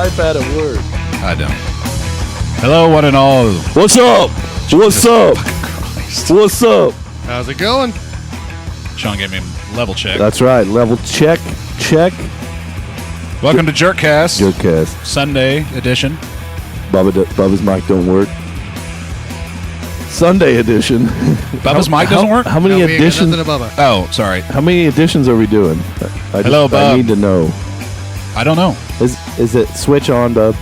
iPad at work. I don't. Hello, one and all. What's up? What's up? What's up? How's it going? Sean gave me a level check. That's right. Level check. Welcome to Jerkcast. Jerkcast. Sunday edition. Bubba's mic don't work. Sunday edition. Bubba's mic doesn't work? How many editions? Oh, sorry. How many editions are we doing? Hello, Bub. I need to know. I don't know. Is it switch on, Bub?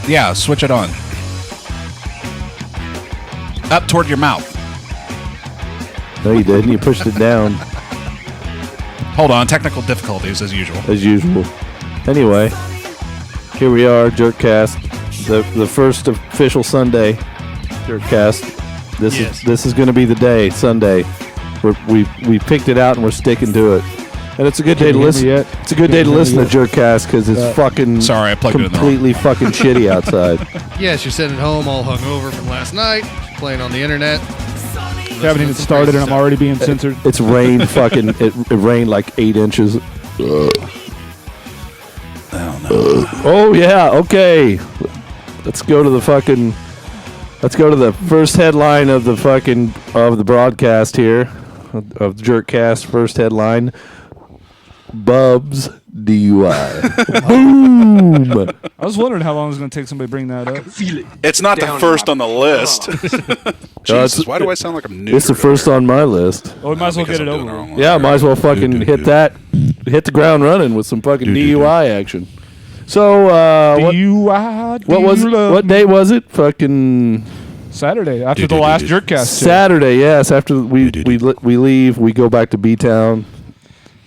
Yeah, switch it on. Up toward your mouth. No, you didn't. You pushed it down. Hold on. Technical difficulties as usual. As usual. Anyway, here we are, Jerkcast. The first official Sunday Jerkcast. This is going to be the day, Sunday. We picked it out and we're sticking to it. And it's a good day to listen. It's a good day to listen to Jerkcast because it's fucking sorry, I plugged completely it in fucking shitty outside. Yes, you're sitting at home all hungover from last night, playing on the internet. We haven't even started and I'm already being censored. It's rained fucking. It rained like 8 inches. Oh yeah, okay. Let's go to the first headline of the broadcast here of Jerkcast. First headline: Bub's DUI. Boom. I was wondering how long it was going to take somebody to bring that up. It's not the first on the list. Jesus, why do I sound like I'm new? It's the first on my list. Oh, we might as well get it over. Yeah, might as well fucking hit the ground running with some fucking DUI action. So, what day was it? Fucking Saturday, after the last Jerkcast. Saturday, yes. After we leave, we go back to B-Town.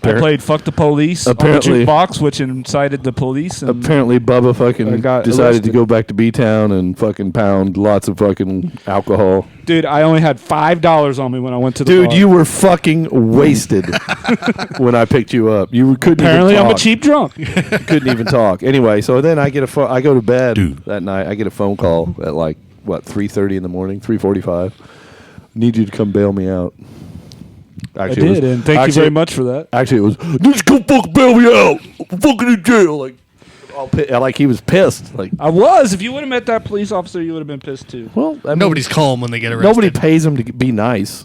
I played Fuck the Police on the jukebox, which incited the police. And apparently, Bubba fucking decided to go back to B-Town and fucking pound lots of fucking alcohol. Dude, I only had $5 on me when I went to the bar. Dude, you were fucking wasted when I picked you up. You couldn't Apparently, even talk. I'm a cheap drunk. You couldn't even talk. Anyway, so then I go to bed that night. I get a phone call at 3:30 in the morning, 3:45. Need you to come bail me out. Actually, I did, and thank you very much for that. Actually, it was, just come fucking bail me out. I'm fucking in jail. Like he was pissed. Like I was. If you would have met that police officer, you would have been pissed too. Well, nobody's calm when they get arrested. Nobody pays them to be nice.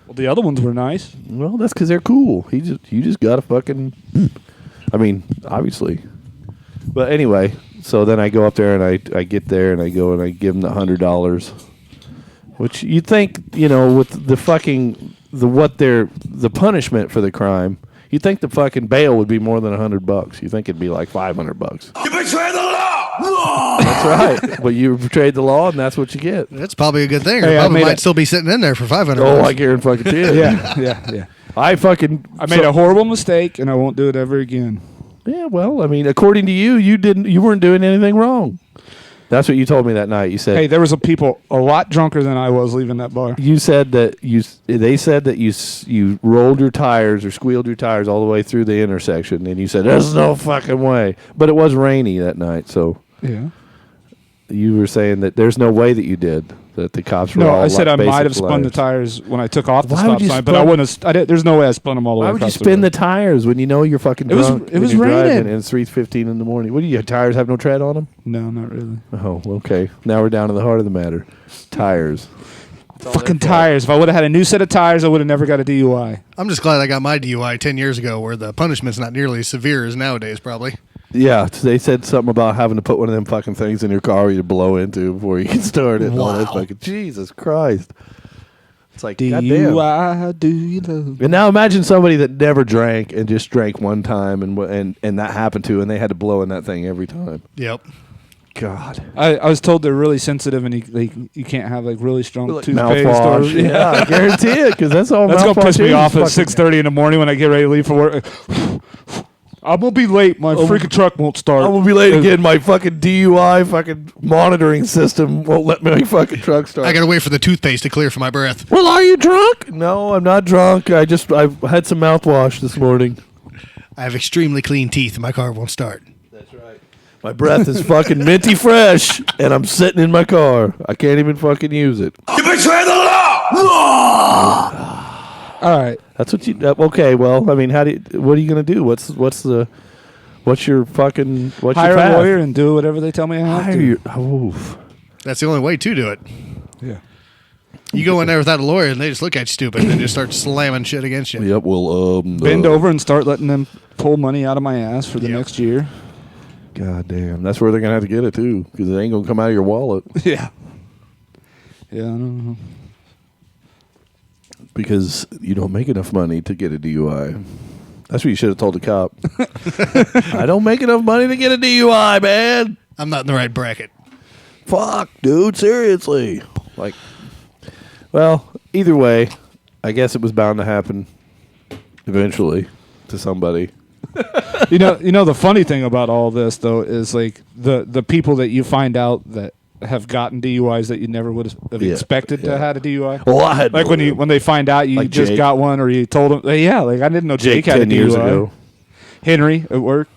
Well, the other ones were nice. Well, that's because they're cool. You just gotta fucking. I mean, obviously. But anyway, so then I go up there and I get there and I go and I give them the $100, which you think with the fucking. The punishment for the crime, you think the fucking bail would be more than $100. You think it'd be like $500. You betrayed the law! That's right. But you betrayed the law, and that's what you get. That's probably a good thing. Hey, Or Bubba might still be sitting in there for $500. Oh, I guarantee you. Yeah. I made a horrible mistake, and I won't do it ever again. Yeah, well, I mean, according to you, you weren't doing anything wrong. That's what you told me that night. You said, "Hey, there was people a lot drunker than I was leaving that bar." You said that they said that you rolled your tires or squealed your tires all the way through the intersection, and you said, "There's no fucking way." But it was rainy that night, so yeah. You were saying that there's no way that you did. That the cops were. No, all I said I might have spun liars. the tires when I took off the Why stop would you sign, but I wouldn't have. There's no way I spun them all the way. Why would you spin the tires when you know you're fucking drunk? It was raining, and it's 3:15 in the morning. What do your tires have no tread on them? No, not really. Oh, okay. Now we're down to the heart of the matter. Tires. Fucking tires. If I would have had a new set of tires, I would have never got a DUI. I'm just glad I got my DUI 10 years ago, where the punishment's not nearly as severe as nowadays, probably. Yeah, they said something about having to put one of them fucking things in your car you blow into before you can start it. Wow. All that fucking, Jesus Christ. It's like, DUI, do you love? And now imagine somebody that never drank and just drank one time and that happened to, and they had to blow in that thing every time. Yep. God. I was told they're really sensitive and you can't have really strong toothpaste. Mouthwash. Yeah, I guarantee it, because that's all that's mouthwash. That's going to piss me off at 6:30 in the morning when I get ready to leave for work. I'm going to be late. My freaking truck won't start. I'm going to be late again. My fucking DUI fucking monitoring system won't let my fucking truck start. I got to wait for the toothpaste to clear for my breath. Well, are you drunk? No, I'm not drunk. I've had some mouthwash this morning. I have extremely clean teeth and my car won't start. That's right. My breath is fucking minty fresh, and I'm sitting in my car. I can't even fucking use it. You betrayed the law! All right. That's what you. Okay. Well, I mean, what are you gonna do? What's the What's your hire path? a lawyer and do whatever they tell me I have to. Oof. That's the only way to do it. Yeah. You go in there without a lawyer, and they just look at you stupid and just start slamming shit against you. Yep. Well, Bend over and start letting them pull money out of my ass for the next year. God damn. That's where they're gonna have to get it too, because it ain't gonna come out of your wallet. Yeah. Yeah, I don't know. Because you don't make enough money to get a DUI. That's what you should have told the cop. I don't make enough money to get a DUI, man. I'm not in the right bracket. Fuck, dude, seriously. Like, well, either way, I guess it was bound to happen eventually to somebody. You know the funny thing about all this though is like the people that you find out that have gotten DUIs that you never would have expected to have had a DUI. Well, I had like when they find out you like just Jake. Got one, or you told them, like I didn't know Jake had a 10 DUI. years ago. Henry at work.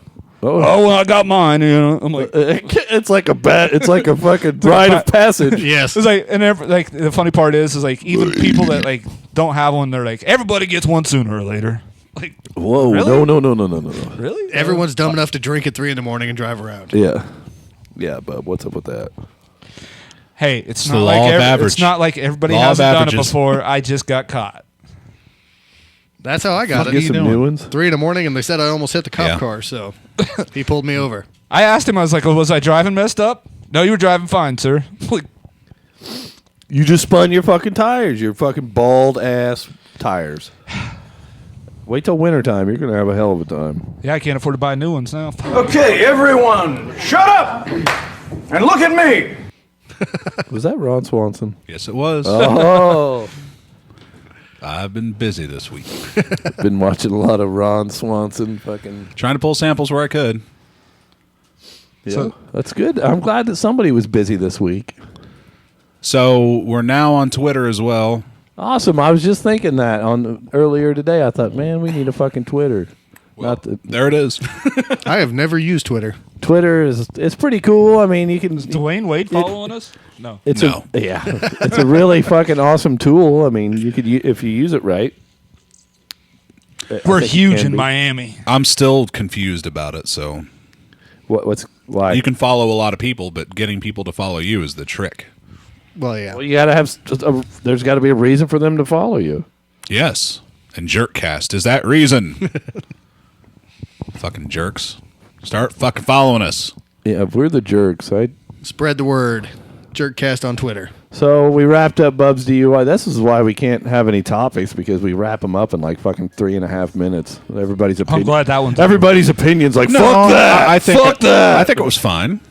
Oh, well, I got mine. I'm like, it's like a fucking rite of passage. Yes. it's like, and like the funny part is like even people that like don't have one, they're like everybody gets one sooner or later. Like, whoa, really? no. Really? Everyone's dumb enough to drink at 3 a.m. and drive around. Yeah, bub. What's up with that? Hey, it's the not law like of average. it's not like everybody Law of hasn't done it averages. before. I just got caught. That's how I got Get it. some new ones. 3 a.m, and they said I almost hit the cop Yeah. car, so he pulled me over. I asked him, I was like, was I driving messed up? No, you were driving fine, sir. Like, You just spun your fucking tires. Your fucking bald ass tires. Wait till wintertime. You're gonna have a hell of a time. yeah, I can't afford to buy new ones now. Okay, everyone, shut up and look at me. Was that Ron Swanson? Yes, it was. Oh, I've been busy this week. been watching a lot of Ron Swanson. Fucking Trying to pull samples where I could. yeah, So- that's good. I'm glad that somebody was busy this week. So we're now on Twitter as well. Awesome. I was just thinking that on earlier today. I thought, man, we need a fucking Twitter. Not the There it is. I have never used Twitter. Twitter it's pretty cool. I mean, you can. Dwayne Wade following us? No. It's No. it's a really fucking awesome tool. I mean, you could if you use it right. I We're think it huge can in be. Miami. I'm still confused about it. So What's why? you can follow a lot of people, but getting people to follow you is the trick. Well, yeah. Well, you gotta have. There's got to be a reason for them to follow you. Yes. And Jerkcast is that reason. Fucking jerks. Start fucking following us. Yeah, if we're the jerks. Spread the word. Jerkcast on Twitter. So we wrapped up Bub's DUI. This is why we can't have any topics, because we wrap them up in like fucking 3.5 minutes. Everybody's opinion. I'm glad that one's Everybody's opinions like fuck that. I think fuck that. I think it was fine.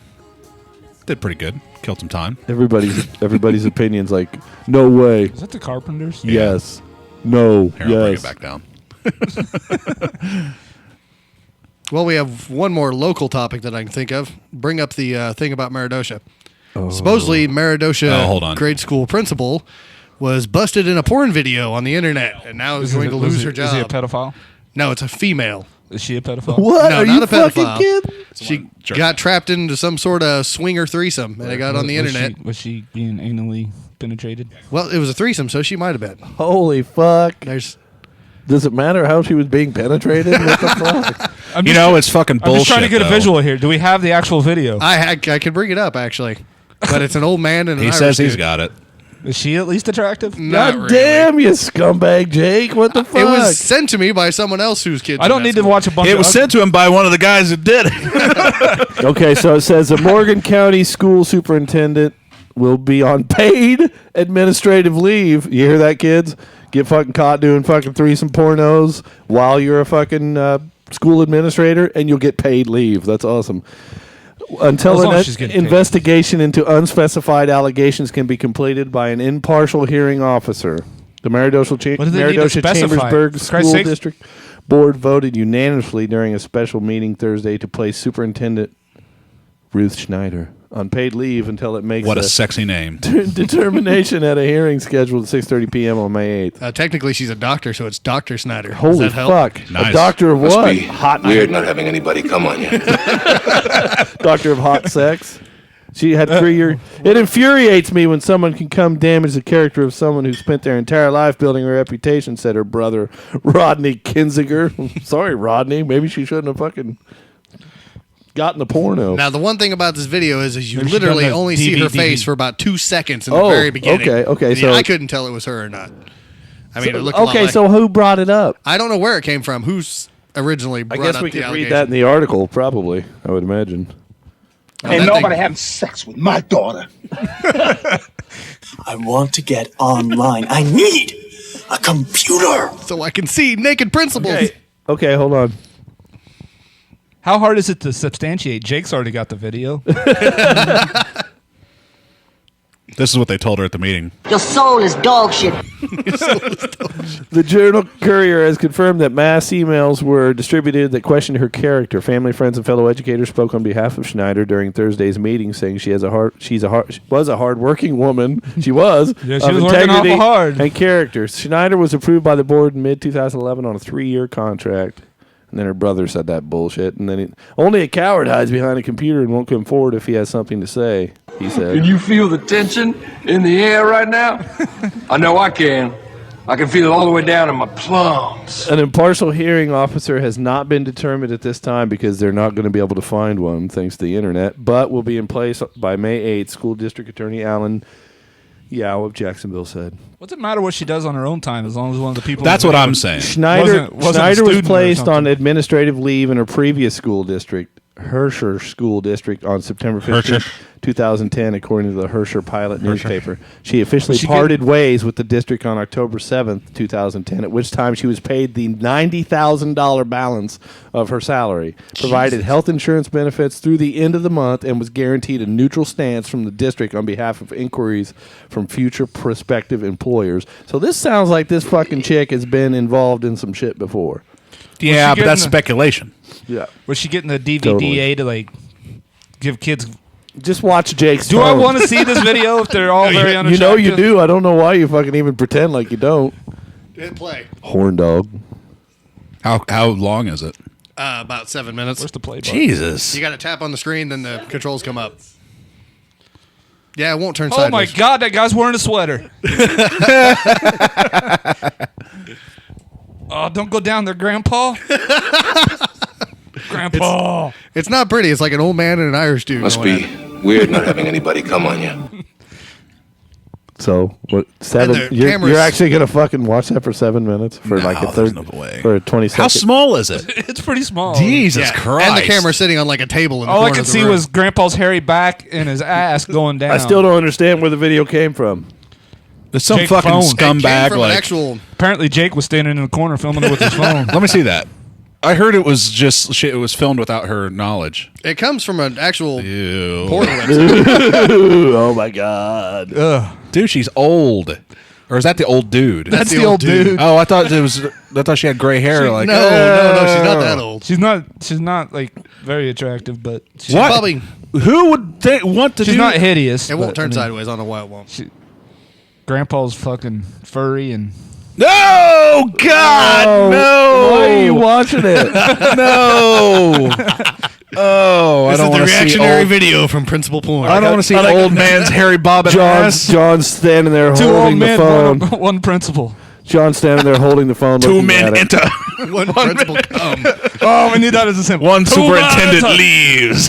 Did pretty good. Killed some time. Everybody's opinions like no way. Is that the Carpenters? Yes. No. Here, I'll bring it yes. back down. Well, we have one more local topic that I can think of. Bring up the thing about Meredosia. Supposedly, Meredosia hold on. grade school principal was busted in a porn video on the internet, and now is going to lose her job. Is he a pedophile? No, it's a female. Is she a pedophile? What? No, Are not you a pedophile. fucking kidding? She Jerk. got trapped into some sort of swinger threesome, and it got on the internet. Was she being anally penetrated? Well, it was a threesome, so she might have been. Holy fuck. There's Does it matter how she was being penetrated? What the fuck? I'm You just know, try- it's fucking I'm bullshit. just trying to get a though. visual here. Do we have the actual video? I can bring it up actually, but it's an old man and an He Irish says he's dude. got it. Is she at least attractive? Not God really. damn, you scumbag, Jake. What the fuck? It was sent to me by someone else whose kids. I don't need to watch a bunch It of was sent to him by one of the guys that did it. Okay, so it says the Morgan County School Superintendent will be on paid administrative leave. You hear that, kids? Get fucking caught doing fucking threesome pornos while you're a fucking school administrator, and you'll get paid leave. That's awesome. Until As long an as she's getting paid. investigation into unspecified allegations can be completed by an impartial hearing officer. The What do they need to specify? Chambersburg For School Christ's sakes. District Board voted unanimously during a special meeting Thursday to place Superintendent Ruth Schneider on paid leave until it makes What a sexy name. determination at a hearing scheduled at 6:30 p.m. on May 8th. Technically, she's a doctor, so it's Dr. Snyder. Does Holy that help? fuck. Nice. A doctor of Must what? be Hot weird not having anybody come on you. Doctor of hot sex. She had 3 years. It infuriates me when someone can come damage the character of someone who spent their entire life building a reputation, said her brother, Rodney Kinziger. Sorry, Rodney. Maybe she shouldn't have fucking got in the porno. Now, the one thing about this video is you Maybe she literally done the only see her DVD. face for about 2 seconds in Oh, the very beginning. okay, And so- I couldn't tell it was her or not. I mean, it looked a lot Okay, like... so who brought it up? I don't know where it came from. Who's originally I brought guess up we the could read allegation. that in the article, probably. I would imagine. Ain't Ain't nobody having sex with my daughter. I want to get online. I need a computer. So I can see naked principals. Okay, hold on. How hard is it to substantiate? Jake's already got the video. This is what they told her at the meeting. Your soul is dog shit. The Journal Courier has confirmed that mass emails were distributed that questioned her character. Family, friends, and fellow educators spoke on behalf of Schneider during Thursday's meeting, saying she was a hard-working woman. She was Yeah, she of was working integrity awful hard. and character. Schneider was approved by the board in mid-2011 on a 3-year contract. And then her brother said that bullshit. And then only a coward hides behind a computer and won't come forward if he has something to say, he said. Can you feel the tension in the air right now? I know I can. I can feel it all the way down in my plums. An impartial hearing officer has not been determined at this time because they're not going to be able to find one thanks to the internet, but will be in place by May 8th, School District Attorney Alan Yao of Jacksonville said. What's it matter what she does on her own time as long as one of the people... That's what I'm saying. Schneider wasn't a was student or placed on something. administrative leave in her previous school district, Herscher School District, on September 15, 2010, according to the Herscher Pilot newspaper. She officially parted ways with the district on October 7th, 2010, at which time she was paid the $90,000 balance of her salary, provided health insurance benefits through the end of the month, and was guaranteed a neutral stance from the district on behalf of inquiries from future prospective employers. So this sounds like this fucking chick has been involved in some shit before. Yeah, but that's getting speculation. Yeah. Was she getting the DVDA Totally. to, like, give kids... Just watch Jake's Do I phone. want to see this video if they're all very You unattractive? know you do. I don't know why you fucking even pretend like you don't. Hit play. Horn dog. How long is it? About 7 minutes. Where's the play button? Jesus. You got to tap on the screen, then the controls come up. Yeah, it won't turn Oh sideways. my God, that guy's wearing a sweater. Oh, don't go down there, Grandpa. Grandpa. It's not pretty. It's like an old man and an Irish dude. Must going be at it. weird not having anybody come on you. So what? 7? And the You're cameras- actually gonna fucking watch that for 7 minutes for like a there's third no way. for a 20 second. How small is it? It's pretty small. Jesus Yeah, Christ. and the camera's sitting on like a table in the All I corner could of the see room. was Grandpa's hairy back and his ass going down. I still don't understand where the video came from. There's some Jake fucking phone. It came scumbag from like. an actual. Apparently, Jake was standing in the corner filming it with his phone. Let me see that. I heard it was just shit. It was filmed without her knowledge. It comes from an actual Ew. porn website. Ooh, oh my god. Dude, she's old. Or is that the old dude? That's the old dude. Oh, I thought it was. I thought she had gray hair. Like no, she's not that old. She's not like very attractive, but she's What? Probably. Who would want to She's do? not hideous. It won't but, turn I mean, sideways. I don't know why it won't. Grandpa's fucking furry and No, God, no. Why are you watching it? No. Oh, I This don't is the want to see reactionary old. video from Principal Porn. I don't want to see old man's hairy bob and ass. John's standing there two old holding the men, phone. one principal. John's standing there holding the phone. Two looking men at it. enter. One principal come. Oh, we need that as a symbol. One Two men superintendent enter. leaves.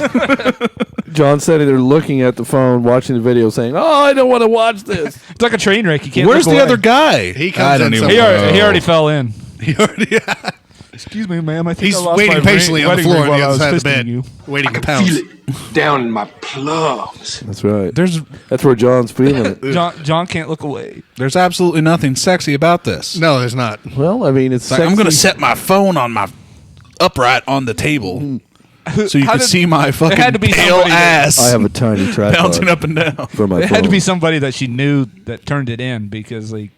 John's standing there looking at the phone, watching the video, saying, "Oh, I don't want to watch this." It's like a train wreck. You can't. Where's look the away. other guy? He comes I don't in even somewhere. He know. already fell in. He already. Excuse me, ma'am. I think He's I lost waiting my patiently on the wedding floor ring on the while I other was side of the fisting bed, you. waiting to pounce. Feel it down in my plums. That's right. There's That's where John's feeling it. John can't look away. there's absolutely nothing sexy about this. No, there's not. Well, I mean, it's Like, I'm going to sexy. set my phone on my upright on the table so you How can did- see my fucking had to be pale somebody that- ass I have a tiny tripod bouncing up and down. for my It phone. had to be somebody that she knew that turned it in because like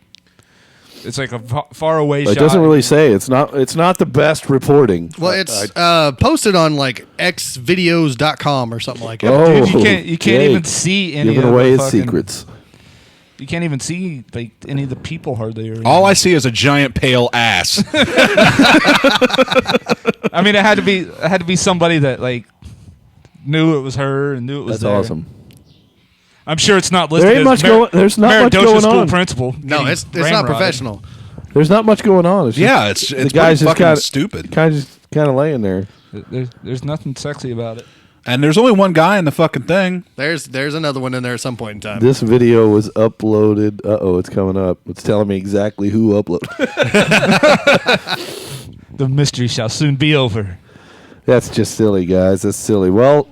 it's like a far away It shot. doesn't really say. It's not the best reporting. Well, it's posted on like xvideos.com or something like that. Oh, Dude, you can't even Jake, see any giving of away the his fucking, secrets. You can't even see like any of the people hardly. Or All I see is a giant pale ass. I mean, it had to be somebody that like knew it was her and knew it was That's there. awesome. I'm sure it's not listed. There ain't as much going. There's not much Meredosia going school on. principal. No, getting it's brain not rotted. professional. There's not much going on. It's Yeah, it's the guy's pretty just fucking stupid. Kind of laying there. There's nothing sexy about it. And there's only one guy in the fucking thing. There's another one in there at some point in time. This video was uploaded. It's coming up. It's telling me exactly who uploaded. The mystery shall soon be over. That's just silly, guys. That's silly. Well,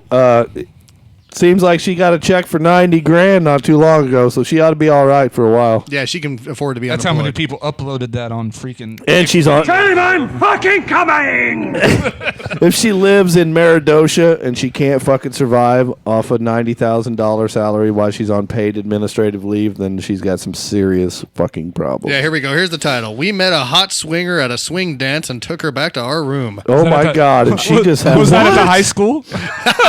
seems like she got a check for $90,000 not too long ago, so she ought to be all right for a while. Yeah, she can afford to be That's how many unemployed. people uploaded that on freaking. And she's on. I'm fucking coming! If she lives in Meredosia and she can't fucking survive off a $90,000 salary while she's on paid administrative leave, then she's got some serious fucking problems. Yeah, here we go. Here's the title. We met a hot swinger at a swing dance and took her back to our room. Oh my God! And she just had Was that at the high school?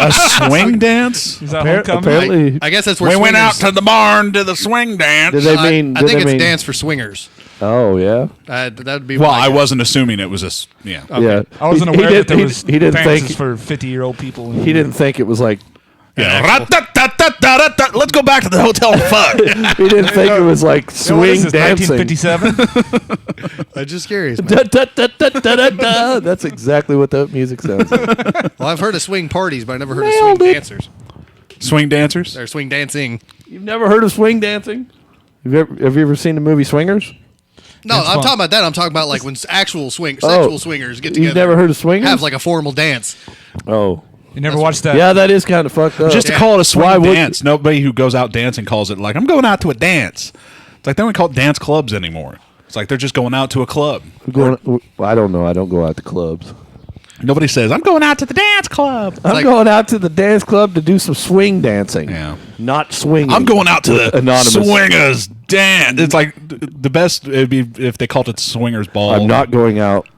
A swing dance? Is that homecoming? apparently. I guess that's where We went out swingers- to the barn to the swing dance. Did they mean? I did think they it's mean, dance for swingers. Oh yeah, That would be. Well, my I guess. wasn't assuming it was a yeah. yeah. I wasn't He aware that there he- was he didn't dances think. for 50-year-old people. He didn't think it was like. Yeah. Ra-ta-ta-ta-ta-ta. Let's go back to the hotel and fuck. He didn't think it was like What swing is this, dancing. 1957. I'm just curious. man. Da, da, da, da, da, da, da. That's exactly what that music sounds like. Well, I've heard of swing parties, but I never heard Nailed of swing it. dancers Swing dancers? or swing dancing. You've never heard of swing dancing? Have you ever seen the movie Swingers? No, It's I'm fun. talking about that. I'm talking about like when actual sexual Oh. swingers get together. You've never heard of swingers? Have like a formal dance. Oh, You never watched that? yeah, that is kind of fucked up. Just to Yeah. call it a swing Why would- dance. Nobody who goes out dancing calls it like, I'm going out to a dance. It's like they don't call it dance clubs anymore. It's like they're just going out to a club. I don't know. I don't go out to clubs. Nobody says, I'm going out to the dance club. I'm like- going out to the dance club to do some swing dancing. Yeah. Not swinging. I'm going out to the Anonymous. swingers dance. It's like the best it'd be if they called it swingers ball. I'm not going out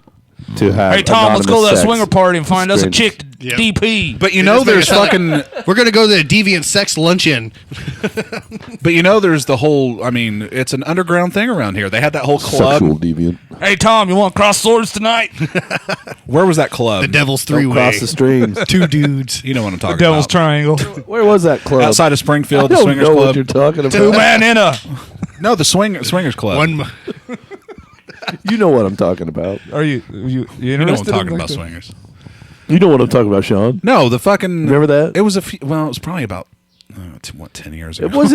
to have. Hey Tom, let's go to that anonymous swinger sex. party and find us a Strangers. chick to Yep. DP. But you They know just make there's it sound fucking We're gonna go to the deviant sex luncheon. but you know there's the whole I mean, it's an underground thing around here. They had that whole club. Sexual deviant. Hey Tom, you want to cross swords tonight? Where was that club? The Devil's Don't Three-Way. cross the streams. Two dudes. You know what I'm talking Devil's about. Triangle. Where was that club? Outside of I Springfield, the don't swingers know what club. you're talking about. 2-man in a. No, the swingers club. One. You know what I'm talking about. Are you interested? You know what I'm talking in like about, the- swingers. You know what I'm talking about, Sean. No, the fucking Remember that? It was a few, well, it was probably about 10 years ago. It was.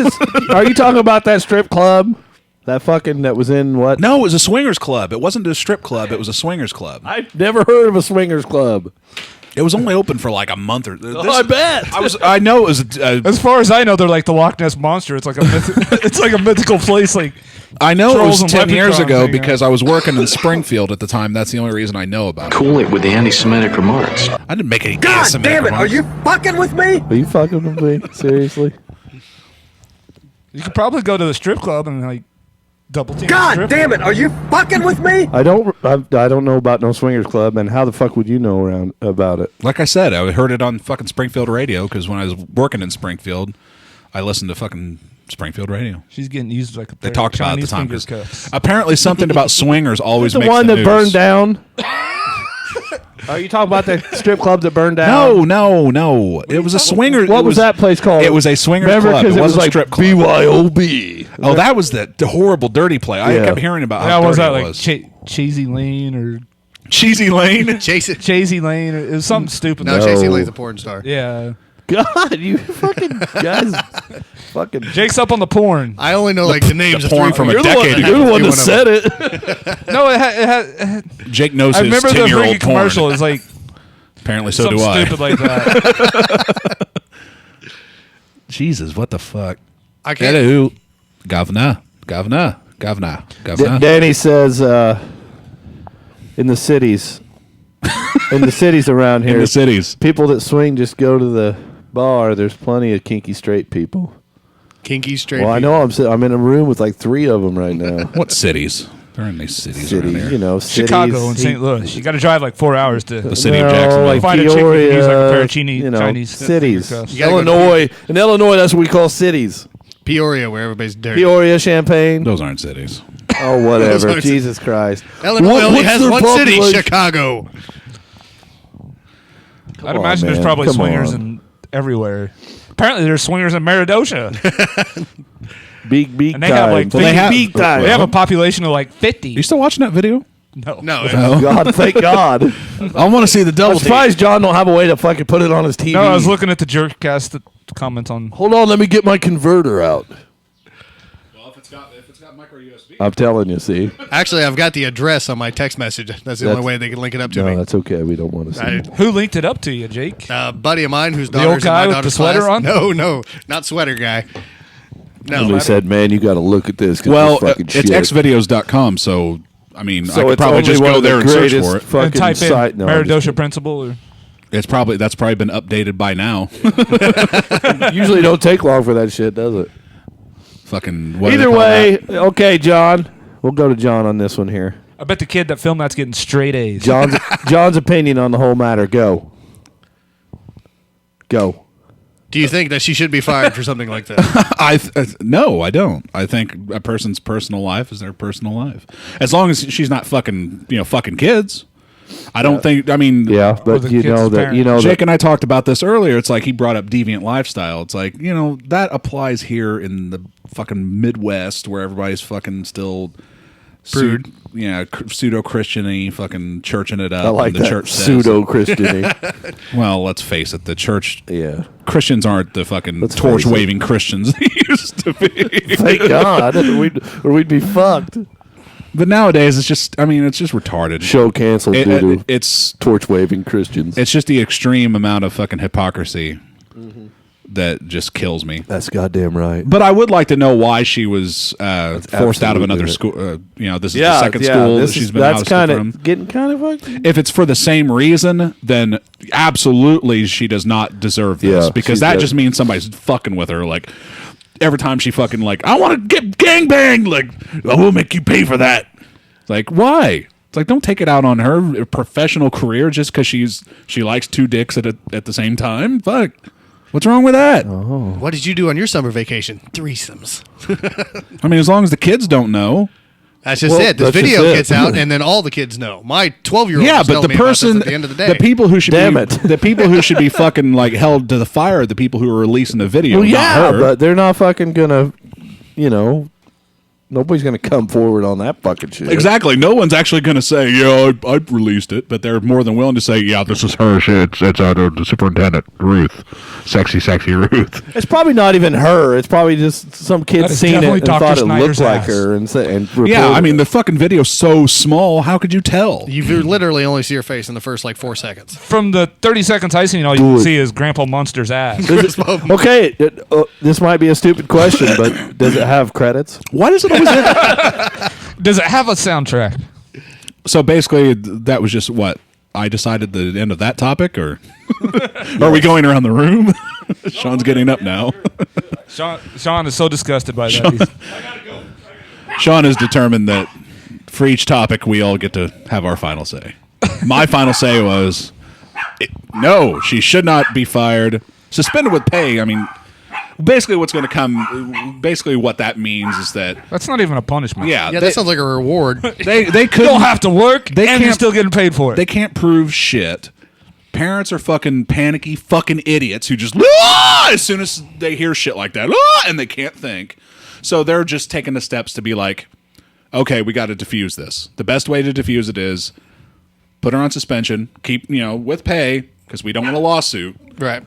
Are you talking about that strip club? That was in what? No, it was a swingers club. It wasn't a strip club. It was a swingers club. I've never heard of a swingers club. It was only open for like a month or. I bet. I know it was. As far as I know, they're like the Loch Ness monster. It's like a it's like a mythical place. Like I know it Trolls was and 10 years leprechauns ago hang out. because I was working in Springfield at the time. That's the only reason I know about it. Cool it with the anti-Semitic remarks. I didn't make any. God anti-Semitic damn it, are remarks. you fucking with me? Are you fucking with me? Seriously? you could probably go to the strip club and like double team. the God strip damn it, are you fucking with me? I don't know about no swingers club, and how the fuck would you know about it? Like I said, I heard it on fucking Springfield radio because when I was working in Springfield, I listened to fucking Springfield radio. She's getting used like a They pair of talked about it at the Chinese time. finger 'Cause cuffs. apparently, something about swingers always The makes one the that news. burned down. Are you talking about that strip club that burned down? No. It was a swinger. What was that place called? It was a swingers Remember, club. because It it was wasn't a like strip club. BYOB. Oh, that was the horrible, dirty play. I Yeah. kept hearing about Yeah, how was dirty that it like was. Cheesy Lane or Cheesy Lane? Chase it. Chazy Lane? Or, it was something stupid. No, like Chasey No. Lane's a porn star. Yeah. God, you fucking guys, fucking. Jake's up on the porn. I only know like the names of porn three from a people. You're the one, decade you're the ago. one that One of said it. No, it had Jake knows I his remember the 10-year-old freaking porn. commercial. It's like Apparently, so something do I. stupid like that. Jesus, what the fuck? I can't. Hello, governor. Danny says, in the cities, around here, In the cities. people that swing just go to the bar. There's plenty of kinky straight people. Kinky straight. Well, I people. know I'm in a room with like 3 of them right now. What cities? There aren't any cities around Cities, here. you know, Chicago and cities. St. Louis. You got to drive like 4 hours to The city of No, Jacksonville. like Find a chick who can use, like, a pair Peoria, of Chinese- you know, Chinese cities. finger cuffs. You gotta go to Illinois. In Illinois, that's what we call cities. Peoria, where everybody's dirty. Peoria, Champaign. Those aren't cities. Oh, Those whatever. aren't- Jesus Christ. Illinois What- only what's has their one city, population? Chicago. I'd on, imagine there's man. probably Come swingers on. in everywhere. Apparently, there's swingers in Meredosia. Big And they have, like, time. Well, they have- big time. They have a population of like 50. You still watching that video? No. God, thank God. I want to see the double I'm surprised John don't have a way to fucking put it on his TV. No, I was looking at the Jerkcast comments on. Hold on, let me get my converter out. Well, if it's got micro USB. I'm telling you, see. Actually, I've got the address on my text message. That's the only way they can link it up to No, me. that's okay. We don't want to see. Who linked it up to you, Jake? Buddy of mine whose The old daughter's in guy my with the daughter's sweater class. on? No, not sweater guy. No, Somebody said, "Man, you got to look at this." 'cause Well, this fucking it's shit. xvideos.com, so I mean, So I could it's probably only just one go of the there and search greatest for it. fucking And type site. in No, I'm just Meredosia principal. Or That's probably been updated by now. usually don't take long for that shit, does it? Fucking what do they Either call way, that? okay, John. We'll go to John on this one here. I bet the kid that filmed that's getting straight A's. John's opinion on the whole matter. Go. Do you think that she should be fired for something like that? No, I don't. I think a person's personal life is their personal life, as long as she's not fucking kids. I don't think. I mean, Yeah, Or but the you kid's know that parent. you know Jake that, and I talked about this earlier. It's like he brought up deviant lifestyle. It's like, that applies here in the fucking Midwest where everybody's fucking still pseudo-Christian-y, fucking churching it up. I like and the that church says, pseudo-Christian. well, let's face it, the church Yeah. Christians aren't the fucking Let's face torch-waving Christians they used to be. Thank God, we'd be fucked. But nowadays, it's just retarded. Show canceled due to It's torch waving Christians. It's just the extreme amount of fucking hypocrisy that just kills me. That's goddamn right. But I would like to know why she was forced out of another school. This is the second school that she's been ousted from. Getting kind of fucking. If it's for the same reason, then absolutely she does not deserve this, Yeah, because she's that got- just means somebody's fucking with her. Like every time she fucking I want to get gangbanged. Like I will make you pay for that. Like why? It's like, don't take it out on her professional career just because she likes two dicks at the same time. Fuck. What's wrong with that? What did you do on your summer vacation? Threesomes. I mean, as long as the kids don't know. That's just Well, it. This that's just video it. gets out, and then all the kids know. My 12-year-old Yeah, was but telling the me about this person, at the end of the day. the people who should Damn be, it. the people who should be fucking held to the fire are the people who are releasing the video. Well, not yeah, her. but they're not fucking gonna. Nobody's gonna come forward on that fucking shit. Exactly. No one's actually going to say, yeah, I released it, but they're more than willing to say, yeah, this is her shit. It's the superintendent, Ruth. Sexy Ruth. It's probably not even her. It's probably just some kid That is seen it definitely and Dr. thought it Snyder's looked like ass. her and Yeah, I reported mean, it. the fucking video's so small. How could you tell? You literally only see her face in the first 4 seconds. From the 30 seconds I seen, all you can see is Grandpa Monster's ass. Okay, this might be a stupid question, but does it have credits? Why does it always end? Does it have a soundtrack? So basically, that was just what? I decided the end of that topic, or are we going around the room? Sean's getting up now. Sean is so disgusted by that. Sean has determined that for each topic, we all get to have our final say. My final say was, no, she should not be fired. Suspended with pay. I mean, basically what's going to come, basically what that means is that, That's not even a punishment. yeah, Yeah, that sounds like a reward. they You could don't have to work, They and you're can't- still getting paid for it. They can't prove shit. Parents are fucking panicky fucking idiots who just as soon as they hear shit like that and they can't think. So they're just taking the steps to be like, okay, we got to defuse this. The best way to defuse it is put her on suspension, keep with pay because we don't want a lawsuit. Right.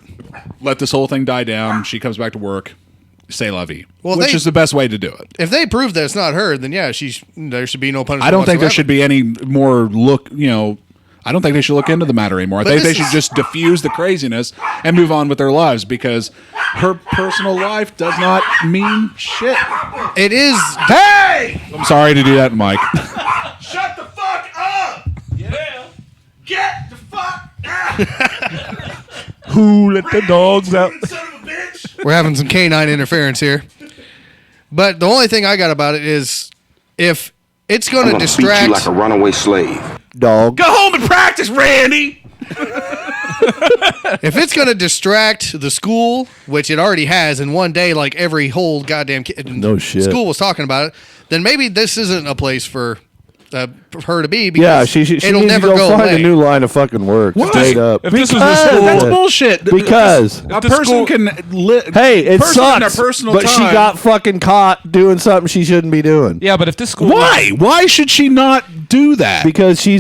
Let this whole thing die down. She comes back to work. Say la vie. Well, which is the best way to do it. If they prove that it's not her, then yeah, there should be no punishment. I don't think there whatsoever. should be any more I don't think they should look into the matter anymore. I think they should just diffuse the craziness and move on with their lives because her personal life does not mean shit. It is. Hey! I'm sorry to do that, Mike. Shut the fuck up! Yeah. Get the fuck out! Who let the dogs out? Son of a bitch! We're having some canine interference here. But the only thing I got about it is if it's going to Beat distract. you like a runaway slave. Dog. Go home and practice, Randy! If it's going to distract the school, which it already has in one day, like every whole goddamn kid in No shit. school was talking about it, then maybe this isn't a place for her to be. Yeah, Because she it'll needs never to go find away. a new line of fucking work. Why? Straight up. If this was a Because- school, That's bullshit. Because a person can hey, it person in sucks. their personal But she time- got fucking caught doing something she shouldn't be doing. yeah, but if this school, Why? Why should she not do that? Because she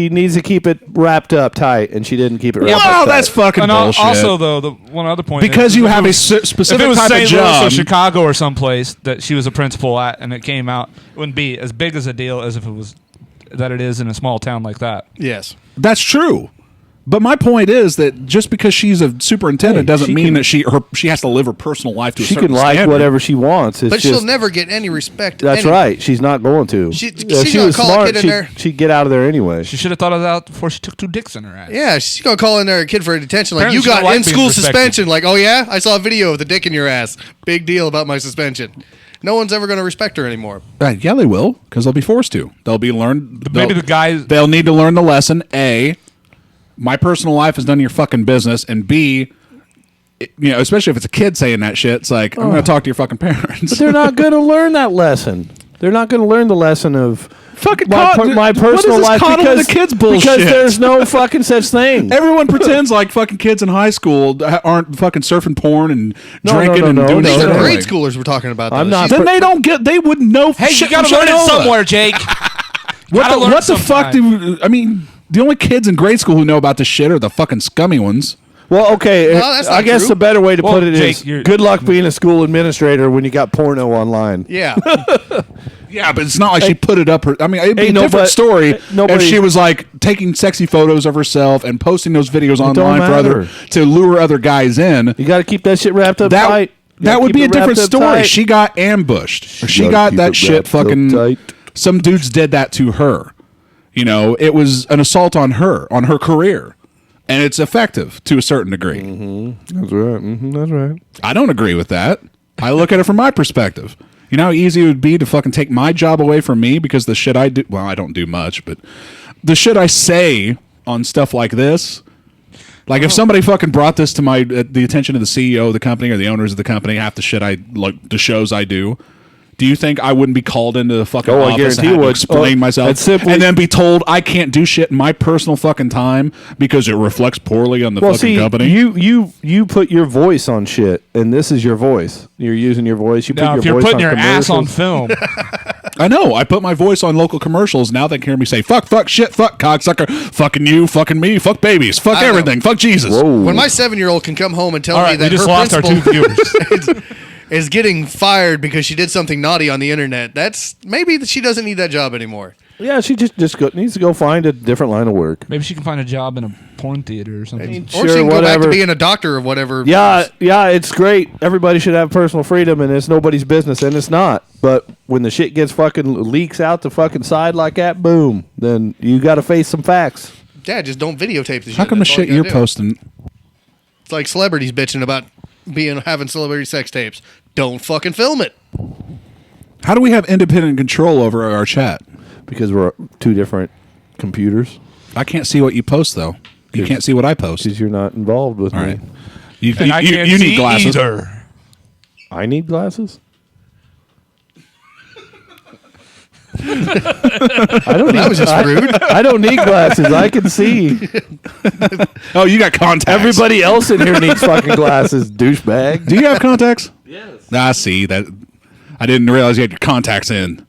needs to keep it wrapped up tight, and she didn't keep it wrapped up Well, tight. that's fucking and bullshit. also though, the one other point because is, you if have it a was- specific if it was type St. of Louis job. or Chicago or someplace that she was a principal at, and it came out, it wouldn't be as big as a deal as if it was that it is in a small town like that. Yes. That's true. But my point is that just because she's a superintendent Hey, doesn't she mean can- that she has to live her personal life to a she certain can like standard. whatever she wants. It's But just, she'll never get any respect. That's anyway. right. She's not going to. She's If gonna she was call a smart, kid in there. she'd get out of there anyway. She should have thought of that before she took 2 dicks in her ass. Yeah, she's gonna call in there a kid for a detention. Like, Apparently you she don't got like in being school respected. suspension. Like, oh yeah, I saw a video of the dick in your ass. Big deal about my suspension. No one's ever gonna respect her anymore. Right, yeah, they will because they'll be forced to. They'll be learned. Maybe the guys. They'll need to learn the lesson. A, my personal life is none of your fucking business, and B, especially if it's a kid saying that shit, it's like I'm going to talk to your fucking parents. But they're not going to learn that lesson. They're not going to learn the lesson of Fucking my what personal is this life coddling because the kids bullshit? Because there's no fucking such thing. Everyone pretends like fucking kids in high school aren't fucking surfing porn and No, drinking no, and no, doing no, These shit. are no. grade schoolers we're talking about. I'm though. not- Then they don't get. They wouldn't know. Hey, shit you gotta from learn it Sharnova. somewhere, Jake. What the fuck do? I mean, the only kids in grade school who know about this shit are the fucking scummy ones. Well, okay. No, that's I not guess true. the better way to Well, put it Jake, is you're- good luck being a school administrator when you got porno online. Yeah. Yeah, but it's not like she put it up. I mean, it'd be Hey, a different story if nobody- she was like taking sexy photos of herself and posting those videos don't online for matter. to lure other guys in. You got to keep that shit wrapped up tight. You That gotta would keep be a it different wrapped up story. tight. She got ambushed. She gotta got keep that it shit wrapped up fucking. tight. Some dudes did that to her. It was an assault on her career, and it's effective to a certain degree. That's right. That's right. I don't agree with that. I look at it from my perspective. You know how easy it would be to fucking take my job away from me because the shit I do. Well, I don't do much, but the shit I say on stuff like this. Like if somebody fucking brought this to the attention of the CEO of the company or the owners of the company, half the shit the shows I do. Do you think I wouldn't be called into the fucking I office and guarantee have you to would. explain myself and then be told I can't do shit in my personal fucking time because it reflects poorly on the fucking company? You put your voice on shit, and this is your voice. You're using your voice. You put Now, your if you're voice putting on your ass on commercials. film, I know. I put my voice on local commercials. Now they can hear me say, fuck, shit, fuck, cocksucker, fucking you, fucking me, fuck babies, fuck I know. everything, fuck Jesus. Whoa. When my 7-year-old can come home and tell all me right, that we just her lost our 2 principal viewers. is getting fired because she did something naughty on the internet, that's maybe that she doesn't need that job anymore. Yeah, she just needs to go find a different line of work. Maybe she can find a job in a porn theater or something. Or she can go back to being a doctor or whatever. Yeah, it's great. Everybody should have personal freedom, and it's nobody's business, and it's not. But when the shit gets fucking leaks out the fucking side like that, boom, then you got to face some facts. Yeah, just don't videotape the shit. How come the That's all shit you you're gotta do. posting? It's like celebrities bitching about having celebrity sex tapes. Don't fucking film it. How do we have independent control over our chat? Because we're two different computers. I can't see what you post, though. You can't see what I post. Because you're not involved with All me. right. You And I can't need see glasses. either. I need glasses. I don't. That was just rude. I don't need glasses. I can see. Oh, you got contacts. Everybody else in here needs fucking glasses, douchebag. Do you have contacts? Yes. I see that. I didn't realize you had your contacts in.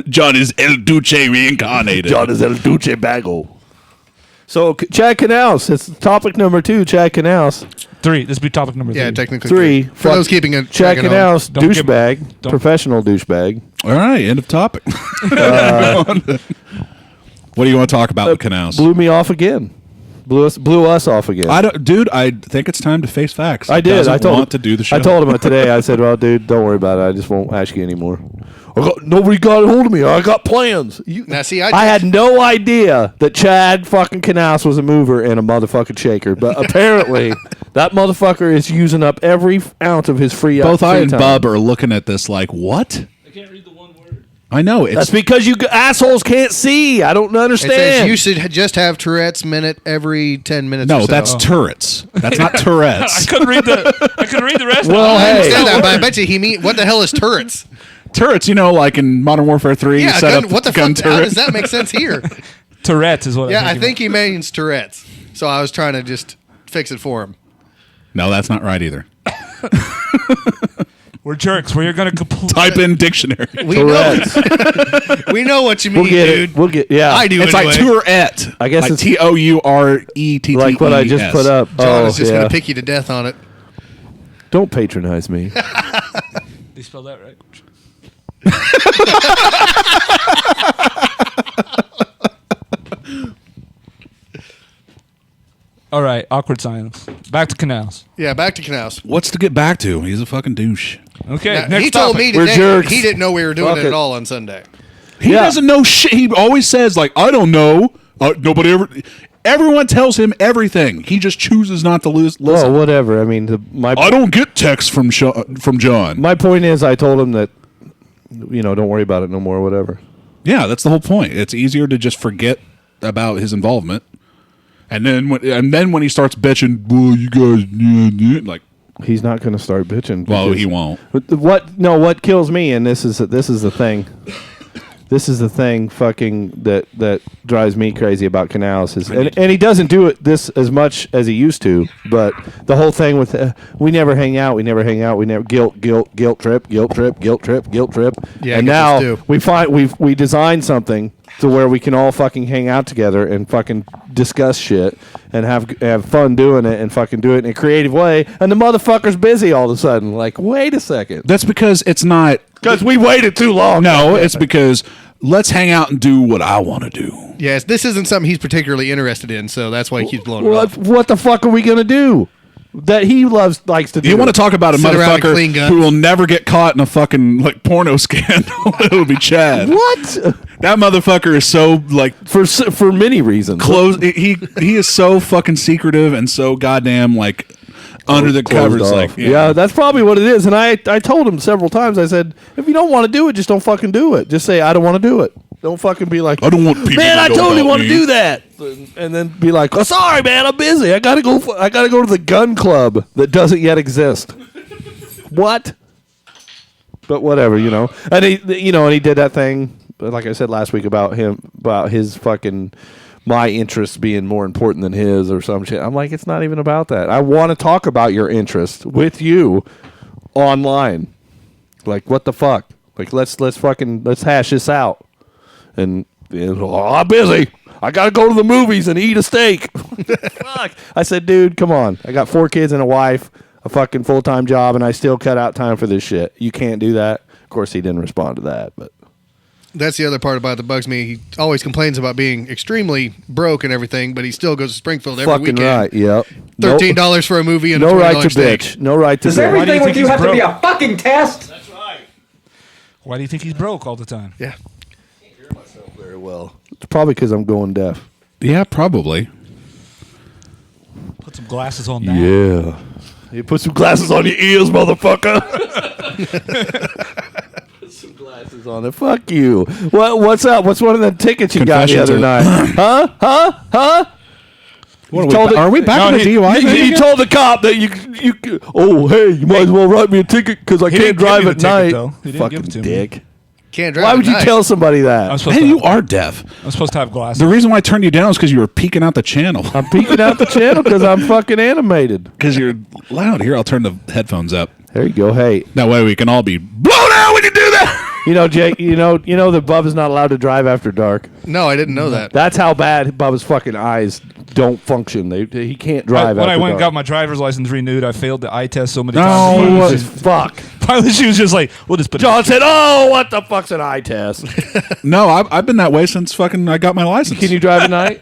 John is El Duce reincarnated. John is El Duce Bago. So, Chad Canals. It's topic number 2, Chad Canals. 3. This would be topic number 3. Yeah, technically 3. For those keeping it. Chad tracking Canals, Don't give- douchebag. don't- Professional douchebag. All right, end of topic. What do you want to talk about with canals? Blew me off again. Blew us off again. I think it's time to face facts. I did. Doesn't I told want to do the show. I told him today. I said, "Well, dude, don't worry about it. I just won't ask you anymore." Nobody got a hold of me. I got plans. Now, see, I had no idea that Chad fucking Canals was a mover and a motherfucking shaker, but apparently that motherfucker is using up every ounce of his free. Both I free and time. Bub are looking at this like, what? I can't read the one word. I know. It's That's because you assholes can't see. I don't It understand. says you should just have Tourette's minute every 10 minutes. no, or so. that's turrets. That's not I Tourette's. couldn't read the rest. Well, of it. I hey. understand that, but I bet you he mean what the hell is turrets? Turrets, like in Modern Warfare 3, Yeah, set gun, up what the gun fuck? How turret. does that make sense here? Tourette's is what. Yeah, I think he means Tourette's. So I was trying to just fix it for him. No, that's not right either. We're jerks. We're going to complete. Type in dictionary. We know what you mean, We'll get dude. it. We'll get. Yeah, I do It's anyway. like Tourette. I guess like it's- Tourette. like what I just put up. John is just yeah. going to pick you to death on it. Don't patronize me. You spelled that right? All right, awkward silence. Back to canals. Yeah, back to canals. What's to get back to? He's a fucking douche. Okay, Now, next he told topic. me We're today jerks. he didn't know we were doing Fuck it at it. all on Sunday. He Yeah. doesn't know shit. He always says, like, I don't know. Nobody ever. Everyone tells him everything. He just chooses not to listen. Well, whatever. I mean, I don't get texts from John. my point is, I told him that, don't worry about it no more. Whatever. Yeah, that's the whole point. It's easier to just forget about his involvement, and then when he starts bitching, well, you guys, like, He's not going to start bitching. well, because- he won't. What kills me, and this is the thing. This is the thing, fucking that drives me crazy about Canals is, and he doesn't do it this as much as he used to. But the whole thing with we never hang out, we never guilt trip. Yeah, I and get now this too. we find we designed something to where we can all fucking hang out together and fucking discuss shit and have fun doing it and fucking do it in a creative way. And the motherfucker's busy all of a sudden. Like, wait a second, That's because it's not. because we waited too long. No, it's because let's hang out and do what I want to do. Yes, this isn't something he's particularly interested in, so that's why he keeps blowing it off. What the fuck are we gonna do? That he likes to do. You want to talk about a Sit around and clean motherfucker guns. who will never get caught in a fucking porno scandal? It would be Chad. what? That motherfucker is so For many reasons. close. He is so fucking secretive and so goddamn under the Closed covers. off. Yeah, that's probably what it is. And I told him several times. I said, if you don't want to do it, just don't fucking do it. Just say I don't want to do it. Don't fucking be like, I don't want people. man, to I know totally about want to me. do that, and then be like, oh, sorry, man, I'm busy. I gotta go to the gun club that doesn't yet exist. What? But whatever, And he did that thing, like I said last week about his fucking my interests being more important than his or some shit. I'm like, it's not even about that. I want to talk about your interests with you online. Like, what the fuck? Like, let's hash this out. And I'm busy. I gotta go to the movies and eat a steak. Fuck. I said, dude, come on. I got 4 kids and a wife, a fucking full-time job, and I still cut out time for this shit. You can't do that. Of course, he didn't respond to that, but That's the other part about it that bugs me. He always complains about being extremely broke and everything, but he still goes to Springfield every fucking weekend. right. Yep. $13 for a movie and No a $20 right to steak. bitch. No right to Does bitch. everything think with you he's have to be broke? a fucking test? Why do you think he's broke all the time? Yeah. Very well. It's probably because I'm going deaf. Yeah, probably. Put some glasses on that. Yeah. You put some glasses on your ears, motherfucker. Put some glasses on it. Fuck you. What's up? What's one of the tickets you got the Confessions other of- night? Huh? What told it- are we back No, in the He, DUI? thing he again? told the cop that you. Oh, hey, you might as well write me a ticket because I He can't didn't give drive me at the ticket, night. though. He didn't Fucking give it to me. dick. Can't drive Why at would you night. tell somebody I'm that? supposed, Man, to, you are deaf. I'm supposed to have glasses. The reason why I turned you down is because you were peeking out the channel. I'm peeking out the channel because I'm fucking animated. Because you're loud. Here, I'll turn the headphones up. There you go. Hey, That way we can all be blown out when you do that. Jake. You know that Bubba's not allowed to drive after dark. No, I didn't know that. That's how bad Bubba's fucking eyes don't function. He can't drive. when I after went and dark. got my driver's license renewed, I failed the eye test so many No. times. Jesus fuck. Finally, she was just like, "We'll just put." John said, "Oh, what the fuck's an eye test? No, I've been that way since fucking I got my license. Can you drive at night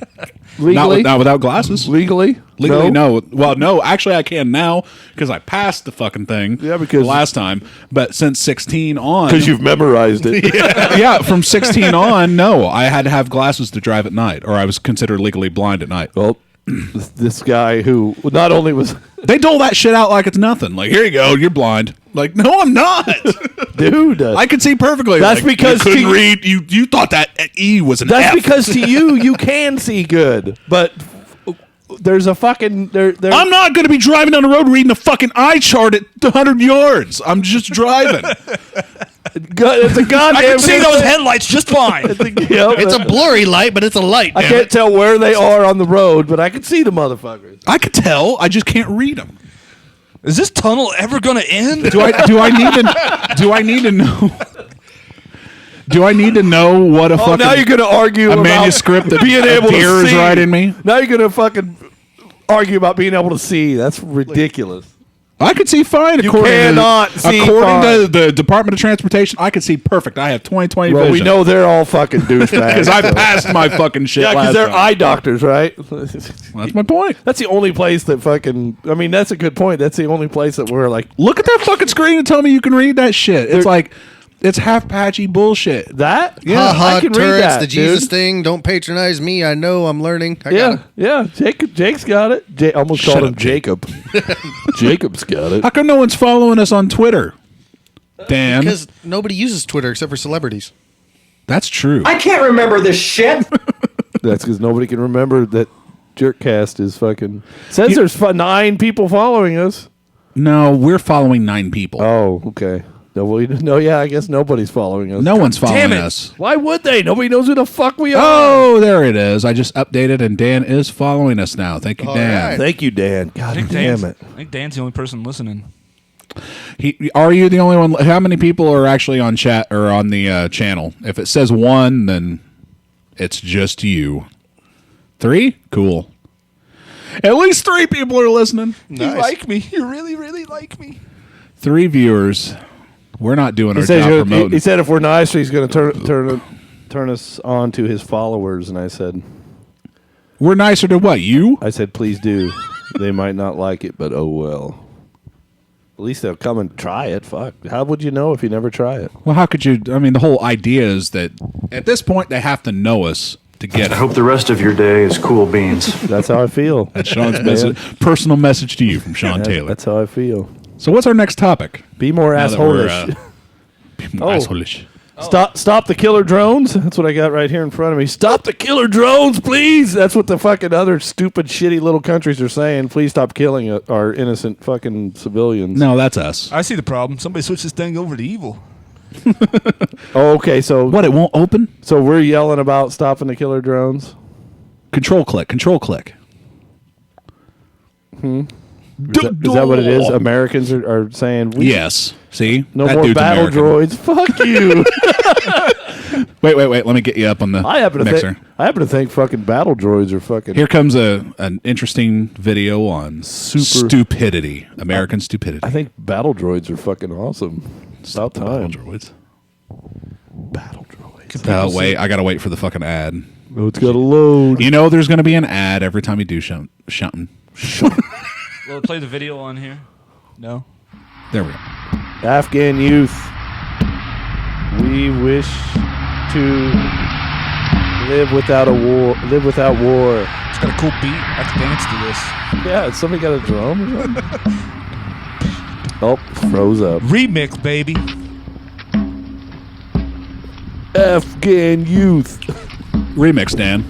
not, legally? not without glasses. Legally? Legally, no. Well, no. Actually, I can now because I passed the fucking thing. Yeah, because- the last time. But since 16 on, Because you've memorized it. yeah, from 16 on, no, I had to have glasses to drive at night, or I was considered legally blind at night. Well, this guy who not only was They dole that shit out like it's nothing. Like, here you go, you're blind. Like, no, I'm not. dude. I could see perfectly. That's like, because you couldn't read. You thought that E was an That's F. because to you can see good, but there's a fucking there. I'm not going to be driving down the road reading a fucking eye chart at 100 yards. I'm just driving. It's a goddamn. I can see those headlights just fine. It's a blurry light, but it's a light. I can't tell where they are on the road, but I can see the motherfuckers. I could tell. I just can't read them. Is this tunnel ever going to end? Do I need to know? Do I need to know what a fucking now you're gonna argue about manuscript that being able to deer is see. writing me? Now you're gonna fucking argue about being able to see. That's ridiculous. I could see fine. You according cannot see according fine. to the Department of Transportation, I could see perfect. I have 20/20 Well, vision. we know they're all fucking douchebags. because I passed my fucking shit. Yeah, because last they're time. eye doctors, right? Well, that's my point. That's the only place that fucking. I mean, that's a good point. That's the only place that we're like Look at that fucking screen and tell me you can read that shit. It's like it's half patchy bullshit. that. Yeah, I can read turrets, that, the Jesus dude. thing. Don't patronize me. I know I'm learning. I Yeah, gotta- yeah. Jake's got it. Almost Shut called him up, Jake. Jacob. Jacob's got it. How come no one's following us on Twitter? Dan, Because nobody uses Twitter except for celebrities. that's true. I can't remember this shit. That's because nobody can remember that Jerkcast is fucking. Says there's 9 people following us. No, we're following 9 people. Oh, okay. No, yeah, I guess nobody's following us. No one's following damn it. us. Why would they? Nobody knows who the fuck we are. Oh, there it is. I just updated and Dan is following us now. Thank you, All Dan. right. Thank you, Dan. God damn it. I think Dan's the only person listening. Are you the only one? How many people are actually on chat or on the channel? If it says 1, then it's just you. 3? Cool. At least 3 people are listening. Nice. You like me. You really, really like me. 3 viewers. We're not doing our He said, job promoting. he said if we're nice, he's going to turn us on to his followers. And I said, We're nicer to what? You? please do. They might not like it, but oh well. At least they'll come and try it. Fuck. How would you know if you never try it? Well, how could you? I mean, the whole idea is that at this point they have to know us to get I it. hope the rest of your day is cool beans. That's how I feel. That's Sean's personal message to you from Sean Taylor. That's how I feel. So what's our next topic? Be more Now that we're, asshole-ish. be more Oh. asshole-ish. Stop the killer drones. That's what I got right here in front of me. Stop the killer drones, please. That's what the fucking other stupid, shitty little countries are saying. Please stop killing our innocent fucking civilians. No, that's us. I see the problem. Somebody switch this thing over to evil. Oh, okay, so What? It won't open? So we're yelling about stopping the killer drones. Control click. Control click. Is that what it is? Americans are saying Yes. See? no That more dude's battle American. droids. Fuck you. Wait. Let me get you up on the I happen to mixer. think fucking battle droids are fucking. Here comes an interesting video on stupidity. American stupidity. I think battle droids are fucking awesome. About Battle time. droids. Battle droids. Wait, I gotta wait for the fucking ad. Oh, it's got to load. You know there's gonna be an ad every time you do something. Will it play the video on here? No. There we go. Afghan youth, we wish to live without a war. Live without war. It's got a cool beat. I can dance to this. Yeah, has somebody got a drum or something? Oh, froze up. Remix, baby. Afghan youth. Remix, Dan.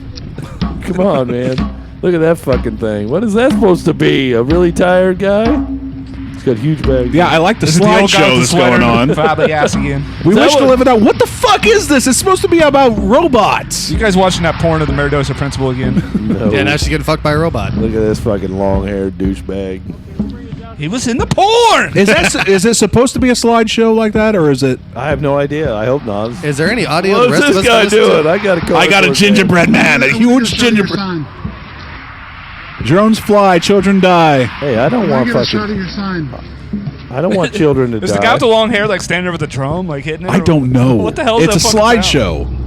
Come on, man. Look at that fucking thing. What is that supposed to be? A really tired guy? He's got huge bags. Yeah, I like the This is the old guy slideshow with the that's sweater. going on. Foul the ass again. We Is that wish to what- live it out. What the fuck is this? It's supposed to be about robots. You guys watching that porn of the Meredosia principal again? No. Yeah, now she's getting fucked by a robot. Look at this fucking long-haired douchebag. He was in the porn. Is it supposed to be a slideshow like that, or is it? I have no idea. I hope not. Is there any audio What's the rest of this us guy can listen to? doing? I got a gingerbread man, a huge gingerbread. Drones fly, children die. Hey, I don't want fucking. I don't want children to Is die. the guy with the long hair like standing over the drum, like hitting it? I don't know. What the hell is It's that a fucking sound? slideshow.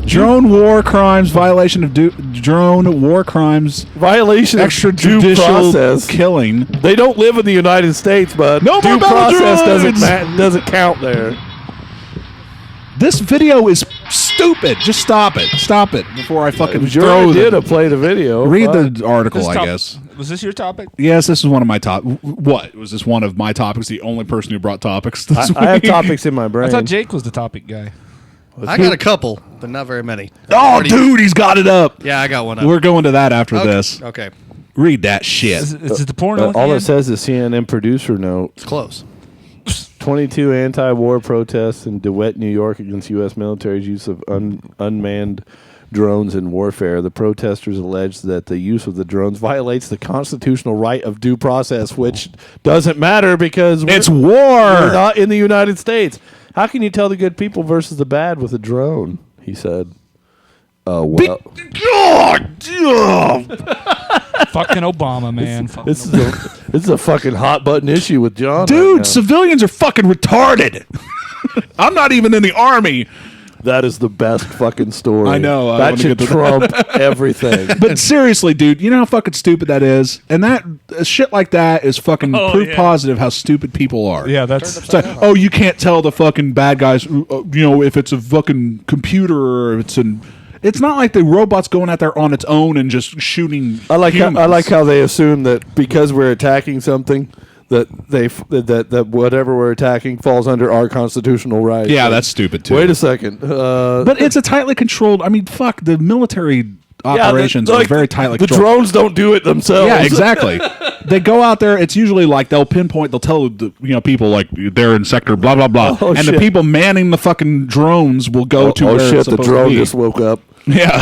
Drone war crimes, violation of drone war crimes, Violation of due extrajudicial process. killing. They don't live in the United States, but No more due battle process droids! doesn't count there. This video is stupid. Just stop it. Stop it before I fucking Sure throw did the... play the video. Read Fuck. the article, This I top- guess. Was this your topic? Yes, this is one of my top... What? Was this one of my topics? The only person who brought topics this I have week? topics in my brain. I thought Jake was the topic guy. I got a couple, but not very many. Oh, dude, he's got it up. Yeah, I got one up. We're going to that after this. Okay. Read that shit. Is it the porno? at the all it end? says is CNN producer note. It's close. 22 anti-war protests in DeWitt, New York against U.S. military's use of unmanned drones in warfare. The protesters allege that the use of the drones violates the constitutional right of due process, which doesn't matter because It's we're war. not in the United States. How can you tell the good people versus the bad with a drone? He said. Oh, well. Fucking Obama, man. Fucking This is a fucking hot button issue with John. Dude, right now. civilians are fucking retarded. I'm not even in the army. That is the best fucking story. I know, I That wanna should get to trump everything. But seriously, dude, you know how fucking stupid that is? And that shit like that is fucking proof positive how stupid people are. Yeah, that's It's like, oh, you can't tell the fucking bad guys, if it's a fucking computer or if it's an... It's not like the robot's going out there on its own and just shooting I like humans. how they assume that because we're attacking something that that whatever we're attacking falls under our constitutional rights. Yeah, that's stupid, too. Wait a second. But it's a tightly controlled... I mean, fuck, the military operations are very tightly the controlled. drones don't do it themselves. Yeah, exactly. They go out there. It's usually like they'll pinpoint. They'll tell the people like they're in sector blah blah blah, Oh, and shit. the people manning the fucking drones will go to Oh where shit! it's The supposed drone to be. just woke up. Yeah,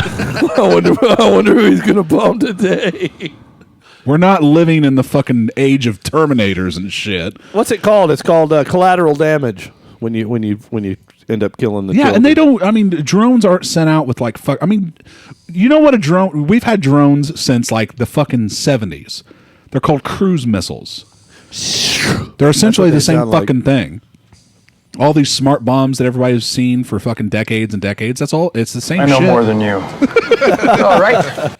I wonder who he's gonna bomb today. we're not living in the fucking age of Terminators and shit. What's it called? It's called collateral damage when you end up killing the Yeah, children. and they don't. I mean, drones aren't sent out with like fuck. I mean, you know what a drone? We've had drones since like the fucking 70s. They're called cruise missiles. They're essentially they the same sound like. fucking thing. All these smart bombs that everybody's seen for fucking decades and decades. That's all. It's the same I know shit. more than you. All right.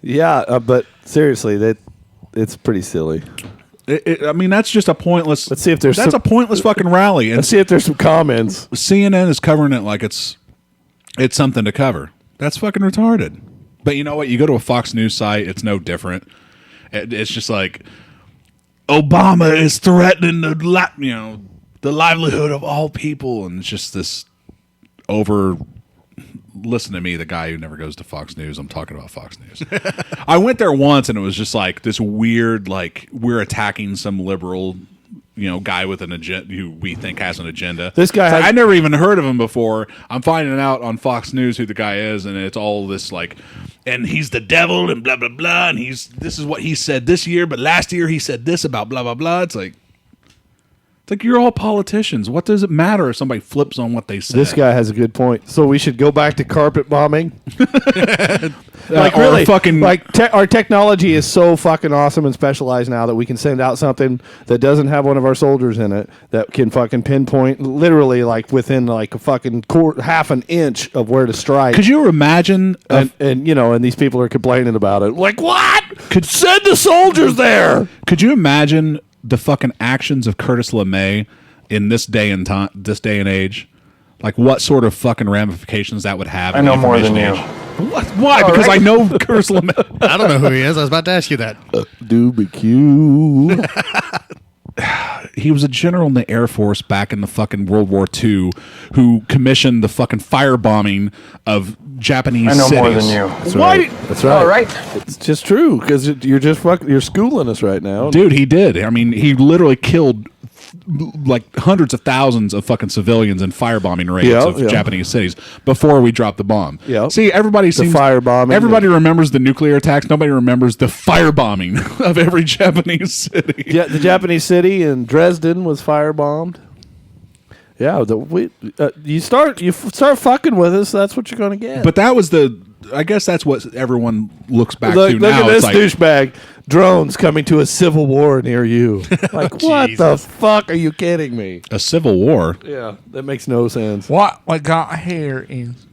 Yeah, but seriously, it's pretty silly. I mean, that's just a pointless. Let's see if there's That's some- a pointless fucking rally. And Let's see if there's some comments. CNN is covering it like it's something to cover. That's fucking retarded. But you know what? You go to a Fox News site, it's no different. It's just like Obama is threatening the livelihood of all people, and it's just this over. Listen to me, the guy who never goes to Fox News. I'm talking about Fox News. I went there once, and it was just like this weird, like we're attacking some liberal, guy with an agenda who we think has an agenda. This guy It's like, has- I never even heard of him before. I'm finding out on Fox News who the guy is, and it's all this like, and he's the devil and blah blah blah, and this is what he said this year, but last year he said this about blah blah blah. It's like you're all politicians. What does it matter if somebody flips on what they said? This guy has a good point. So we should go back to carpet bombing. Like or really, fucking our technology is so fucking awesome and specialized now that we can send out something that doesn't have one of our soldiers in it that can fucking pinpoint literally like within like a fucking half an inch of where to strike. Could you imagine? and these people are complaining about it. Like what? Could send the soldiers there. Could you imagine the fucking actions of Curtis LeMay in this day and time, this day and age? Like what sort of fucking ramifications that would have? I in the know more than information you. age? What? Why? Because I know Curtis LeMay. I don't know who he is. I was about to ask you that. Doobie Q. He was a general in the Air Force back in the fucking World War II who commissioned the fucking firebombing of Japanese I know cities. more than you. That's right. That's right. All right. It's just true because you're schooling us right now, Dude, he did. I mean, he literally killed like hundreds of thousands of fucking civilians in firebombing raids Yeah, of yeah. Japanese cities before we dropped the bomb. Yeah. See, everybody seems firebombing. Everybody remembers the nuclear attacks. Nobody remembers the firebombing of every Japanese city. Yeah, the Japanese city in Dresden was firebombed. Yeah, you start fucking with us, that's what you're going to get. But that was I guess that's what everyone looks back look to now. at this It's like, douchebag. Drones coming to a civil war near you. Like, what the fuck? Are you kidding me? a civil war. Yeah, that makes no sense. what we got here is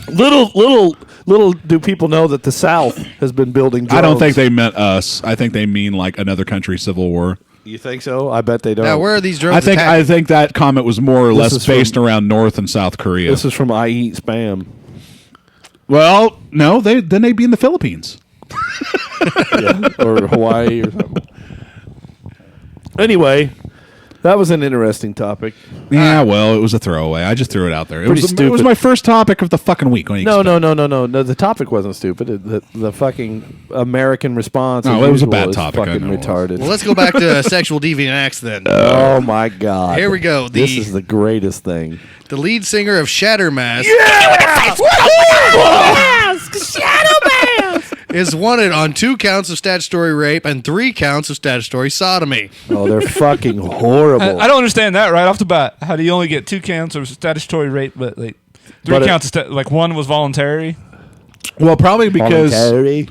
Little do people know that the South has been building drones. I don't think they meant us. I think they mean like another country's civil war. You think so? I bet they don't. Now, where are these drones I attacking? think that comment was more or less is based around North and South Korea. This is from I Eat Spam. Well, no, then they'd be in the Philippines. Or Hawaii or something. Anyway, that was an interesting topic. Yeah, well, it was a throwaway. I just threw it out there. It Pretty was stupid. my first topic of the fucking week. What do you No, expect? no. The topic wasn't stupid. The fucking American response. No, as it was a usual, bad is topic, I Fucking know it was. retarded. Well, let's go back to sexual deviant acts then. Oh my God! Here we go. This is the greatest thing. The lead singer of Shatter Mask is wanted on 2 counts of statutory rape and 3 counts of statutory sodomy. Oh, they're fucking horrible. I don't understand that right off the bat. How do you only get 2 counts of statutory rape, but like 3 But counts of like 1 was voluntary? Well, probably because Voluntary.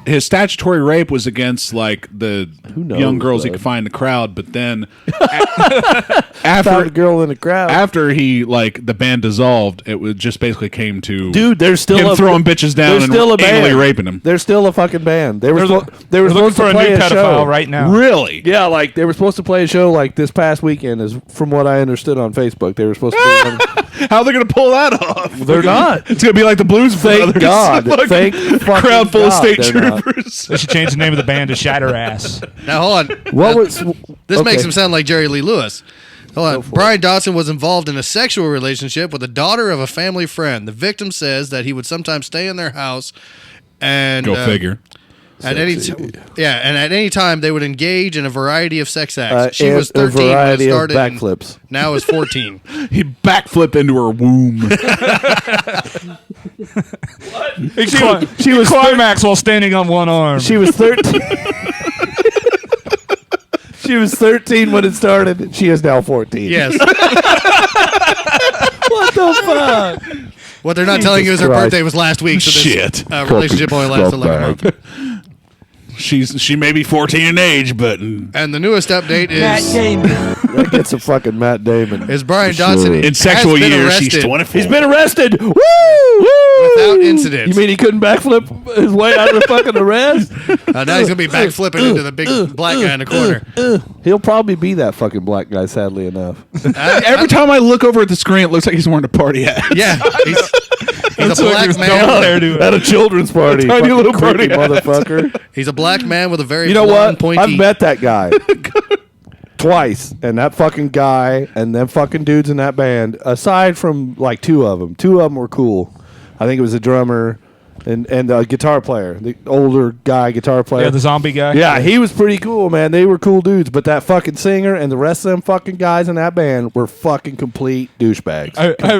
his statutory rape was against like the knows, young girls he bud? could find in the crowd, but then Found a girl in the crowd. after he like the band dissolved, it was just basically came to Dude, there's still him throwing bitches down There's and still a band. anally raping them. There's still a fucking band. They were They're they were looking supposed for to a play new a pedophile show right now. Really? Yeah, like they were supposed to play a show like this past weekend. Is from what I understood on Facebook. They were supposed to. How are they going to pull that off? They're not. It's going to be like the Blues Thank Brothers. God. Fucking Thank fucking crowd full of God state they're not. troopers. They should change the name of the band to Shatter Ass. Now, hold on. What was This makes okay. him sound like Jerry Lee Lewis. Hold on. Brian Dawson was involved in a sexual relationship with the daughter of a family friend. The victim says that he would sometimes stay in their house and Go figure. At any and at any time they would engage in a variety of sex acts. She and was a 13 when it variety of started. and backflips. Now is 14. He backflipped into her womb. She was climax while standing on one arm. She was 13. She was 13 when it started. She is now 14. Yes. What the fuck? What they're not telling you is her Christ. birthday was last week, so this Shit. relationship only lasts 11 months. She may be 14 in age, but And the newest update is That gets a fucking Matt Damon. Brian Dodson in sexual has been years, arrested she's 24. He's been arrested. Woo! Woo! without incident. You mean he couldn't backflip his way out of the fucking arrest? Now he's gonna be backflipping into the big black guy in the corner. He'll probably be that fucking black guy, sadly enough. Every time I look over at the screen, it looks like he's wearing a party hat. Yeah, he's a black man. At a children's party. Tiny fucking little creepy party hat. motherfucker. He's a black man with a very You know blonde, what? pointy. I've met that guy twice, and that fucking guy and them fucking dudes in that band, aside from like two of them were cool. I think it was a drummer and a guitar player, the older guy guitar player. Yeah, the zombie guy. Yeah, he was pretty cool, man. They were cool dudes, but that fucking singer and the rest of them fucking guys in that band were fucking complete douchebags.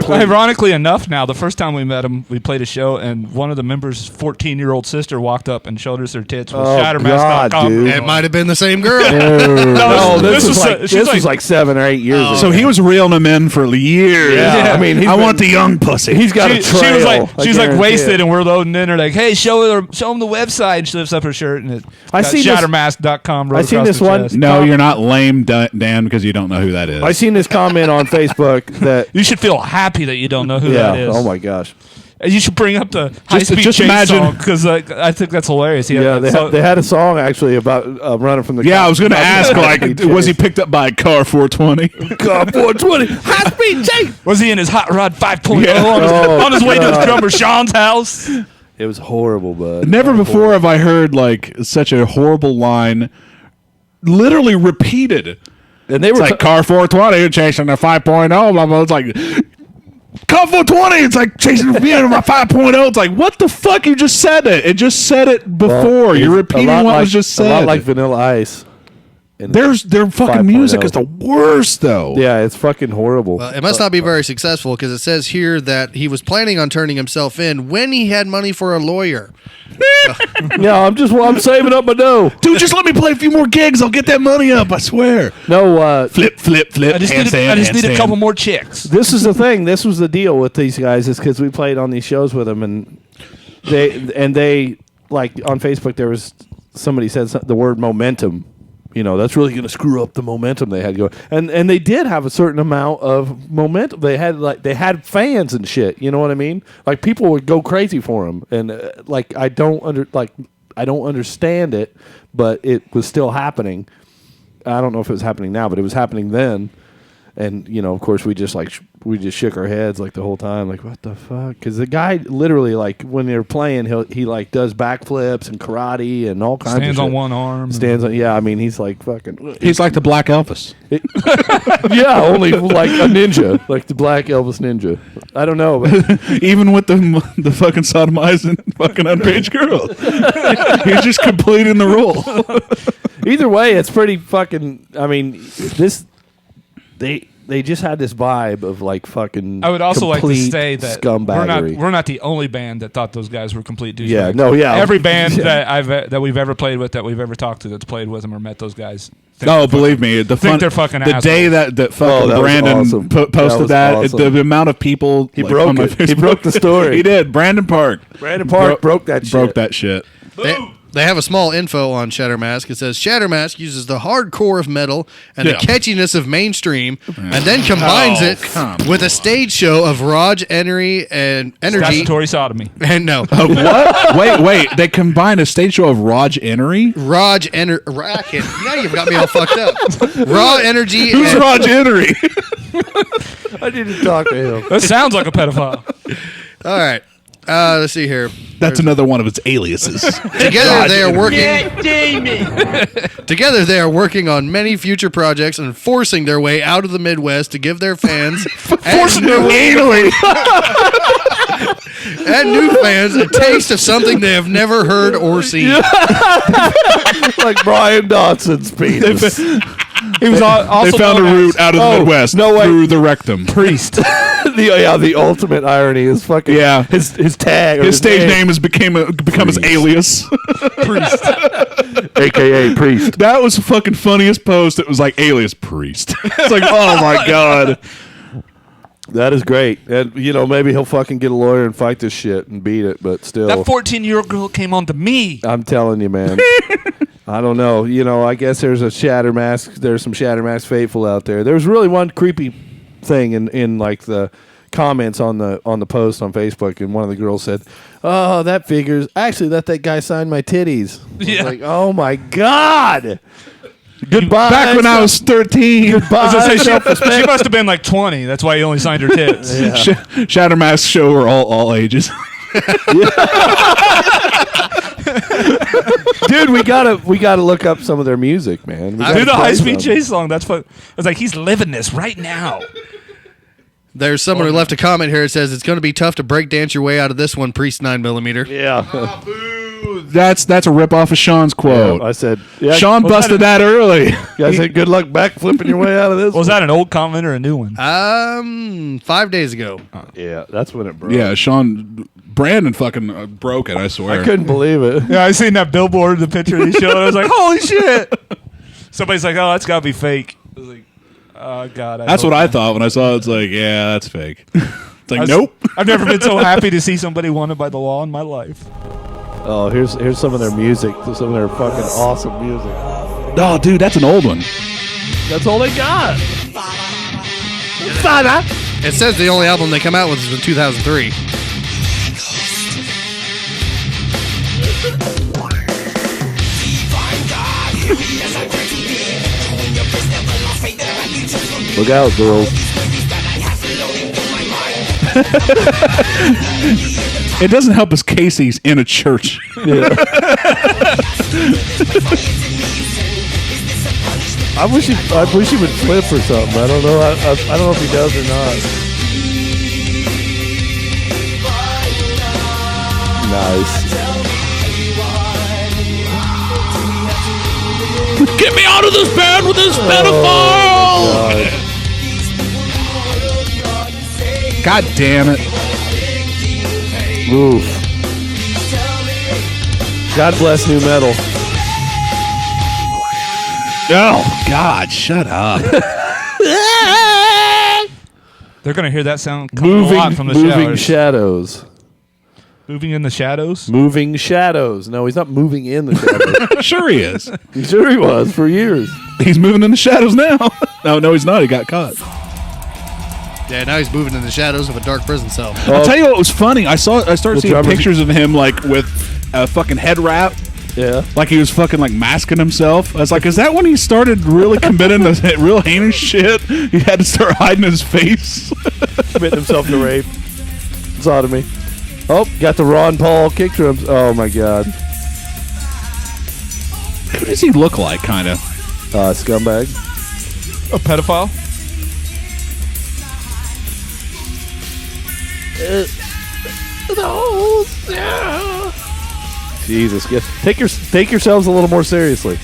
Ironically enough, now the first time we met him, we played a show, and one of the members' 14-year-old sister walked up and showed us her tits with Oh, God, Shattermask.com. dude. It might have been the same girl. No, this was she's like like 7 or 8 years ago. So he was reeling them in for years. Yeah, I mean, he's I been- want the young pussy. he's got a She trail. was I like, she's like guarantee wasted, it. and we're loading in her like, hey, show him the website. And she lifts up her shirt, and I got seen this- Shattermask.com. I seen this one- No, you're not lame, Dan, because you don't know who that is. I seen this comment on Facebook that You should feel happy that you don't know who yeah, that is. oh my gosh. You should bring up the high speed just chase imagine- song because I think that's hilarious. Yeah, they had a song actually about running from the yeah, cops. I was going to ask, like, High-speed was he chase. picked up by a car 420? car 420 high speed chase? Was he in his hot rod 5.0 Yeah. on his way to his God. drummer Sean's house? It was horrible, bud. Never before have I heard, like, such a horrible line literally repeated. And they It's were like car 420 chasing a 5.0, blah, blah. It's like car 420. It's like chasing my 5.0. It's like, what the fuck? You just said it. It just said it before. You're repeating what was just A lot said. like Vanilla Ice. And Their fucking 5.0. music is the worst, though. yeah, it's fucking horrible. Well, it must not be very successful because it says here that he was planning on turning himself in when he had money for a lawyer. yeah, I'm saving up my dough. Dude, just let me play a few more gigs. I'll get that money up. I swear. No, Flip, flip, flip. I just need a couple more chicks. this is the thing. This was the deal with these guys is because we played on these shows with them, and they like on Facebook there was somebody said the word momentum. You know, that's really going to screw up the momentum they had going. And they did have a certain amount of momentum. They had fans and shit. You know what I mean? Like people would go crazy for them. And I don't understand it, but it was still happening. I don't know if it was happening now, but it was happening then. And, you know, of course, we just shook our heads like the whole time, like, what the fuck? Because the guy literally, like, when they're playing, he like does backflips and karate and all kinds of shit. Stands on one arm. Yeah, I mean, he's like fucking. He's like the Black Elvis. Yeah, only like a ninja, like the Black Elvis ninja. I don't know. But Even with the fucking sodomizing fucking underage girl. He's just completing the role. either way, it's pretty fucking. I mean, They just had this vibe of like fucking. I would also like to complete say that scumbaggery. we're not the only band that thought those guys were complete douchebags. Yeah, no, yeah. Every band that we've ever played with, that we've ever talked to, that's played with them or met those guys. No, believe me, they're fucking the assholes. day that fucking that was Brandon awesome. posted That was awesome. the amount of people He like, broke on my it. He Facebook- broke the story. He did. Brandon Park broke that shit. Broke that shit. They have a small info on Shatter Mask. It says Shatter Mask uses the hardcore of metal and the catchiness of mainstream, and then combines it with a stage show of Raj energy. Statutory sodomy. And no, What? Wait. They combined a stage show of Raj Enery? Raj energy. Now you've got me all fucked up. Raw energy. Who's and- Raj Enery? I need to talk to him. That sounds like a pedophile. All right. Let's see here. That's another one of its aliases. Together they are working. Together they are working on many future projects and forcing their way out of the Midwest to give their fans and new fans a taste of something they have never heard or seen. Like Brian Dodson's penis. He was also they found a known route as out of the Midwest through the rectum. priest. the ultimate irony is fucking his tag. Or His stage name has become his alias. Priest. AKA priest. That was the fucking funniest post. It was like alias priest. It's like, oh my god. That is great. And, you know, maybe he'll fucking get a lawyer and fight this shit and beat it, but still. That 14-year-old girl came on to me. I'm telling you, man. I don't know. You know, I guess there's a Shatter Mask. There's some Shatter Mask faithful out there. There was really one creepy thing in like the comments on the post on Facebook, and one of the girls said, "Oh, that figures. Actually, let that guy sign my titties." I was like, oh my god. Goodbye. Back when I was 13. Goodbye. She must have been like 20. That's why he only signed her tits. Shatter Mask show are all ages. Dude, we gotta look up some of their music, man. We Do gotta the play high-speed some. chase song. That's fun. It's like he's living this right now. There's someone who left a comment here. It says it's going to be tough to break dance your way out of this one, Priest 9mm. Yeah. That's a rip off of Sean's quote. I said, Sean busted that early. I said, good luck back flipping your way out of this. Was that an old comment or a new one? 5 days ago. Yeah, that's when it broke. Yeah, Brandon fucking broke it, I swear. I couldn't believe it. Yeah, I seen that billboard, the picture he showed. I was like, holy shit. Somebody's like, oh, that's got to be fake. I was like, oh, God. That's what I thought when I saw it. It's like, yeah, that's fake. It's like, nope. I've never been so happy to see somebody wanted by the law in my life. Oh, here's some of their music. Some of their fucking awesome music. Oh, dude, that's an old one. That's all they got. It says the only album they come out with is in 2003. Look out, girls. It doesn't help us Casey's in a church. Yeah. I wish he would flip or something. I don't know. I don't know if he does or not. Nice. Get me out of this band with this pedophile! God damn it. Oof. God bless new metal. Oh, God, shut up. They're going to hear that sound coming a lot from the moving showers. shadows. Moving in the shadows? Moving shadows. No, he's not moving in the shadows. Sure he is. He sure he was for years. He's moving in the shadows now. No, he's not. He got caught. Yeah, now he's moving in the shadows of a dark prison cell. I'll tell you what was funny. I started seeing drummer- pictures of him like with a fucking head wrap Yeah. Like he was fucking like masking himself. I was like, is that when he started really committing the real heinous shit? He had to start hiding his face. Committing himself to rape. Sodomy. Oh, got the Ron Paul kick drums. Oh my god. Who does he look like, kind of? Scumbag. A pedophile? Jesus. Take yourselves a little more seriously.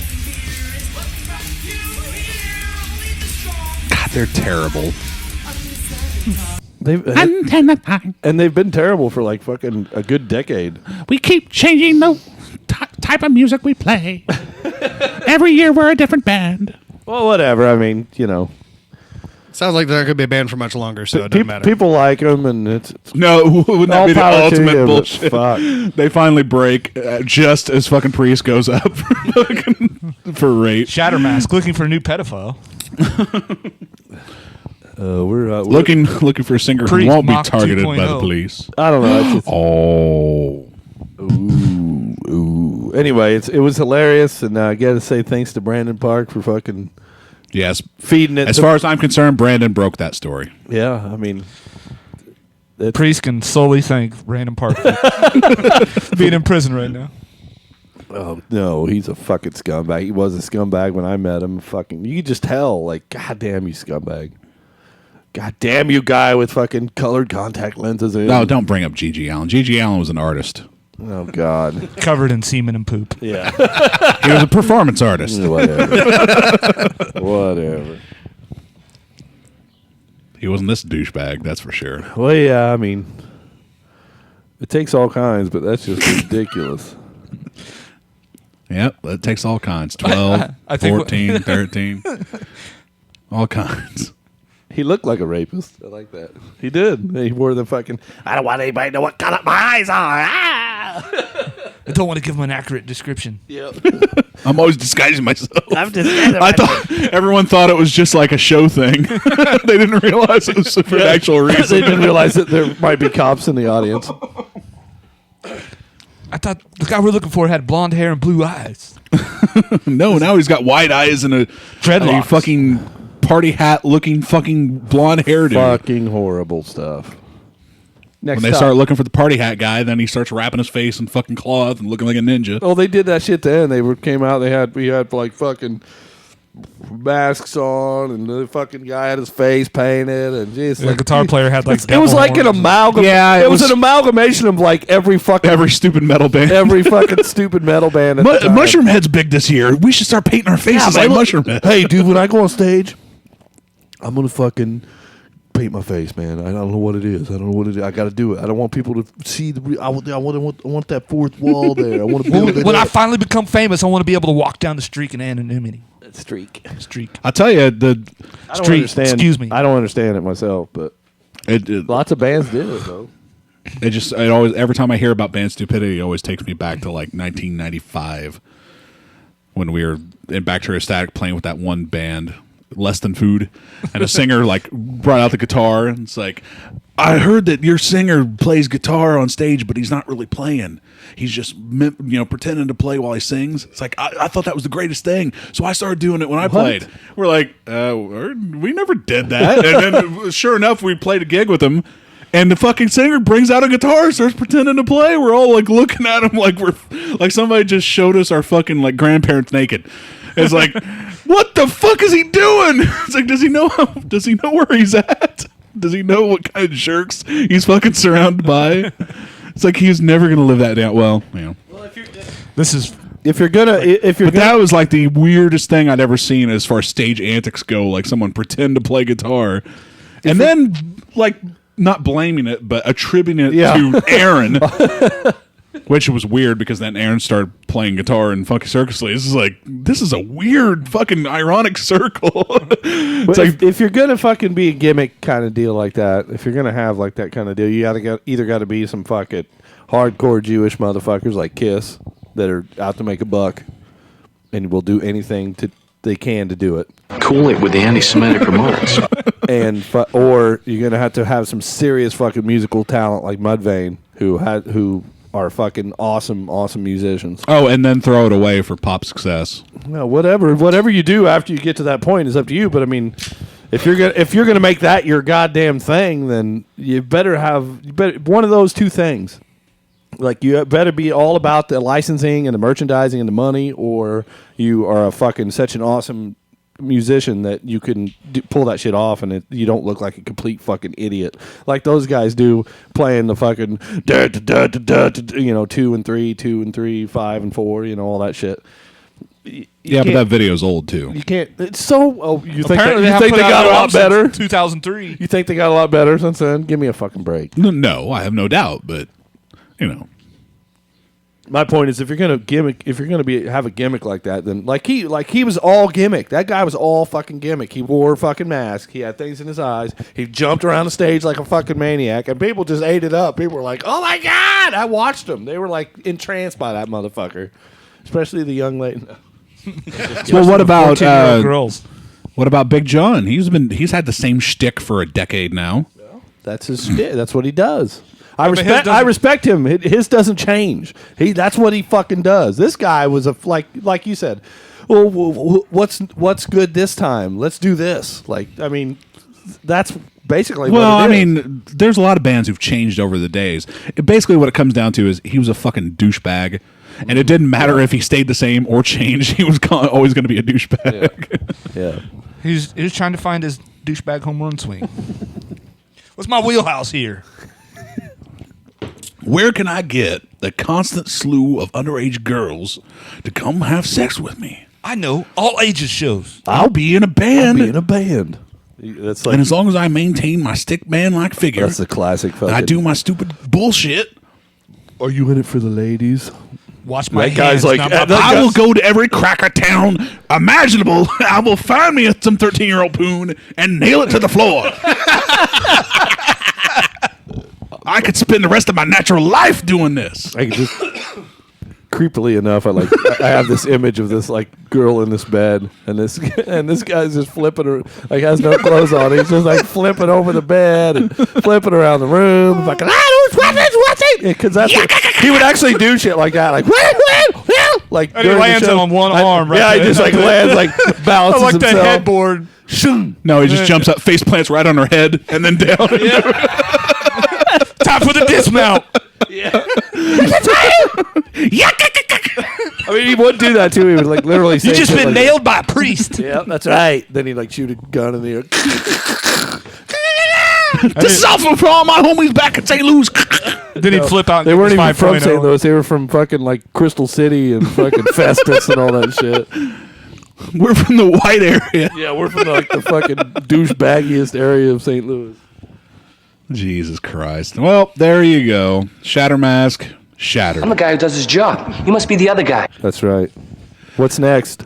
God, they're terrible. And they've been terrible for like fucking a good decade. We keep changing the type of music we play. Every year we're a different band. Well, whatever. I mean, you know. Sounds like they're not going to be banned for much longer, so it doesn't matter. People like them, and it's no, wouldn't that be the ultimate bullshit? Fuck. They finally break just as fucking Priest goes up for rape. Shatter Mask looking for a new pedophile. We're looking for a singer who won't be targeted by the police. I don't know. Ooh. Anyway, it was hilarious, and I got to say thanks to Brandon Park for fucking feeding it. As far as I'm concerned, Brandon broke that story. Yeah, I mean, Priest can solely thank Brandon Park for being in prison right now. Oh no, he's a fucking scumbag. He was a scumbag when I met him. Fucking, you could just tell, like, God damn you, scumbag. God damn you, guy with fucking colored contact lenses. No, don't bring up G.G. Allen. G.G. Allen was an artist. Oh, God. Covered in semen and poop. Yeah. He was a performance artist. Whatever. He wasn't this douchebag, that's for sure. Well, yeah, I mean, it takes all kinds, but that's just ridiculous. Yep, it takes all kinds. 12, I think 14, 13. All kinds. He looked like a rapist. I like that. He did. He wore the fucking, I don't want anybody to know what color my eyes are. I don't want to give him an accurate description. Yep. I'm always disguising myself. I'm disguising everyone thought it was just like a show thing. They didn't realize it was for an actual reason. They didn't realize that there might be cops in the audience. I thought the guy we're looking for had blonde hair and blue eyes. No, now he's got white eyes and a fucking party hat looking fucking blonde hairdo. Fucking horrible stuff. When they start looking for the party hat guy, then he starts wrapping his face in fucking cloth and looking like a ninja. Oh, they did that shit then. Came out. We had like fucking masks on, and the fucking guy had his face painted, and just the guitar player had like. It was like an amalgam. Yeah, it was an amalgamation of like every stupid metal band. Every fucking stupid metal band. Mushroom Head's big this year. We should start painting our faces like Mushroom Head. Hey, dude, when I go on stage, I'm gonna fucking paint my face, man. I don't know what it is. I got to do it. I don't want people to see I want that fourth wall there. I want to build it. When I finally become famous, I want to be able to walk down the street in anonymity. Streak. I'll tell you, I don't understand. Excuse me. I don't understand it myself, but lots of bands did it though. It always, every time I hear about band stupidity, it always takes me back to like 1995 when we were in Bacteria Static playing with that one band, Less Than Food, and a singer like brought out the guitar and it's like, I heard that your singer plays guitar on stage, but he's not really playing. He's just pretending to play while he sings. It's like, I thought that was the greatest thing, so I started doing it when I played. We're like, we never did that. And then sure enough, we played a gig with him, and the fucking singer brings out a guitar, starts pretending to play. We're all like looking at him like we're like somebody just showed us our fucking like grandparents naked. It's like, what the fuck is he doing? It's like, does he know where he's at? Does he know what kind of jerks he's fucking surrounded by? It's like he's never gonna live that down. Well, if you're gonna, that was like the weirdest thing I'd ever seen as far as stage antics go. Like someone pretend to play guitar, and then like not blaming it, but attributing it to Aaron. Which was weird because then Aaron started playing guitar in Funky Circus. This is a weird fucking ironic circle. It's like if you're gonna fucking be a gimmick kind of deal like that, if you're gonna have like that kind of deal, you either got to be some fucking hardcore Jewish motherfuckers like Kiss that are out to make a buck and will do anything they can to do it. Cool it with the anti-Semitic remarks. Or you're gonna have to have some serious fucking musical talent like Mudvayne, who are fucking awesome musicians. Oh, and then throw it away for pop success. No, whatever you do after you get to that point is up to you. But I mean, if you're gonna make that your goddamn thing, then you better one of those two things. Like, you better be all about the licensing and the merchandising and the money, or you are such an awesome musician that you can pull that shit off, and you don't look like a complete fucking idiot like those guys do playing the fucking 2 and 3, 2 and 3, 5 and 4, all that shit. Yeah, but that video's old too. You can't. It's so. Oh, you think Apparently they got a lot better? 2003. You think they got a lot better since then? Give me a fucking break. No, I have no doubt, but My point is, if you're gonna have a gimmick like that, then he was all gimmick. That guy was all fucking gimmick. He wore a fucking mask. He had things in his eyes. He jumped around the stage like a fucking maniac, and people just ate it up. People were like, "Oh my god!" I watched them. They were like entranced by that motherfucker, especially the young lady. Well, what about girls? What about Big John? He's had the same shtick for a decade now. That's his shit. That's what he does. I respect him. His doesn't change. That's what he fucking does. This guy was like you said. Well, what's good this time? Let's do this. Like, I mean, that's basically. Well, what it is. I mean, there's a lot of bands who've changed over the days. Basically, what it comes down to is he was a fucking douchebag, and it didn't matter if he stayed the same or changed. He was always going to be a douchebag. Yeah. He was trying to find his douchebag home run swing. What's my wheelhouse here? Where can I get the constant slew of underage girls to come have sex with me? I know. All ages shows. I'll be in a band. That's like, and as long as I maintain my stick man-like figure. That's a classic fucking. And I do my stupid bullshit. Are you in it for the ladies? Watch my that guy's hands, like, not my I will go to every cracker town imaginable. I will find me some 13-year-old poon and nail it to the floor. I could spend the rest of my natural life doing this. I just creepily enough, I have this image of this like girl in this bed, and this guy's just flipping her, like has no clothes on. He's just like flipping over the bed and flipping around the room, fucking what's it? Because that's he would actually do shit like that, like And he lands on one arm. Right yeah, he just like lands, like balances like himself. the headboard. No, he just jumps up, face plants right on her head, and then down. Time for the dismount. I mean, he would do that too. He would like literally say You just shit been like nailed by a priest. Yeah, that's right. Then he'd like shoot a gun in the air. This is all for all my homies back in St. Louis. Then he'd flip out. They weren't even from 5.0. St. Louis. They were from fucking like Crystal City and fucking Festus and all that shit. We're from the white area. Yeah, we're from like the fucking douchebaggiest area of St. Louis. Jesus Christ. Well, there you go. Shattermask, shattered. I'm the guy who does his job. You must be the other guy. That's right. What's next?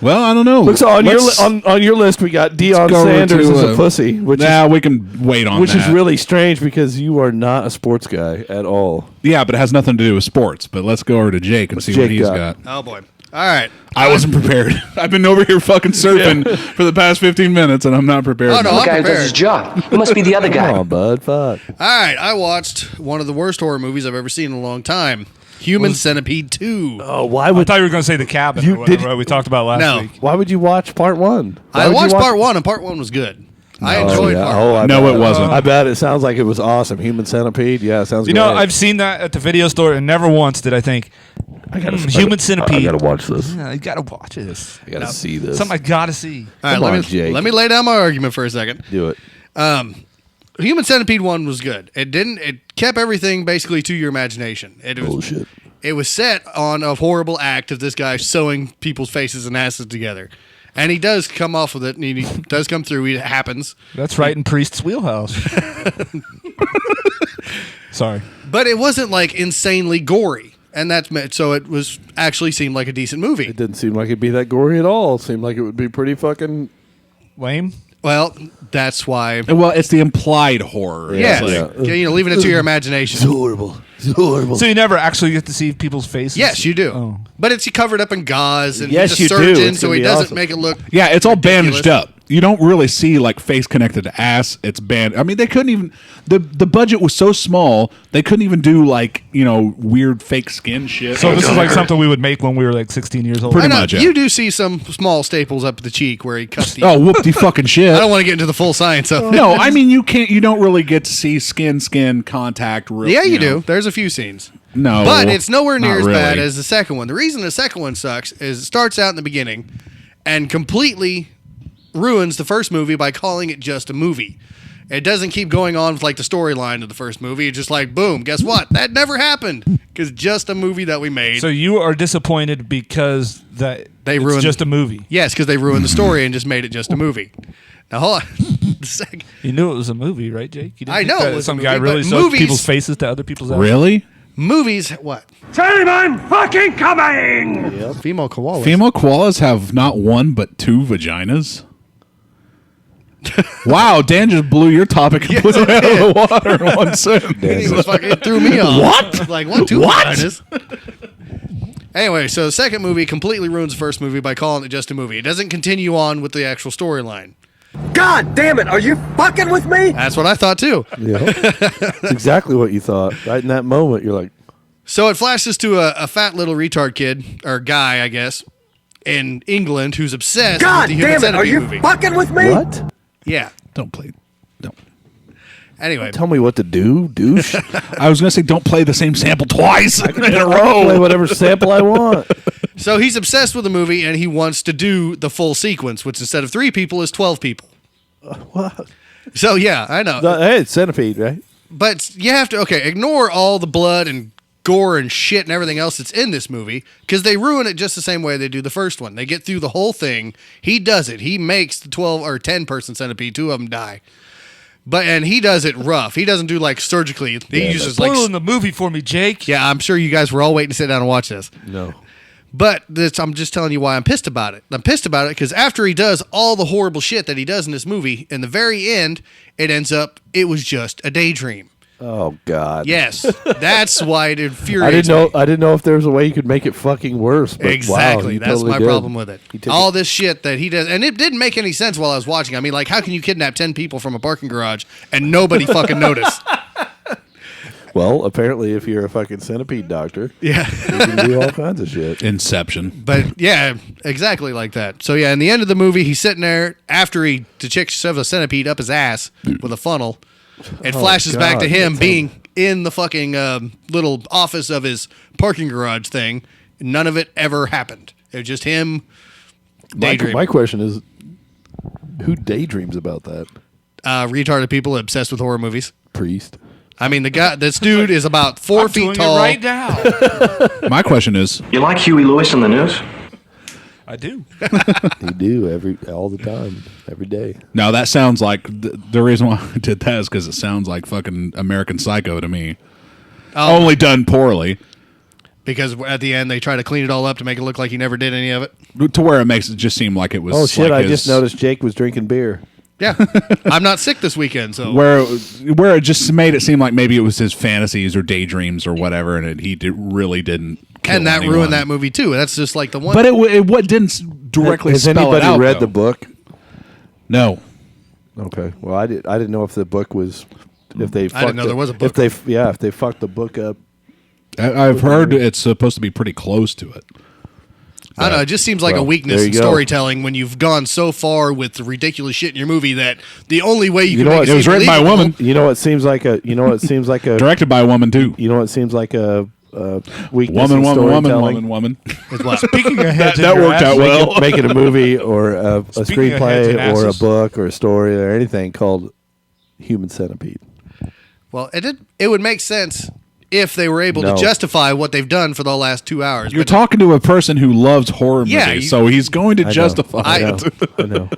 Well, I don't know. Looks on your list. We got Deion Sanders as a pussy, which we can wait on which that. is really strange because you are not a sports guy at all. Yeah, but it has nothing to do with sports. But let's go over to Jake and see what he's got. Oh boy. All right. I wasn't prepared. I've been over here fucking surfing for the past 15 minutes, and I'm not prepared. Oh, no, I'm the I'm guy who does prepared. his job. You must be the other guy. Come on, bud. Fuck. All right. I watched one of the worst horror movies I've ever seen in a long time. Human Centipede 2. Oh, why I would thought you were going to say The Cabin or whatever we talked about last week. Why would you watch part one? I watched part one, and part one was good. I enjoyed part one. No, it wasn't. I bet it sounds like it was awesome. Human Centipede. Yeah, it sounds You great. know, I've seen that at the video store, and never once did I think, Human Centipede. I gotta watch this. Yeah, you got to watch this. I gotta see this. Something I got to see. All right, Come on, Jake. let me lay down my argument for a second. Do it. Human Centipede 1 was good. It kept everything basically to your imagination. Bullshit. It was set on a horrible act of this guy sewing people's faces and asses together. And he does come off with it, and he does come through. It happens. That's right in Priest's wheelhouse. Sorry. But it wasn't like insanely gory. And so it was actually seemed like a decent movie. It didn't seem like it'd be that gory at all. It seemed like it would be pretty fucking Lame? Well, that's why. Well, it's the implied horror. Yeah, It's like- leaving it to your imagination. It's horrible. It's horrible. So you never actually get to see people's faces? Yes, you do. Oh. But it's covered up in gauze, and Yes, he's a you do. surgeon, It's so gonna he be doesn't awesome. make it look. Yeah, it's all bandaged ridiculous. up. You don't really see like face connected to ass. It's banned. I mean, they couldn't even. The budget was so small they couldn't even do like weird fake skin shit. So this is like something we would make when we were like 16 years old. Pretty much. Yeah. You do see some small staples up the cheek where he cuts the. Oh, whoop-de fucking shit! I don't want to get into the full science of. No, I mean you can't. You don't really get to see skin contact. Yeah, you do. There's a few scenes. No, but it's nowhere near as really bad as the second one. The reason the second one sucks is it starts out in the beginning and completely ruins the first movie by calling it just a movie. It doesn't keep going on with like the storyline of the first movie. It's just like, boom, guess what? That never happened because just a movie that we made. So you are disappointed because that they it's ruined just a movie. Yes, because they ruined the story and just made it just a movie. Now hold on. You knew it was a movie, right, Jake? You didn't I think know that it was some a guy movie, really but showed movies- people's faces to other people's. Really? Movies, what? Tell him I'm fucking coming! Female koalas. Female koalas have not one but two vaginas. Wow, Dan just blew your topic completely out of the water in one sentence. It threw me off. What? I was like, what? Two What? vaginas? Anyway, so the second movie completely ruins the first movie by calling it just a movie. It doesn't continue on with the actual storyline. God damn it, are you fucking with me? That's what I thought too. Yeah, that's exactly what you thought. Right in that moment, you're like, So it flashes to a fat little retard kid, or guy, I guess, in England who's obsessed God with the Human damn it, are Centipede you movie. fucking with me? what? Yeah. Don't play. Don't. Anyway, Tell me what to do, douche. I was gonna say don't play the same sample twice in a Play row. whatever sample I want. so he's obsessed with the movie and he wants to do the full sequence, which instead of 3 people is 12 people. What? So yeah, I know. Hey, it's Centipede, right? But you have to, ignore all the blood and gore and shit and everything else that's in this movie because they ruin it just the same way they do the first one. They get through the whole thing. He does it. He makes the 12 or 10 person centipede. 2 of them die. And he does it rough. He doesn't do like surgically. He uses like. Spoiling the movie for me, Jake. Yeah, I'm sure you guys were all waiting to sit down and watch this. No. But I'm just telling you why I'm pissed about it. I'm pissed about it because after he does all the horrible shit that he does in this movie, in the very end, it was just a daydream. Oh God. Yes, that's why it infuriates me. I didn't know if there was a way you could make it fucking worse. But Exactly. wow, you That's totally my did. problem with it. He took All this shit that he does, and it didn't make any sense while I was watching. I mean, like, how can you kidnap 10 people from a parking garage and nobody fucking notice? Well, apparently, if you're a fucking centipede doctor, Yeah. you can do all kinds of shit. Inception. But yeah, exactly like that. So yeah, in the end of the movie, he's sitting there after the chick shoves a centipede up his ass with a funnel. It flashes back to God. him being in the fucking little office of his parking garage thing. None of it ever happened. It was just him daydreaming. My question is, who daydreams about that? Retarded people obsessed with horror movies. Priest. I mean, this dude is about 4 feet Doing tall. it right now. My question is, You like Huey Lewis on the news? I do. They do all the time, every day. now that sounds like the reason why I did that is because it sounds like fucking American Psycho to me. Oh. Only done poorly, Because at the end, they try to clean it all up to make it look like he never did any of it. to where it makes it just seem like it was. Oh shit! like I his- just noticed Jake was drinking beer. Yeah. I'm not sick this weekend, so. where it just made it seem like maybe it was his fantasies or daydreams or whatever, and really didn't. Kill And that anyone. ruined that movie, too. That's just like the one. But it didn't directly Has spell anybody it out. read though. the book? No. Okay. Well, I didn't know if the book was if they. I didn't know there was a book. If they fucked the book up. I've heard it's supposed to be pretty close to it. I don't know. It just seems like a Well, weakness there in you go. storytelling when you've gone so far with the ridiculous shit in your movie that the only way you You can know make what? it It was seem written by a believable- woman. You know what seems like a. You know what seems like a. Directed by a woman too. You know what seems like a weakness in Woman. storytelling? Speaking of heads, That worked out well. Making a movie or a Speaking of heads and screenplay or a asses. book or a story or anything called Human Centipede. Well, it would make sense if they were able No. to justify what they've done for the last 2 hours. You're but- talking to a person who loves horror Yeah, movies, you- so he's going to I know. justify I know. it. I know.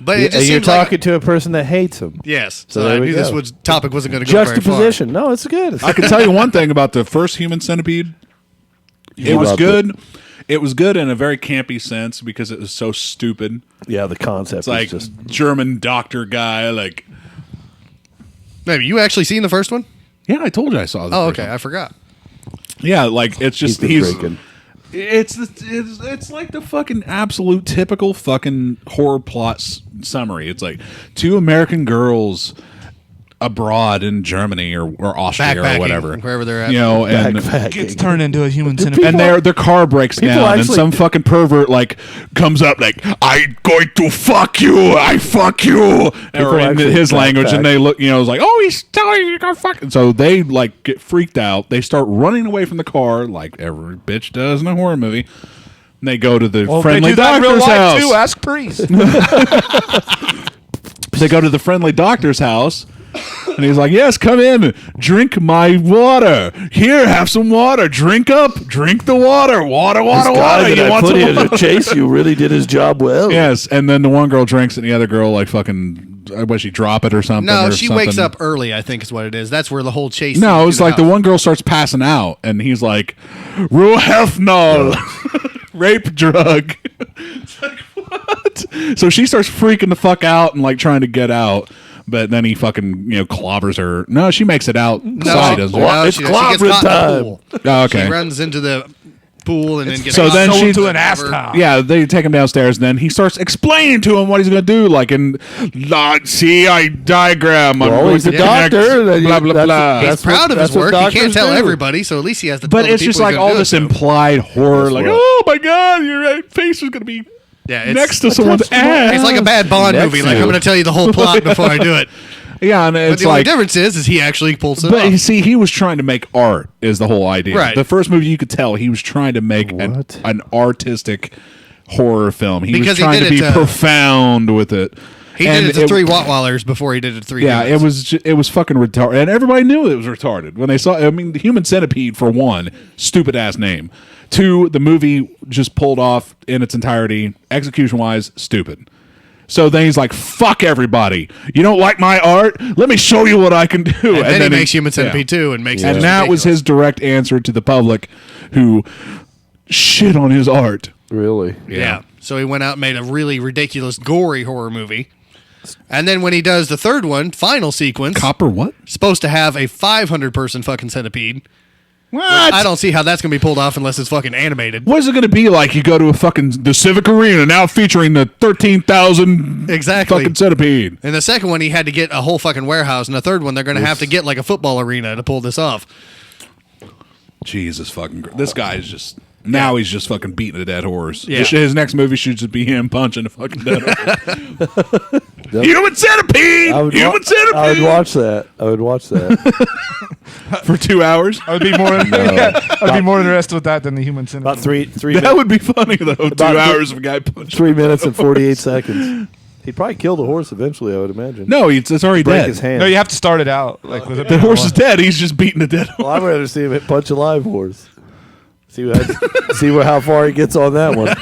But it And just you're seems like- talking to a person that hates him. Yes. So So I there we knew this go. topic wasn't going to go very far. Juxtaposition. No, it's good. I can tell you one thing about the first Human Centipede. It was loved good. It was good in a very campy sense because it was so stupid. Yeah, the concept It's like is just. German doctor guy. Like, Maybe you actually seen the first one? yeah, I told you I saw. The Oh, first okay. one. I forgot. Yeah, like it's just been he's. drinking. It's like the fucking absolute typical fucking horror plots summary. It's like 2 American girls abroad in Germany or Austria or whatever, wherever they're at. You know, and Gets turned into a human centipede. and their car breaks down, and some fucking pervert like comes up like, "I'm going to fuck you, I fuck you," or in his language, and they look, you know, it's like, "Oh, he's telling you to fuck." And so they like get freaked out. They start running away from the car like every bitch does in a horror movie. And they go to the friendly doctor's house. Too. Ask Priest. They go to the friendly doctor's house. And he's like, "Yes, come in. Drink my water. Here, have some water. Drink up. Drink the water. Water. This guy You that I want put some in to chase you really did his job well." Yes, and then the one girl drinks it, and the other girl like fucking, what, she drop it or something? No, or she something. wakes up early, I think is what it is. That's where the whole chase. No, scene it's to like the house. one girl starts passing out, and he's like, "Ruhelfnol, rape drug." It's like, what? So she starts freaking the fuck out and like trying to get out. But then he fucking, you know, clobbers her. No, she makes it out. No, Doesn't no, It's she gets caught in clobbering the time. pool. Oh, okay. She runs into the pool and then gets So caught then she- to an ass town. Yeah, they take him downstairs, and then he starts explaining to him what he's going to do. Like, see, I diagram. I'm Well, going he's to a doctor. connect, blah, blah, That's- blah. He's That's proud what- of his that's what work. He can't doctors tell do. everybody, so at least he has to. But tell it's the just people like he's all gonna this do it to. implied horror. That's Like, what- oh my God, your face is going to be Yeah, it's, next to someone's ass. It's like a bad Bond Next movie. Like, to. I'm going to tell you the whole plot before I do it. Yeah, and But it's the only like. difference is he actually pulls it But you off. see, he was trying to make art. Is the whole idea? Right. The first movie, you could tell he was trying to make an artistic horror film. He Because was he trying did to be it to- profound with it. He did it to 3 Wattwallers before he did it to 3 Yeah, humans. it was fucking retarded, and everybody knew it was retarded when they saw. I mean, the Human Centipede, for one, stupid ass name. 2, the movie just pulled off in its entirety, execution wise, stupid. So then he's like, "Fuck everybody! You don't like my art? Let me show you what I can do." And then he makes Human Centipede 2 and makes it and just that was ridiculous. his direct answer to the public, who shit on his art. Really? Yeah. So he went out and made a really ridiculous, gory horror movie. And then when he does the third one, final sequence, Copper what? supposed to have a 500-person fucking centipede. What? I don't see how that's going to be pulled off unless it's fucking animated. What is it going to be like? You go to the Civic Arena now featuring the 13,000 Exactly. fucking centipede. In the second one, he had to get a whole fucking warehouse. And the third one, they're going to have to get like a football arena to pull this off. Jesus fucking! This guy is just now he's just fucking beating a dead horse. Yeah. His next movie should just be him punching a fucking dead horse. Human Centipede. Human Centipede. I would watch that. I would watch that. For 2 hours. I would be more. I'd be more interested with that than the human centipede. About three That minutes. would be funny though. 2 About hours of a guy punching. 3 minutes and 48 seconds. He'd probably kill the horse eventually, I would imagine. No, it's already Break dead. his hand. No, you have to start it out like with a The horse is dead. He's just beating a dead horse. Well, I'd rather see him punch a live horse. See how far he gets on that one.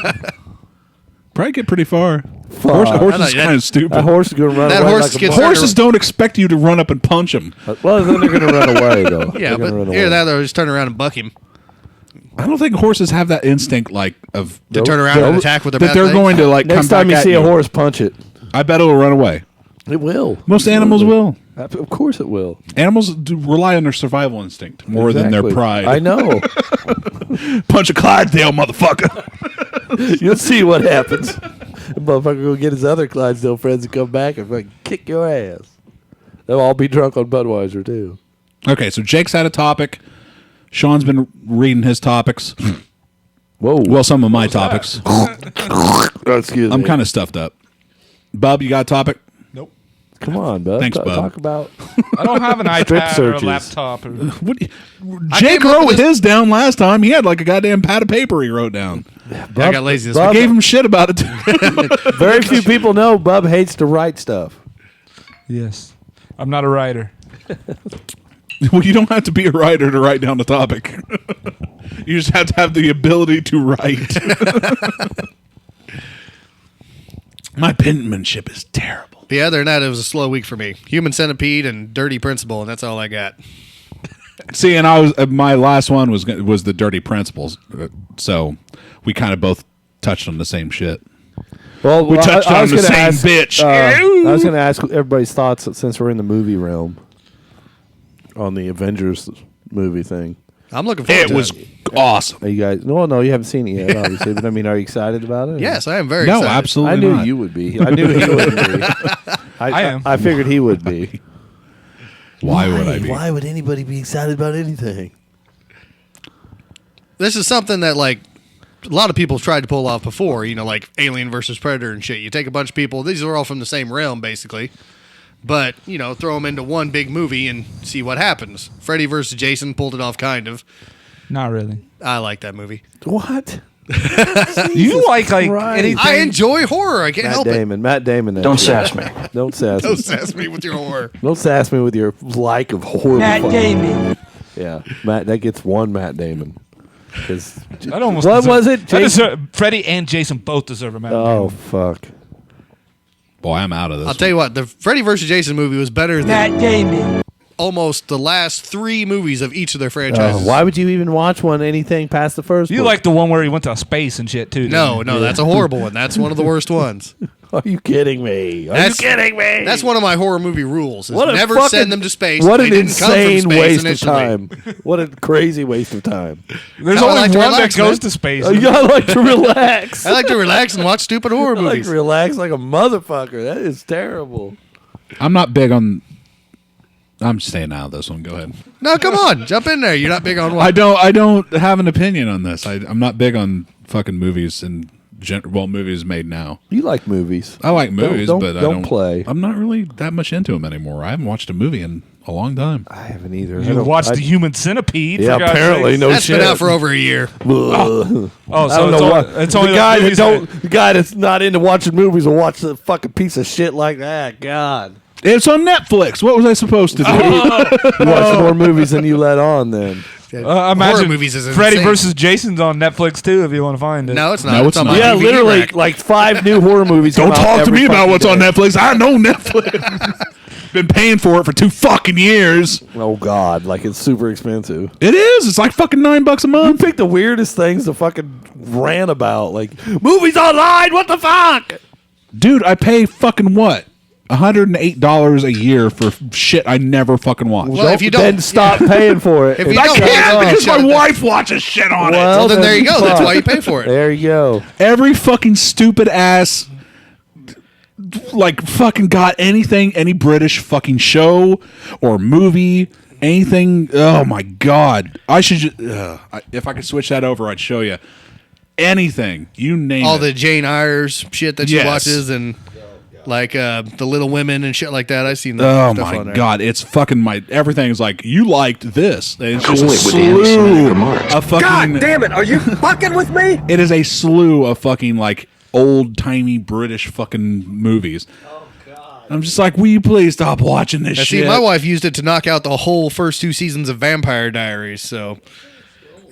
Probably get pretty far. Fuck. Horse I is know, kind of stupid. That horse is going to run That away horse like gets a bull. Horses don't expect you to run up and punch them. Well, then they're going to run away, though. Yeah, They're but gonna run here away. that they'll just turn around and buck him. I don't think horses have that instinct like of To turn around and attack with their that back they're legs. going to like Next come time back you at see a horse, punch it. I bet it'll run away. It will. Most animals will. Of course it will. Animals do rely on their survival instinct more than their Exactly. pride. I know. Punch a Clydesdale, motherfucker. You'll see what happens. The motherfucker will get his other Clydesdale friends to come back and fucking kick your ass. They'll all be drunk on Budweiser, too. Okay, so Jake's had a topic. Sean's been reading his topics. Whoa. Well, some of my topics. Oh, excuse me. I'm kind of stuffed up. Bub, you got a topic? Come on, bud. Thanks, bud. Talk about. I don't have an Strip iPad or a searches. laptop. Or, What do you, I Jake came up wrote with his down last time. He had like a goddamn pad of paper he wrote down. I got lazy this Bub- week. Gave him shit about it. Very few people know Bub hates to write stuff. yes, I'm not a writer. Well, you don't have to be a writer to write down the topic. You just have to have the ability to write. My penmanship is terrible. The other night, it was a slow week for me. Human Centipede and Dirty Principle, and that's all I got. See, and I was my last one was the Dirty Principles, so we kind of both touched on the same shit. Well, We touched I on was the gonna same ask, bitch. I was going to ask everybody's thoughts since we're in the movie realm on the Avengers movie thing. I'm looking forward to it. It was awesome. Are you guys? No, you haven't seen it yet, obviously. But I mean, are you excited about it? Yes, I am very No, excited. absolutely I knew not. you would be. I knew he would be. I am. I figured he would be. Why would I be? Why would anybody be excited about anything? This is something that, like, a lot of people have tried to pull off before, like Alien versus Predator and shit. You take a bunch of people, these are all from the same realm, basically. But, throw them into one big movie and see what happens. Freddy versus Jason pulled it off, kind of. Not really. I like that movie. What? You like Christ. anything? I enjoy horror. I can't help Matt Damon. Don't sass me. Don't sass it. me. Don't sass me with your horror. Don't sass me with your like of horror. Matt Damon. Yeah, Matt. That gets one Matt Damon. That almost what was it? Freddie and Jason both deserve a Matt Oh Damon. fuck! Boy, I'm out of this. I'll tell you what, the Freddy vs. Jason movie was better than Matt Damon. almost the last 3 movies of each of their franchises. Why would you even watch anything past the first? You one? like the one where he went to space and shit too? No, that's a horrible one. That's one of the worst ones. Are you kidding me? Are you kidding me? That's one of my horror movie rules. Is What a never fucking- send them to space. What They an didn't come from insane space waste of initially. time! What a crazy waste of time! There's No, I only like to one relax, that goes man. to space. You gotta like to relax. I like to relax and watch stupid horror I like movies. to relax like a motherfucker. That is terrible. I'm not big on. I'm staying out of this one. Go ahead. No, come on, jump in there. You're not big on what? I don't have an opinion on this. I'm not big on fucking movies and movies made now. You like movies? I like movies, but I don't play. I'm not really that much into them anymore. I haven't watched a movie in a long time. I haven't either. You watched the Human Centipede? Yeah, for God's apparently sakes. no That's shit. been out for over a year. Oh, Oh, I so don't it's know all- what. it's only the guy the that movies the guy that's not into watching movies will watch the fucking piece of shit like that. God, It's on Netflix. What was I supposed to do? you watch more movies than you let on. Then imagine Horror movies is Freddy insane. versus Jason's on Netflix too, if you want to find it. No, it's not. No, it's on not. my yeah, DVD literally rack. like 5 new horror movies. Don't come out talk to every me about fucking what's on day. Netflix. I know Netflix. Been paying for it for 2 fucking years. Oh God, like it's super expensive. It is. It's like fucking $9 a You month. pick the weirdest things to fucking rant about, like movies online. What the fuck? Dude, I pay fucking what? $108 a year for shit I never fucking watch. Well, if you then don't- stop paying for it. If you I don't can't watch it, because my shut it. wife watches shit on it. Well, then there you go. That's fuck. why you pay for it. There you go. Every fucking stupid ass, like fucking got anything, any British fucking show or movie, anything. Oh my God. I should just, if I could switch that over, I'd show you. Anything. You name All it. the Jane Eyre's shit that she Yes. watches and like the Little Women and shit like that. I've seen that Oh stuff my on there. God! It's fucking everything's like you liked this. It's just a Cool it with the anti-Semitic slew remarks. of fucking. Damn it, are you fucking with me? It is a slew of fucking like old timey British fucking movies. Oh God! I'm just like, will you please stop watching this Now, shit? see, my wife used it to knock out the whole first 2 seasons of Vampire Diaries. So,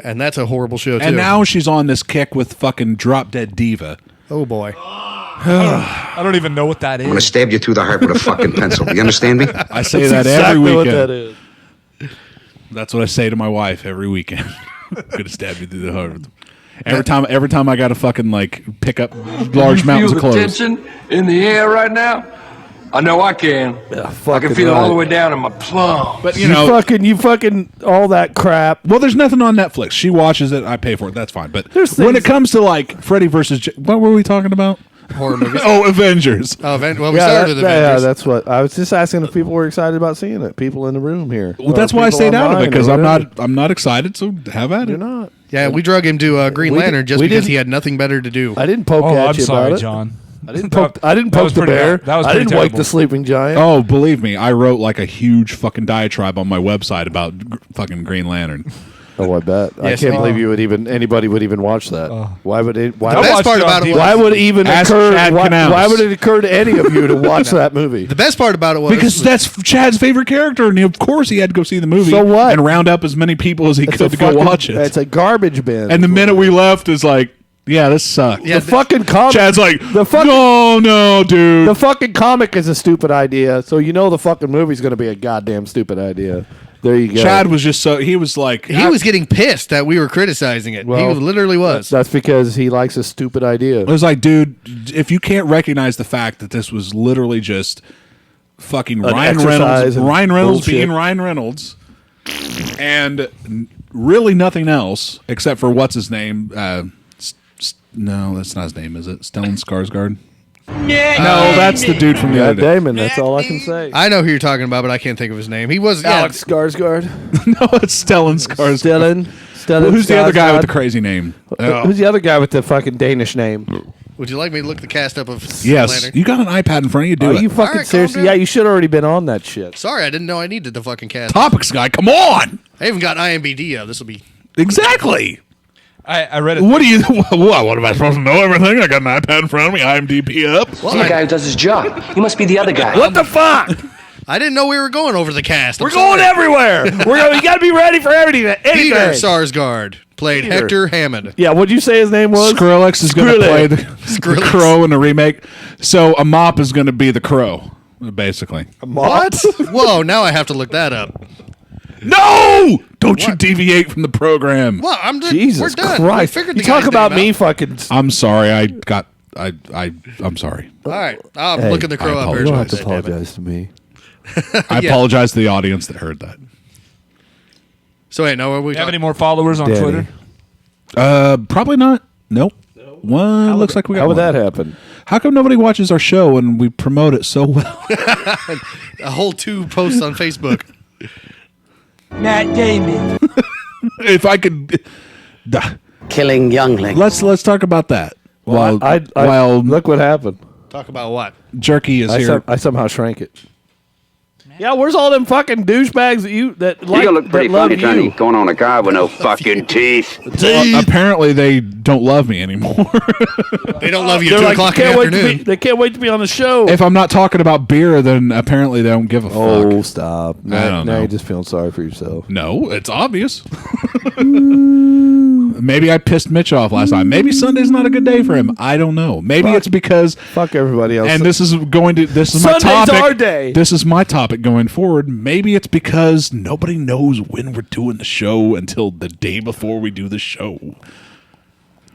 and that's a horrible show too. and now she's on this kick with fucking Drop Dead Diva. oh boy, I don't even know what that I'm gonna is. stab you through the heart with a fucking pencil. You understand me? I say That's that exactly every what weekend. that is. That's what I say to my wife every weekend. I'm gonna stab you through the heart. Every time I gotta fucking like pick up large mountains of Feel the clothes. tension in the air right now? I know I can. Yeah, I fucking can feel it all the right. way down in my plum. But You you know, fucking all that crap. well, there's nothing on Netflix. She watches it. I pay for it. That's fine. But There's when things- it comes to like Freddy versus, what were we talking about? horror movies. Oh, Avengers. Well, we Yeah, started with yeah, Avengers. that's what I was just asking if people were excited about seeing it. People in the room here. Well, that's why I stayed out of it because I'm not excited. So have at You're it. not. Yeah, we drug him to Green We Lantern did- just we because did- he had nothing better to do. I didn't poke Oh, at I'm you sorry, about it. John. I didn't poke. I didn't That poke was the pretty bear. bad. That was I pretty didn't wake terrible. the sleeping giant. Oh, believe me, I wrote like a huge fucking diatribe on my website about fucking Green Lantern. Oh, I bet. I Yes, can't we- believe anybody would even watch that. Why would it? Why, The best part about it was why would it even Ask occur? Chad Why, Canals. why would it occur to any of you to watch that movie? the best part about it was Because that's Chad's favorite character, and of course he had to go see the movie. So what? And round up as many people as he It's could a to go fucking- watch it. It's a garbage bin. And the minute we left is like, yeah, this sucks. Yeah, the fucking comic. Chad's like, the fucking no, dude. the fucking comic is a stupid idea. So you know the fucking movie's going to be a goddamn stupid idea. There you go. Chad was just he was like, he was getting pissed that we were criticizing it. Well, he literally was. That's because he likes a stupid idea. it was like, dude, if you can't recognize the fact that this was literally just fucking An Ryan exercise Reynolds, and Ryan Reynolds bullshit. being Ryan Reynolds, and really nothing else except for what's his name. No, that's not his name, is it? Stellan Skarsgård? No, that's the dude from the Matt other day. Damon. That's all I can say. I know who you're talking about, but I can't think of his name. He was Alex Skarsgård. No, it's Stellan Skarsgård. Stellan. Who's the other guy with the crazy name? Who's the other guy with the fucking Danish name? Would you like me to look the cast up of Yes, Lander? you got an iPad in front of you. Do Are it. you fucking All right, seriously? calm down. Yeah, you should have already been on that shit. Sorry, I didn't know I needed the fucking cast. Topics guy, come on! I even got IMBD up. This will be Exactly. I read it. What do you? What am I supposed to know everything? I got an iPad in front of me. IMDb up. Well, the guy who does his job. You must be the other guy. What the fuck? I didn't know we were going over the cast. We're going everywhere. You got to be ready for everything. Peter Anything. Sarsgaard played Peter. Hector Hammond. Yeah, what'd you say his name was? Skrillex is going to play the Skrillex. Crow in the remake. So a mop is going to be the Crow, basically. What? Whoa, now I have to look that up. No! Don't you deviate from the program. Well, I'm just, Jesus we're done. Christ. We figured You the talk guy's about name me out. fucking... I'm sorry. I'm sorry. All right, I'm Hey, looking the Crow I up You here. don't have so to I say, damn it. apologize to me. I Yeah. apologize to the audience that heard that. So wait, no, are we Do you have talking? any more followers on Danny. Twitter? Probably not. Nope. Well, looks like we got How would one. that happen? How come nobody watches our show and we promote it so well? A whole 2 posts on Facebook. Matt Damon. If I could, Killing younglings. let's talk about that. While I look what happened. Talk about what? Jerky is here. I somehow shrank it. Yeah, where's all them fucking douchebags that like You look pretty that love funny trying you? to going on a guy with no fucking teeth. Well, apparently, they don't love me anymore. They don't love you They're at 2 like, o'clock in can't the wait to afternoon. be, they can't wait to be on the show. If I'm not talking about beer, then apparently they don't give a Oh, fuck. stop. I Now don't know. you're just feeling sorry for yourself. No, it's obvious. Maybe I pissed Mitch off last time. Maybe Sunday's not a good day for him. I don't know. Maybe it's because. Fuck everybody else. And this is my Sunday's topic. our day. This is my topic going forward. Maybe it's because nobody knows when we're doing the show until the day before we do the show.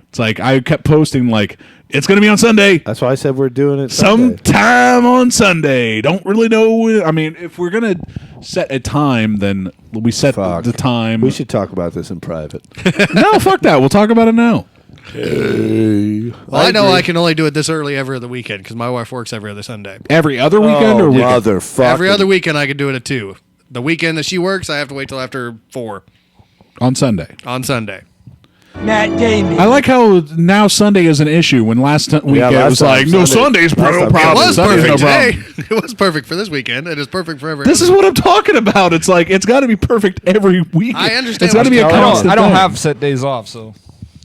It's like I kept posting like it's going to be on Sunday. That's why I said we're doing it Sunday. Sometime on Sunday. Don't really know. I mean, if we're going to set a time, then we set the time. We should talk about this in private. No, fuck that. We'll talk about it now. Well, I know I can only do it this early every other weekend because my wife works every other Sunday. Every other weekend or weekend? Motherfucker. Every other weekend I can do it at 2. The weekend that she works, I have to wait till after 4 On Sunday. on Sunday. Matt Damon. I like how now Sunday is an issue when last weekend last was time like, no, Sunday- Sunday's last no time It problem. was Sunday's perfect no today. problem. It was perfect for this weekend. It is perfect for every This is what I'm talking about. It's like, it's got to be perfect every week. I understand It's got to what be a you're constant I don't thing. have set days off, so.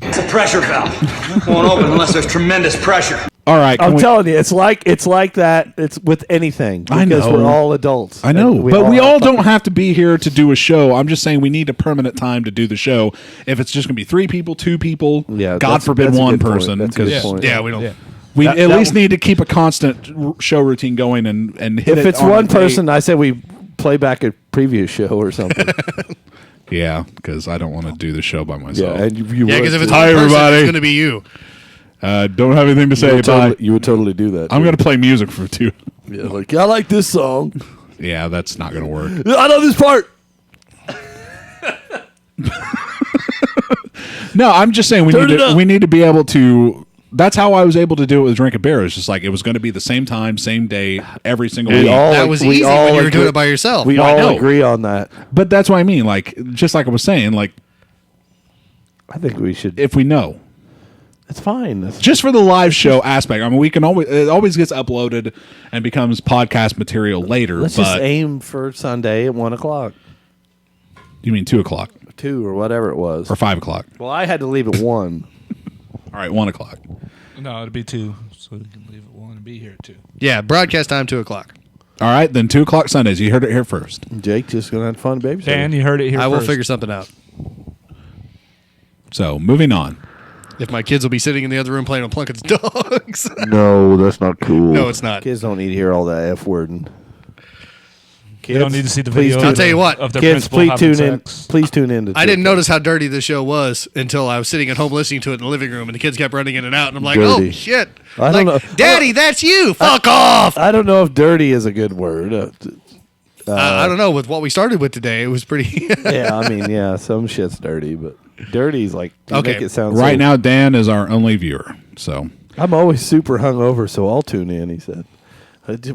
It's a pressure valve. Won't open unless there's tremendous pressure. All right. I'm telling you, it's like that. It's with anything. I Because know. we're all adults. I know, And but we all have don't have to be here to do a show. I'm just saying we need a permanent time to do the show. If it's just going to be 3 people, 2 people, Yeah, God that's- forbid that's a one good point. person. That's a good 'cause point. Yeah, we don't. We That- at that least w- need to keep a constant show routine going and hit If it it's on one a date. person, I say we play back a previous show or something. Yeah, because I don't want to do the show by yeah, myself. and you Yeah, would because if it's too. one Hi, person, everybody. it's going to be you. Don't have anything to you say. would, Bye. totally, you would totally do that. I'm too. going to play music for 2. Yeah, like I like this song. Yeah, that's not going to work. I know this part. No, I'm just saying Turn it up. we need to be able to. That's how I was able to do it with Drinking Beer. It's just like it was going to be the same time, same day, every single week. That was easy when you were doing it by yourself. We Well, I all know. agree on that. But that's what I mean. Like, just like I was saying, like I think we should. if we know, It's fine. It's, just for the live show aspect. I mean, we can always it always gets uploaded and becomes podcast material later. let's but just aim for Sunday at 1:00, you mean 2:00 2 or whatever it was. or 5:00? Well, I had to leave at 1. All right, 1:00. No, it'd be 2, so we can leave at 1 and be here at 2. Yeah, broadcast time 2 o'clock. All right, then 2:00 Sundays. You heard it here first. Jake just gonna have fun, baby. Dan, you heard it here I will first. figure something out. So moving on. If my kids will be sitting in the other room playing with Plunkett's dogs. No, that's not cool. No, it's not. Kids don't need to hear all that F wording. They don't need to see the please video. tune I'll tell you what. Of their Kids, principal please having tune in. sex. Please tune in. To I didn't Jerkcast. notice how dirty the show was until I was sitting at home listening to it in the living room, and the kids kept running in and out, and I'm like, Dirty. "Oh shit!" I don't Like, know. Daddy, that's you. Fuck off. I don't know if dirty is a good word. I don't know. With what we started with today, it was pretty. Yeah, I mean, yeah, some shit's dirty, but dirty's like Okay. make it sound Right so- now, Dan is our only viewer. So I'm always super hungover, so I'll tune in. He said,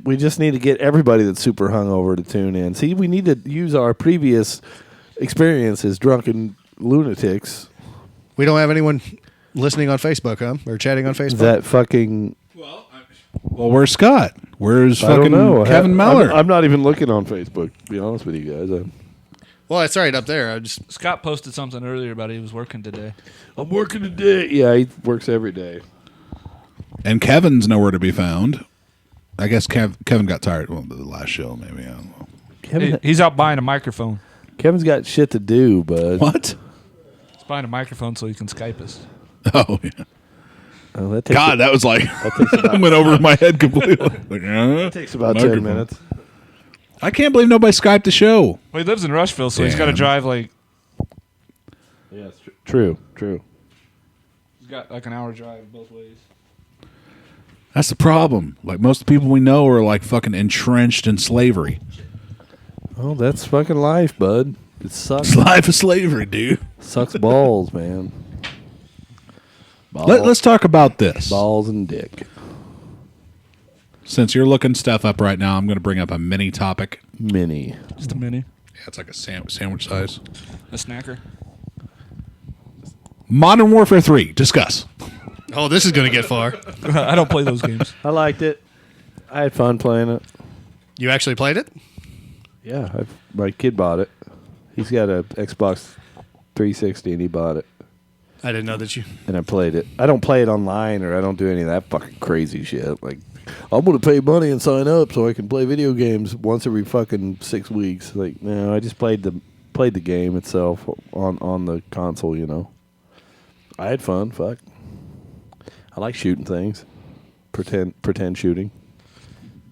"We just need to get everybody that's super hungover to tune in. See, we need to use our previous experience as drunken lunatics. We don't have anyone listening on Facebook, huh? Or chatting on Facebook. That fucking well, where's Scott? Where's I don't fucking know. Kevin Miller? I'm not even looking on Facebook. To be honest with you guys, Well, it's right up there. Scott posted something earlier about he was working today. I'm working today. Yeah, he works every day. And Kevin's nowhere to be found. I guess Kevin got tired of the last show, maybe. I don't know. Kevin, He's out buying a microphone. Kevin's got shit to do, bud. What? He's buying a microphone so he can Skype us. Oh, yeah. Oh, that takes God, that was like, went over my head completely. Like, it takes about 10 minutes. I can't believe nobody Skyped the show. Well, he lives in Rushville, so he's got to Damn. drive like. Yeah, true. He's got like an hour drive both ways. That's the problem. Like, most of the people we know are like fucking entrenched in slavery. Oh, that's fucking life, bud. It sucks. It's life of slavery, dude. Sucks balls, man. Let's talk about this. Balls and dick. Since you're looking stuff up right now, I'm going to bring up a mini topic. Mini. Just a mini. Yeah, it's like a sandwich size. A snacker. Modern Warfare 3. Discuss. Oh, this is going to get far. I don't play those games. I liked it. I had fun playing it. You actually played it? Yeah, my kid bought it. He's got a Xbox 360 and he bought it. I didn't know that you. And I played it. I don't play it online or I don't do any of that fucking crazy shit. Like, I'm going to pay money and sign up so I can play video games once every fucking 6 weeks. Like, no, I just played the game itself on the console, you know. I had fun. Fuck. I like shooting things. Pretend shooting.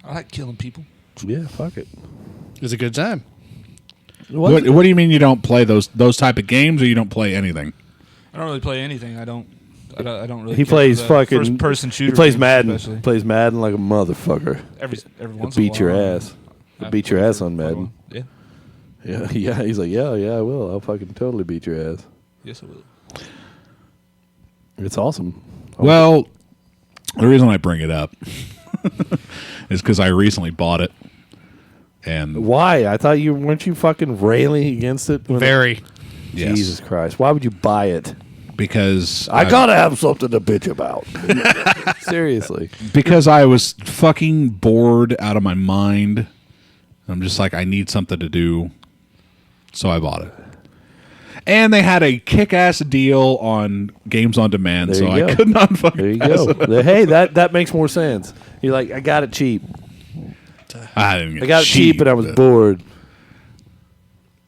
I like killing people. Yeah, fuck it. It was a good time. What do you mean you don't play those type of games, or you don't play anything? I don't really play anything. I don't really. He care plays for the fucking first-person shooter. He plays games Madden. especially. Plays Madden like a motherfucker. Every once Beat in a your while. ass. Beat your ass on Madden. Yeah. Yeah. He's like, yeah, I will. I'll fucking totally beat your ass. Yes, I will. It's awesome. Well, the reason I bring it up is because I recently bought it. And why? I thought weren't you fucking railing against it? Very. Yes. Jesus Christ! Why would you buy it? Because I gotta have something to bitch about. Seriously. Because I was fucking bored out of my mind. I'm just like, I need something to do, so I bought it. And they had a kick-ass deal on Games on Demand, There so you I go. could not fucking There you pass go. it up. Hey, that makes more sense. You're like, I got it cheap. I didn't get I got it cheap and I was but- bored.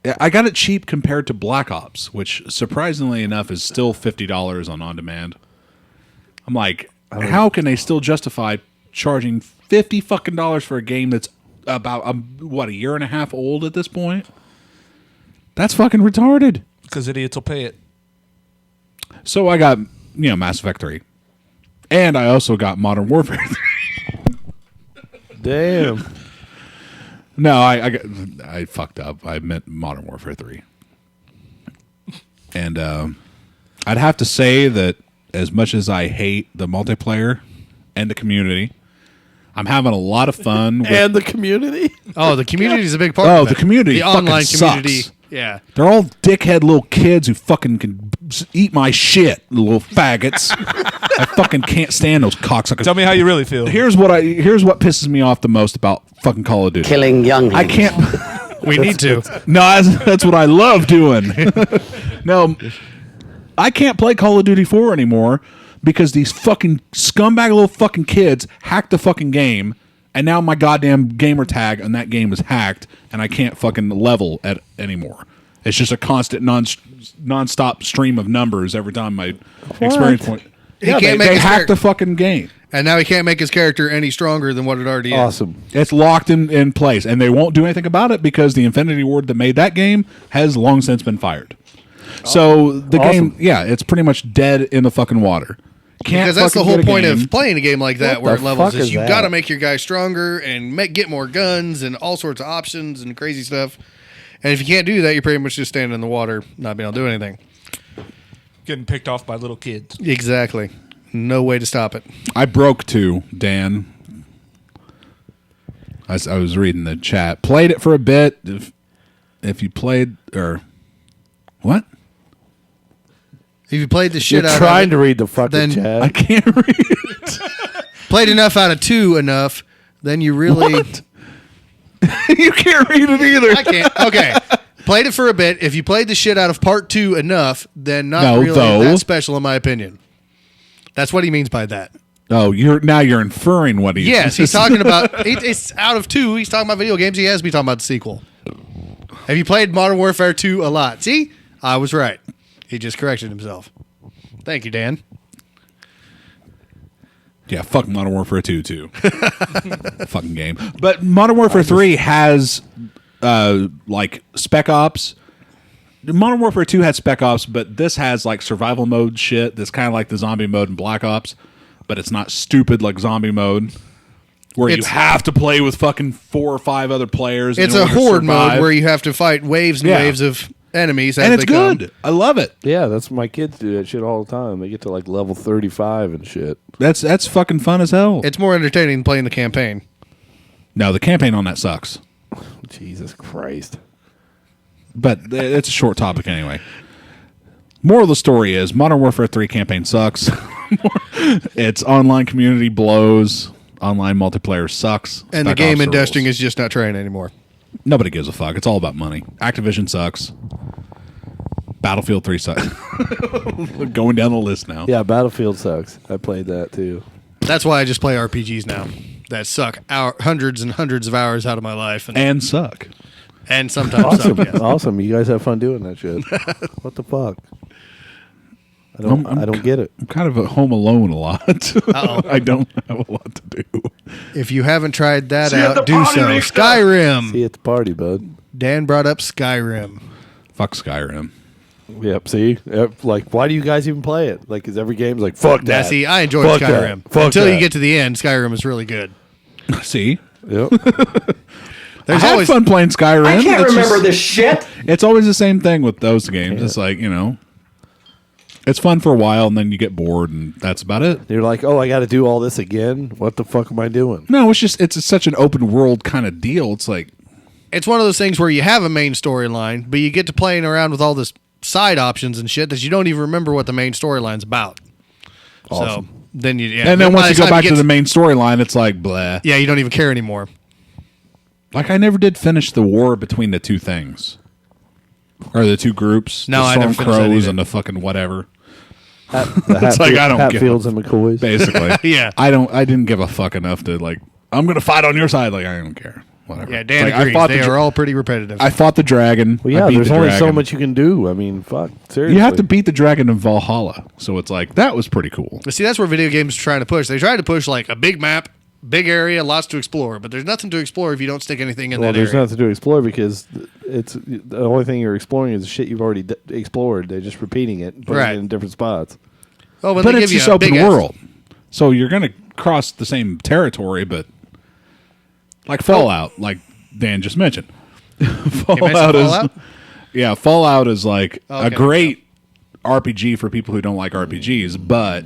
Yeah, I got it cheap compared to Black Ops, which surprisingly enough is still $50 on demand. I'm like, how can they still justify charging $50 fucking for a game that's about a year and a half old at this point? That's fucking retarded. Because idiots will pay it. So I got Mass Effect 3, and I also got Modern Warfare 3. Damn. No, I fucked up. I meant Modern Warfare 3. And I'd have to say that as much as I hate the multiplayer and the community, I'm having a lot of fun with And the community? Oh, the community is a big part Oh, of the it. community The fucking online community. sucks. Yeah. They're all dickhead little kids who fucking can eat my shit, little faggots. I fucking can't stand those cocksuckers. Tell me how you really feel. Here's what pisses me off the most about fucking Call of Duty. Killing younglings. I can't. We need to. No, that's what I love doing. No, I can't play Call of Duty 4 anymore because these fucking scumbag little fucking kids hacked the fucking game, and now my goddamn gamer tag on that game is hacked, and I can't fucking level at anymore. It's just a constant non-stop stream of numbers every time my experience point. He can't make They his hacked the fucking game. And now he can't make his character any stronger than what it already is. Awesome. It's locked in place, and they won't do anything about it because the Infinity Ward that made that game has long since been fired. So the game, yeah, it's pretty much dead in the fucking water. Because that's the whole point of playing a game like that, What where the it levels fuck is is you that? got to make your guy stronger and get more guns and all sorts of options and crazy stuff. And if you can't do that, you're pretty much just standing in the water, not being able to do anything. Getting picked off by little kids. Exactly. No way to stop it. I broke 2, Dan. I was reading the chat. Played it for a bit. If you played, or what? If you played the shit You're out trying of to it, read the fucking then chat. I can't read it. played enough out of 2 enough, then you really... What? You can't read it either. I can't. Okay. Played it for a bit. If you played the shit out of part 2 enough, then not really that special in my opinion. That's what he means by that. Oh, you're inferring what he's... Yes, he's talking about... It's out of 2. He's talking about video games. He has to be talking about the sequel. Have you played Modern Warfare 2 a lot? See? I was right. He just corrected himself. Thank you, Dan. Yeah, fuck Modern Warfare 2 too. Fucking game. But Modern Warfare 3 has like Spec Ops. Modern Warfare 2 had Spec Ops, but this has like survival mode shit that's kind of like the zombie mode in Black Ops, but it's not stupid like zombie mode where you have to play with fucking 4 or 5 other players. It's a horde mode where you have to fight waves and waves of enemies as and it's they come. good. I love it. Yeah, that's my kids do that shit all the time. They get to like level 35 and shit. That's fucking fun as hell. It's more entertaining than playing the campaign. No, the campaign on that sucks. Jesus Christ. But it's a short topic anyway. Moral of the story is Modern Warfare 3 campaign sucks. Its online community blows. Online multiplayer sucks. And the game industry is just not trying anymore. Nobody gives a fuck. It's all about money. Activision sucks. Battlefield 3 sucks. Going down the list now. Yeah, Battlefield sucks. I played that too. That's why I just play RPGs now. That suck hundreds and hundreds of hours out of my life. And suck. And sometimes awesome. suck, yes. Awesome. You guys have fun doing that shit. What the fuck? I don't get it. I'm kind of at home alone a lot. I don't have a lot to do. If you haven't tried that out, do so. Skyrim. See you at the party, bud. Dan brought up Skyrim. Fuck Skyrim. Yep. See, like, why do you guys even play it? Like, because every game's like, fuck that. Now, see, I enjoyed Fuck Skyrim that. until that. you get to the end. Skyrim is really good. See, yep. There's always fun playing Skyrim. I can't remember this shit. It's always the same thing with those games. It's like, it's fun for a while, and then you get bored, and that's about it. You're like, oh, I got to do all this again. What the fuck am I doing? No, it's such an open world kind of deal. It's like it's one of those things where you have a main storyline, but you get to playing around with all this side options and shit that you don't even remember what the main storyline's about. Awesome. So then and then once you go back to the main storyline, it's like blah. Yeah, you don't even care anymore. Like I never did finich the war between the two things. Or the two groups. No, the I never finished that Stormcrows either. and the fucking whatever. It's like I don't give Hatfields and McCoys. Basically. Yeah. I didn't give a fuck enough to like I'm gonna fight on your side, like I don't care. Whatever. Yeah, Dan It's like, agrees. They are all pretty repetitive. I fought the dragon. Well, yeah, I beat there's the only so dragon. much you can do. I mean, fuck. Seriously. You have to beat the dragon in Valhalla. So it's like that was pretty cool. But see, that's where video games are trying to push. They try to push like a big map, big area, lots to explore. But there's nothing to explore if you don't stick anything in that there's area. nothing to explore because it's the only thing you're exploring is the shit you've already explored. They're just repeating it and putting Right. it in different spots. Oh, when But they it's give just you a open big ass- world. So you're gonna cross the same territory, but like Fallout, like Dan just mentioned. Fallout? Fallout is like a Okay. great RPG for people who don't like RPGs, but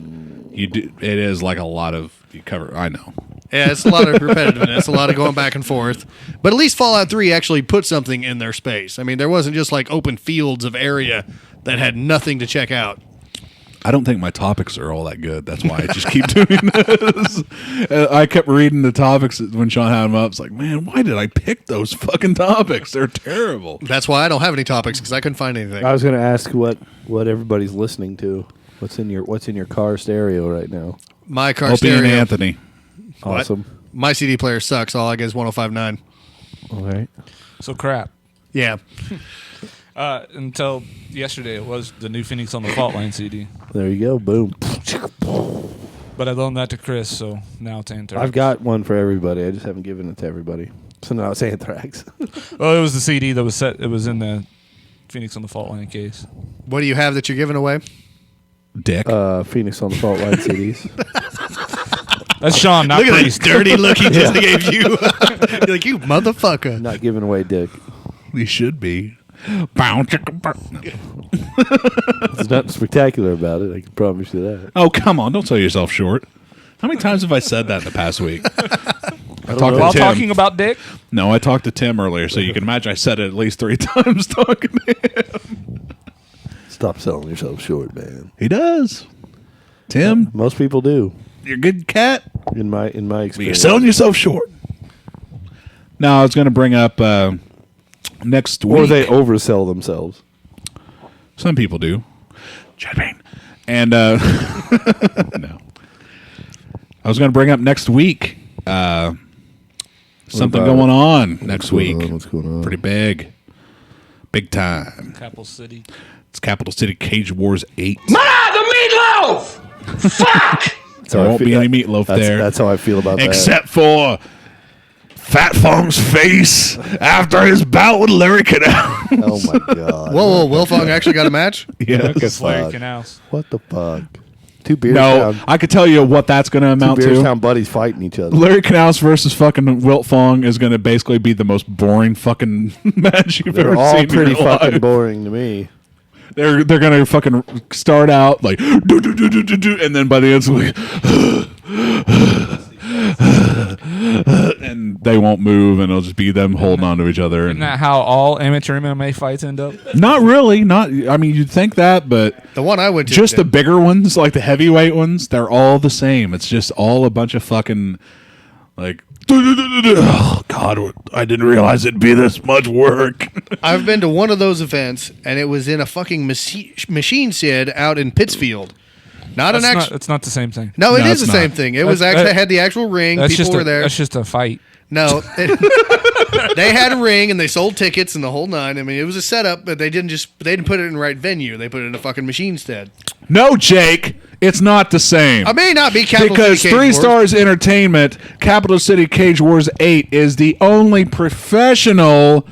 it is like a lot of you cover. I know. Yeah, it's a lot of repetitiveness, a lot of going back and forth. But at least Fallout 3 actually put something in their space. I mean, there wasn't just like open fields of area that had nothing to check out. I don't think my topics are all that good. That's why I just keep doing this. I kept reading the topics when Sean had them up. It's like, man, why did I pick those fucking topics? They're terrible. That's why I don't have any topics because I couldn't find anything. I was going to ask what everybody's listening to. What's in your car stereo right now? My car Opie stereo. and Anthony. What? Awesome. My CD player sucks. All I get is 105.9. All right. So crap. Yeah. Until yesterday, it was the new Phoenix on the Fault Line CD. There you go. Boom. But I loaned that to Chris, so now it's Anthrax. I've got one for everybody. I just haven't given it to everybody. So now it's Anthrax. Well, it was the CD that was set. It was in the Phoenix on the Fault Line case. What do you have that you're giving away? Dick. Phoenix on the Fault Line CDs. That's Sean, not Look at Priest. that dirty look he just gave you. You're like, you motherfucker. Not giving away dick. We should be. Bow, chicka, bow. There's nothing spectacular about it. I can promise you that. Oh, come on. Don't sell yourself short. How many times have I said that in the past week? While talking about dick? No, I talked to Tim earlier, so you can imagine I said it at least 3 times talking to him. Stop selling yourself short, man. He does. Tim, Most people do. you're a good cat. In my But you're experience. selling yourself short. Now, I was going to bring up next week. Or they oversell themselves. Some people do. Champagne. And no. I was going to bring up next week. Something about going it? on next week. What's going on? Pretty big. Big time. Capital City. It's Capital City Cage Wars 8. The meatloaf! Fuck! There won't be any meatloaf there. That's how I feel about that. Except for Fat Fong's face after his bout with Larry Canal. Oh my god. Whoa, Will Fong actually got a match? Yes. Larry Canals. What the fuck? Two beers No, down. I could tell you what that's going to amount Two beers to. down buddies fighting each other. Larry Canals versus fucking Wilt Fong is going to basically be the most boring fucking match you've They're ever all seen pretty in your fucking life. boring to me. They're gonna fucking start out like do, do, do, do, do, do, and then by the end it's like and they won't move and it'll just be them holding on to each other. Isn't And that how all amateur MMA fights end up? not really, not. I mean, you'd think that, but The one I went to. just the bigger ones, like the heavyweight ones, they're all the same. It's just all a bunch of fucking like. Oh God! I didn't realize it'd be this much work. I've been to one of those events, and it was in a fucking machine shed out in Pittsfield. Not an actual. It's not the same thing. No, it No, is it's the same not. thing. It was That's- actually had the actual ring. That's People just were there. That's just a fight. No, they had a ring and they sold tickets and the whole nine. I mean, it was a setup, but they didn't put it in the right venue. They put it in a fucking machine shed. No, Jake, it's not the same. I may not be Capital Because City Cage 3 Wars. Stars Entertainment, Capital City Cage Wars 8 is the only professional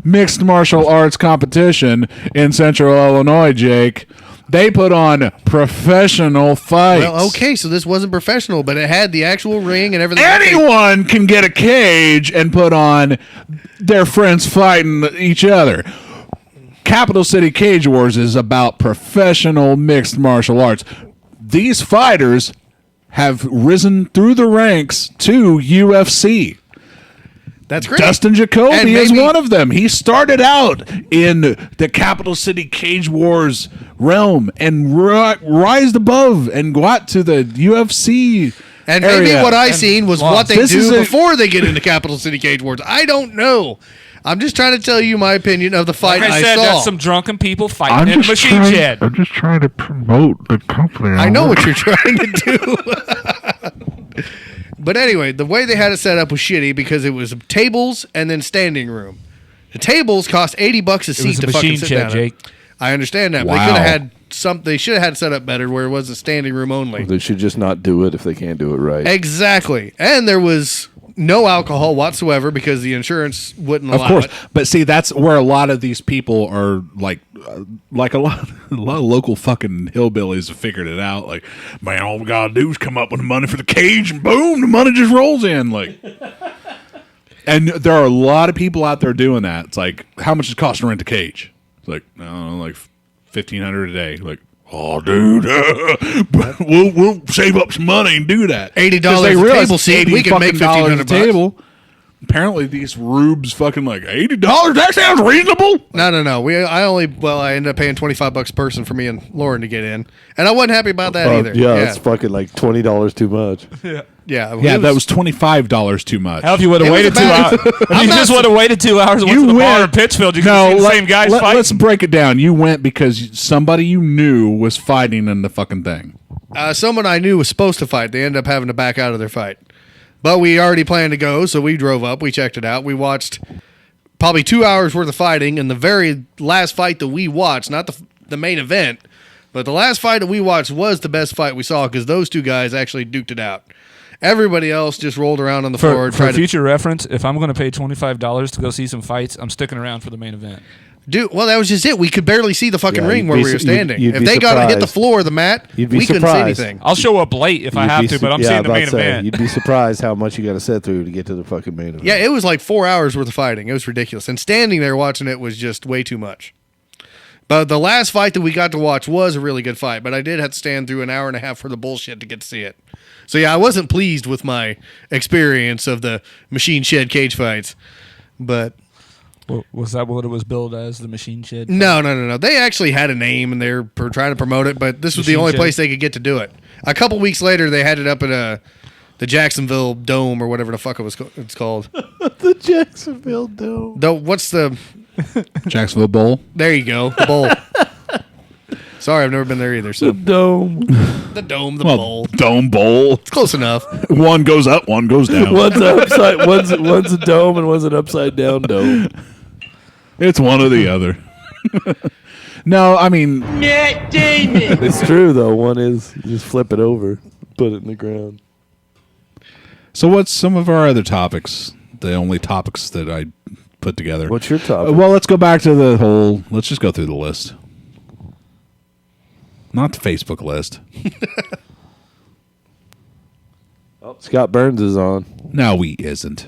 mixed martial arts competition in Central Illinois, Jake. They put on professional fights. Well, okay, so this wasn't professional, but it had the actual ring and everything. Anyone can get a cage and put on their friends fighting each other. Capital City Cage Wars is about professional mixed martial arts. These fighters have risen through the ranks to UFC. That's great. Dustin Jacoby And is maybe- one of them. He started out in the Capital City Cage Wars realm and rised above and got to the UFC. And area. maybe what I seen was what they This is do a- before they get into Capital City Cage Wars. I don't know. I'm just trying to tell you my opinion of the fight Like I I said, saw. that's some drunken people fighting in a machine shed. I'm just trying to promote the company. I know what you're trying to do. But anyway, the way they had it set up was shitty because it was tables and then standing room. The tables cost $80 a seat was a to fucking machine sit shed, down. Jake. I understand that. But they Wow. could have had they should have had it set up better where it wasn't standing room only. They should just not do it if they can't do it right. Exactly. And there was no alcohol whatsoever because the insurance wouldn't allow Of course, it. but see, that's where a lot of these people are like a lot of local fucking hillbillies have figured it out. Like, man, all we gotta do is come up with the money for the cage, and boom, the money just rolls in. Like, and there are a lot of people out there doing that. It's like, how much does it cost to rent a cage? It's like, I don't know, like $1,500 a day. Like, oh, dude, we'll save up some money and do that. $80 'Cause they a realize table seat, $80 we can make fucking $1,500 a table. Apparently, these rubes fucking like $80. That sounds reasonable. No. I ended up paying $25 a person for me and Lauren to get in, and I wasn't happy about that either. Yeah, that's fucking like $20 too much. Yeah, Yeah, that was $25 too much. Hell, if you would have waited 2 hours, if you just would have waited 2 hours and went to the bar in Pittsfield, you could have seen the same guys fighting. Let's break it down. You went because somebody you knew was fighting in the fucking thing. Someone I knew was supposed to fight. They ended up having to back out of their fight. But we already planned to go, so we drove up. We checked it out. We watched probably 2 hours worth of fighting, and the very last fight that we watched, not the main event, but the last fight that we watched was the best fight we saw because those two guys actually duked it out. Everybody else just rolled around on the floor. For future reference, if I'm going to pay $25 to go see some fights, I'm sticking around for the main event. Dude, well, that was just it. We could barely see the fucking ring where we were standing. You'd if be they got to hit the surprised. floor of the mat, You'd be we couldn't see surprised. anything. I'll show up late if I have to, but I'm seeing the main event. You'd be surprised how much you got to sit through to get to the fucking main event. Yeah, it was like 4 hours worth of fighting. It was ridiculous. And standing there watching it was just way too much. But the last fight that we got to watch was a really good fight, but I did have to stand through an hour and a half for the bullshit to get to see it. So yeah, I wasn't pleased with my experience of the machine shed cage fights. But was that what it was billed as, the machine shed? No. They actually had a name and they were trying to promote it, but this was the only place they could get to do it. A couple weeks later, they had it up at the Jacksonville Dome or whatever the fuck it's called. The Jacksonville Dome. What's the Jacksonville Bowl? There you go, the bowl. Sorry, I've never been there either. So the dome, the bowl, dome bowl. It's close enough. One goes up, one goes down. one's a dome, and one's an upside down dome. It's one or the other. No, I mean, it's true though. One is you just flip it over, put it in the ground. So what's some of our other topics? The only topics that I put together. What's your topic? Well, let's go back to the whole. Let's just go through the list. Not the Facebook list. Scott Burns is on. No, he isn't.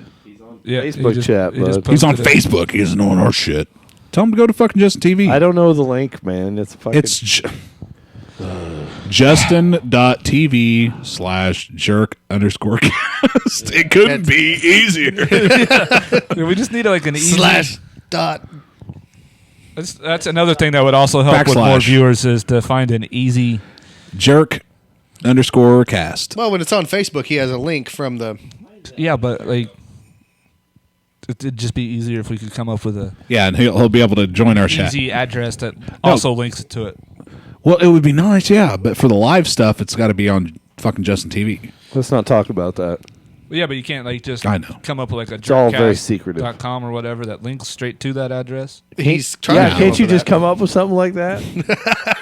Facebook chat, bud. He's on Facebook. He isn't on our shit. Tell him to go to fucking Justin TV. I don't know the link, man. It's fucking. It's Justin.tv/jerk_cast. It couldn't be easier. We just need like an easy /. That's another thing that would also help with more viewers is to find an easy Jerk_cast. Well, when it's on Facebook, he has a link from the. Yeah, but like it'd just be easier if we could come up with a and he'll be able to join our chat. Easy address that also links to it. Well, it would be nice, yeah, but for the live stuff, it's got to be on fucking Justin TV. Let's not talk about that. Well, yeah, but you can't like just come up with like a it's all very secretive. .com or whatever that links straight to that address. He's trying. Yeah, can't you just come up with something like that?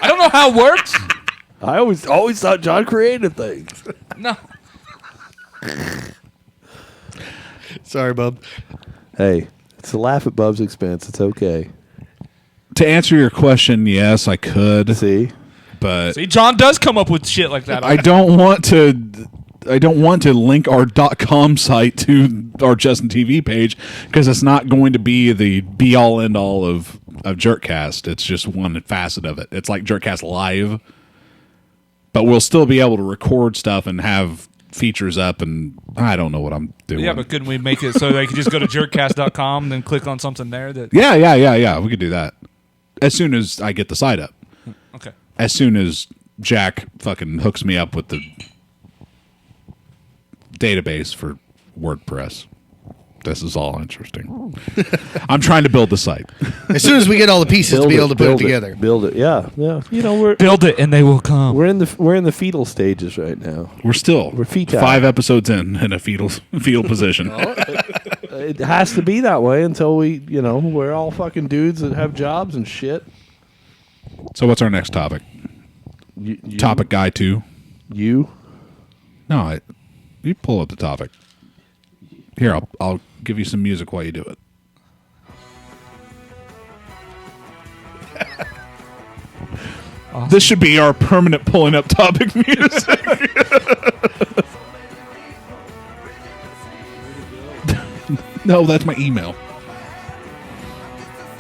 I don't know how it works. I always thought John created things. No. Sorry, bub. Hey, it's a laugh at Bub's expense. It's okay. To answer your question, yes, I could. See, John does come up with shit like that. I don't want to link our .com site to our Justin TV page because it's not going to be the be all end all of Jerkcast. It's just one facet of it. It's like Jerkcast Live, but we'll still be able to record stuff and have features up. And I don't know what I'm doing. Yeah, but couldn't we make it so they could just go to jerkcast.com and then click on something there? That Yeah. We could do that as soon as I get the site up. Okay. As soon as Jack fucking hooks me up with the database for WordPress. This is all interesting. I'm trying to build the site. As soon as we get all the pieces to be able to put it together. Build it. Yeah. You know, build it and they will come. We're in the fetal stages right now. We're fetal. 5 episodes in a fetal position. It has to be that way until we're all fucking dudes that have jobs and shit. So what's our next topic? Topic guy 2. You? No, you pull up the topic. Here, I'll give you some music while you do it. Awesome. This should be our permanent pulling up topic music. No, that's my email.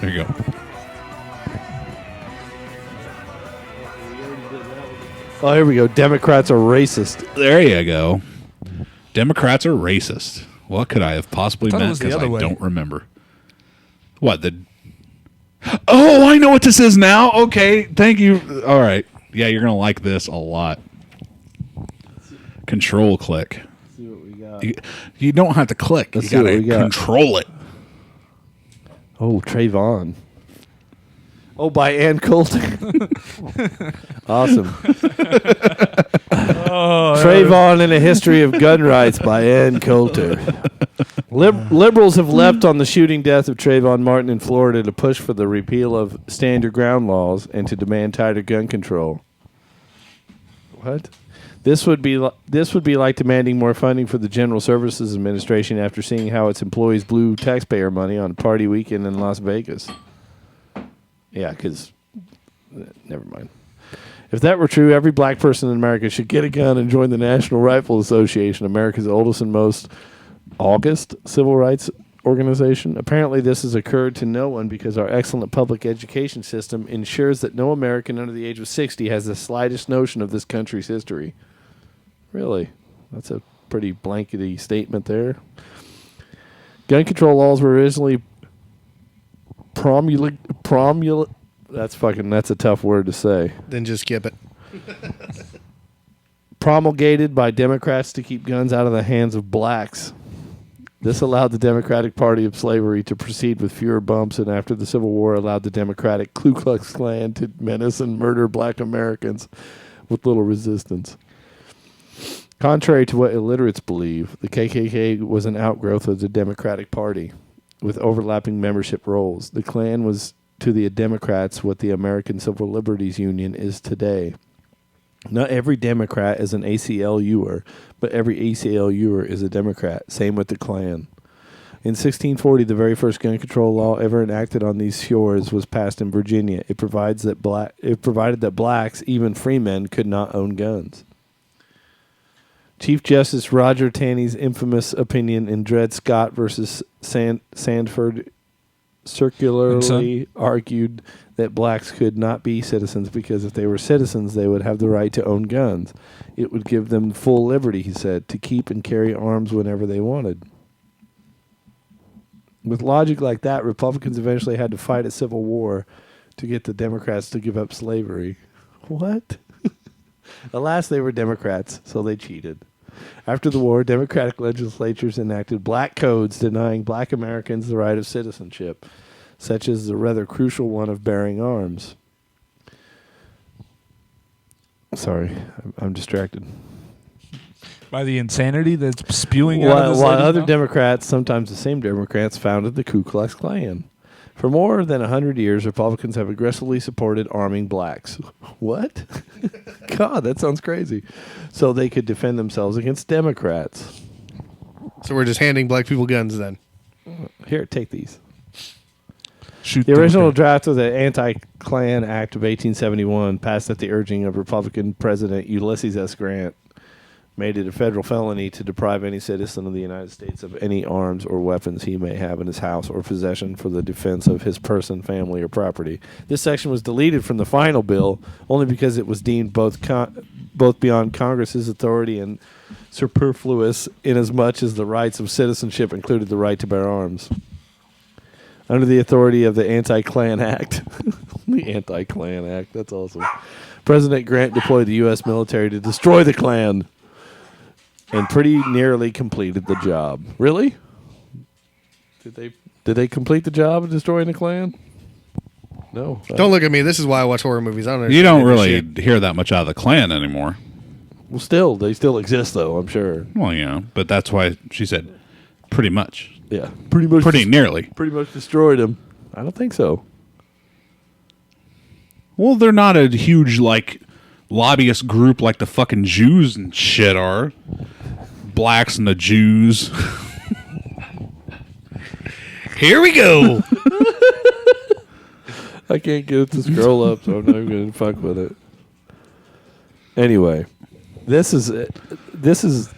There you go. Oh, here we go. Democrats are racist. There you go. Democrats are racist. What could I have possibly meant? Because I don't remember. What? Oh, I know what this is now. Okay, thank you. All right. Yeah, you're going to like this a lot. Control click. Let's see what we got. You don't have to click. You got to control it. Oh, Trayvon. Oh, by Ann Coulter. Awesome. Trayvon and a History of Gun Rights by Ann Coulter. Liberals have leapt on the shooting death of Trayvon Martin in Florida to push for the repeal of stand your ground laws and to demand tighter gun control. What? This would be like demanding more funding for the General Services Administration after seeing how its employees blew taxpayer money on a party weekend in Las Vegas. Yeah, because never mind. If that were true, every black person in America should get a gun and join the National Rifle Association, America's oldest and most august civil rights organization. Apparently, this has occurred to no one because our excellent public education system ensures that no American under the age of 60 has the slightest notion of this country's history. Really? That's a pretty blankety statement there. Gun control laws were originally that's a tough word to say. Then just skip it. Promulgated by Democrats to keep guns out of the hands of blacks. This allowed the Democratic Party of Slavery to proceed with fewer bumps, and after the Civil War allowed the Democratic Ku Klux Klan to menace and murder black Americans with little resistance. Contrary to what illiterates believe, the KKK was an outgrowth of the Democratic Party with overlapping membership roles. The Klan was to the Democrats what the American Civil Liberties Union is today. Not every Democrat is an ACLUer, but every ACLUer is a Democrat. Same with the Klan. In 1640, the very first gun control law ever enacted on these shores was passed in Virginia. It provided that blacks, even free men, could not own guns. Chief Justice Roger Taney's infamous opinion in Dred Scott versus Sandford circularly argued that blacks could not be citizens because if they were citizens, they would have the right to own guns. It would give them full liberty, he said, to keep and carry arms whenever they wanted. With logic like that, Republicans eventually had to fight a civil war to get the Democrats to give up slavery. What? Alas, they were Democrats, so they cheated. After the war, Democratic legislatures enacted black codes denying black Americans the right of citizenship, such as the rather crucial one of bearing arms. Sorry, I'm distracted. By the insanity that's spewing out of this While lady other now? Democrats, sometimes the same Democrats, founded the Ku Klux Klan. For more than 100 years, Republicans have aggressively supported arming blacks. What? God, that sounds crazy. So they could defend themselves against Democrats. So we're just handing black people guns then. Here, take these. Shoot the original Democrat. draft of the Anti-Klan Act of 1871, passed at the urging of Republican President Ulysses S. Grant, made it a federal felony to deprive any citizen of the United States of any arms or weapons he may have in his house or possession for the defense of his person, family, or property. This section was deleted from the final bill only because it was deemed both beyond Congress's authority and superfluous inasmuch as the rights of citizenship included the right to bear arms. Under the authority of the Anti-Klan Act. The Anti-Klan Act, that's awesome. President Grant deployed the U.S. military to destroy the Klan and pretty nearly completed the job. Really? Did they complete the job of destroying the Klan? No. Don't look at me. This is why I watch horror movies. I don't know. You don't really hear that much out of the Klan anymore. Well, they still exist, though, I'm sure. Well, yeah, but that's why she said pretty much. Yeah, pretty much. Pretty nearly. Pretty much destroyed them. I don't think so. Well, they're not a huge, lobbyist group like the fucking Jews and shit are. Blacks and the Jews. Here we go. I can't get it to scroll up, so I'm not even going to fuck with it. Anyway, this is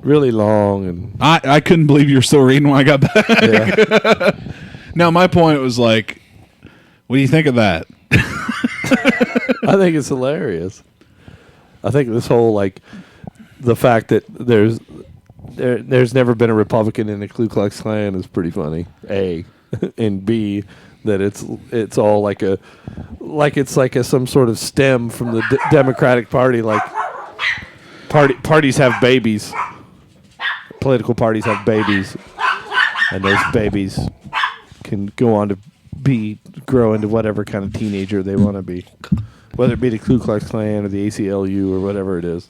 really long, and I couldn't believe you were still reading when I got back. Yeah. Now, my point was what do you think of that? I think it's hilarious. I think this whole the fact that there's never been a Republican in the Ku Klux Klan is pretty funny. A, and B, that it's all some sort of stem from the Democratic Party. Parties have babies. Political parties have babies, and those babies can go on to grow into whatever kind of teenager they want to be, whether it be the Ku Klux Klan or the ACLU or whatever it is.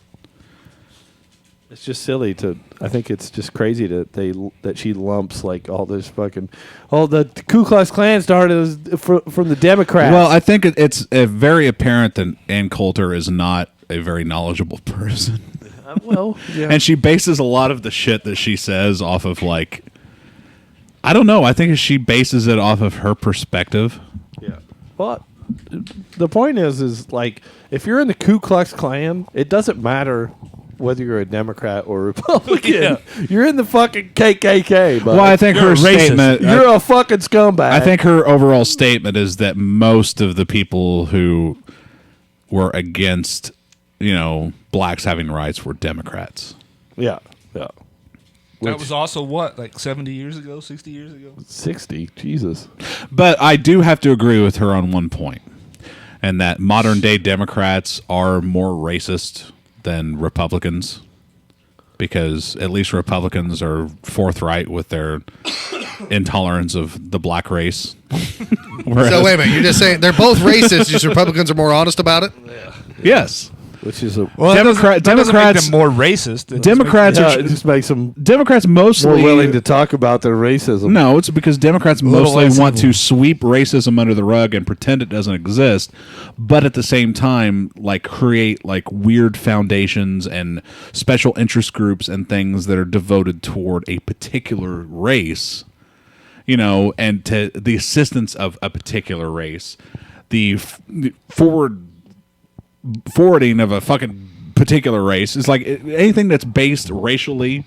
It's just silly I think it's just crazy that she lumps all this fucking. Oh, the Ku Klux Klan started from the Democrats. Well, I think it's very apparent that Ann Coulter is not a very knowledgeable person. Yeah. And she bases a lot of the shit that she says off of I don't know. I think she bases it off of her perspective. Yeah. Well, the point is like if you're in the Ku Klux Klan, it doesn't matter whether you're a Democrat or Republican. Yeah. You're in the fucking KKK. But well, I think her statement. You're a fucking scumbag. I think her overall statement is that most of the people who were against, blacks having rights were Democrats. Yeah. That was also like 70 years ago, 60 years ago? 60, Jesus. But I do have to agree with her on one point, and that modern day Democrats are more racist than Republicans, because at least Republicans are forthright with their intolerance of the black race. So wait a minute, you're just saying they're both racist, just Republicans are more honest about it? Yes. Which is a Democrats make them more racist. Democrats mostly more willing to talk about their racism. No, it's because Democrats mostly want to sweep racism under the rug and pretend it doesn't exist, but at the same time, like create like weird foundations and special interest groups and things that are devoted toward a particular race, and to the assistance of a particular race. The forwarding of a fucking particular race is like anything that's based racially,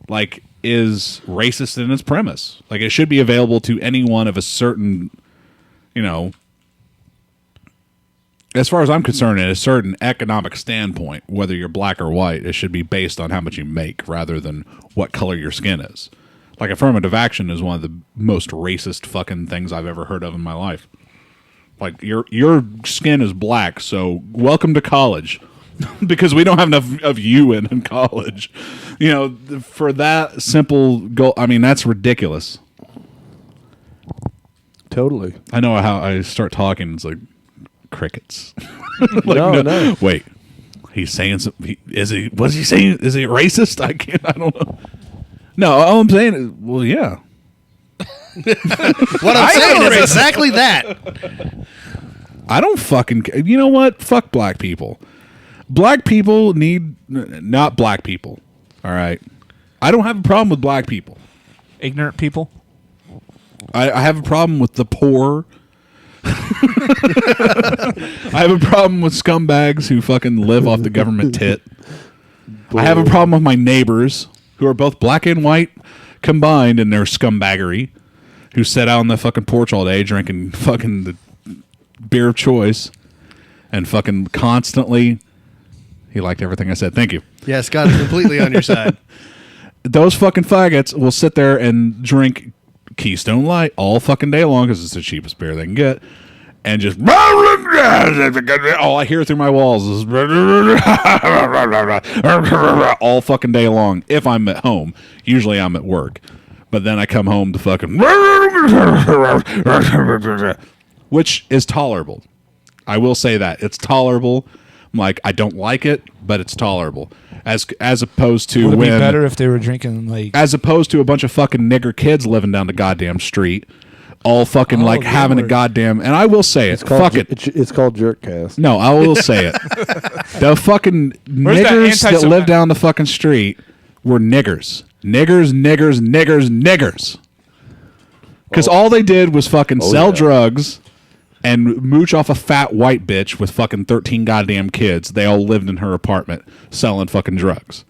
like, is racist in its premise. Like, it should be available to anyone of a certain, as far as I'm concerned, at a certain economic standpoint, whether you're black or white, it should be based on how much you make rather than what color your skin is. Like, affirmative action is one of the most racist fucking things I've ever heard of in my life. Like, your skin is black, so welcome to college. Because we don't have enough of you in college. For that simple goal, I mean, that's ridiculous. Totally. I know how I start talking, it's like crickets. No. Wait. He's saying something. What's he saying? Is he racist? I don't know. No, all I'm saying is, well, yeah. What I'm saying is exactly that. I don't fucking. You know what? Fuck black people. Black people need not black people. All right. I don't have a problem with black people. Ignorant people. I have a problem with the poor. I have a problem with scumbags who fucking live off the government tit. I have a problem with my neighbors who are both black and white combined in their scumbaggery, who sit out on the fucking porch all day drinking fucking the beer of choice and fucking constantly. He liked everything I said. Thank you. Yeah, Scott is completely on your side. Those fucking faggots will sit there and drink Keystone Light all fucking day long because it's the cheapest beer they can get, and just all I hear through my walls is all fucking day long. If I'm at home, usually I'm at work, but then I come home to fucking which is tolerable. I will say that it's tolerable. I'm like, I don't like it, but it's tolerable. As opposed to would it be better if they were drinking like as opposed to a bunch of fucking nigger kids living down the goddamn street, all fucking having a goddamn. And I will say it. Fuck it. It's called Jerkcast. No, I will say it. The fucking niggers that live down the fucking street were niggers. Niggers. Because all they did was fucking sell drugs and mooch off a fat white bitch with fucking 13 goddamn kids. They all lived in her apartment selling fucking drugs.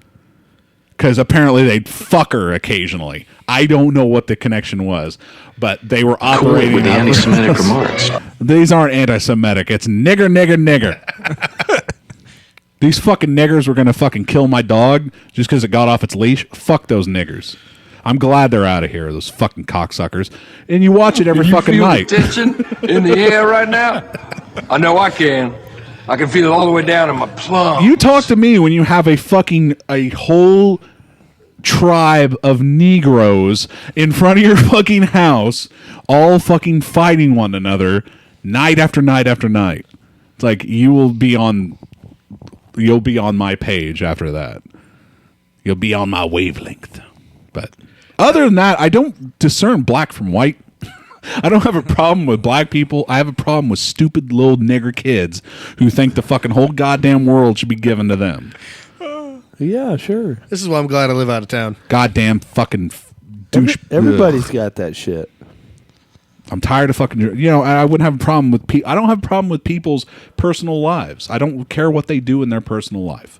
Because apparently they'd fuck her occasionally. I don't know what the connection was, but they were operating with the anti-Semitic remarks. These aren't anti-Semitic. It's nigger. These fucking niggers were going to fucking kill my dog just because it got off its leash. Fuck those niggers. I'm glad they're out of here, those fucking cocksuckers. And you watch it every fucking night. The tension in the air right now? I know I can. I can feel it all the way down in my plums. You talk to me when you have a whole tribe of Negroes in front of your fucking house, all fucking fighting one another, night after night after night. It's like you'll be on my page after that. You'll be on my wavelength. But other than that, I don't discern black from white. I don't have a problem with black people. I have a problem with stupid little nigger kids who think the fucking whole goddamn world should be given to them. Yeah, sure. This is why I'm glad I live out of town. Goddamn fucking douche. Everybody's got that shit. I'm tired of fucking. I wouldn't have a problem with. I don't have a problem with people's personal lives. I don't care what they do in their personal life.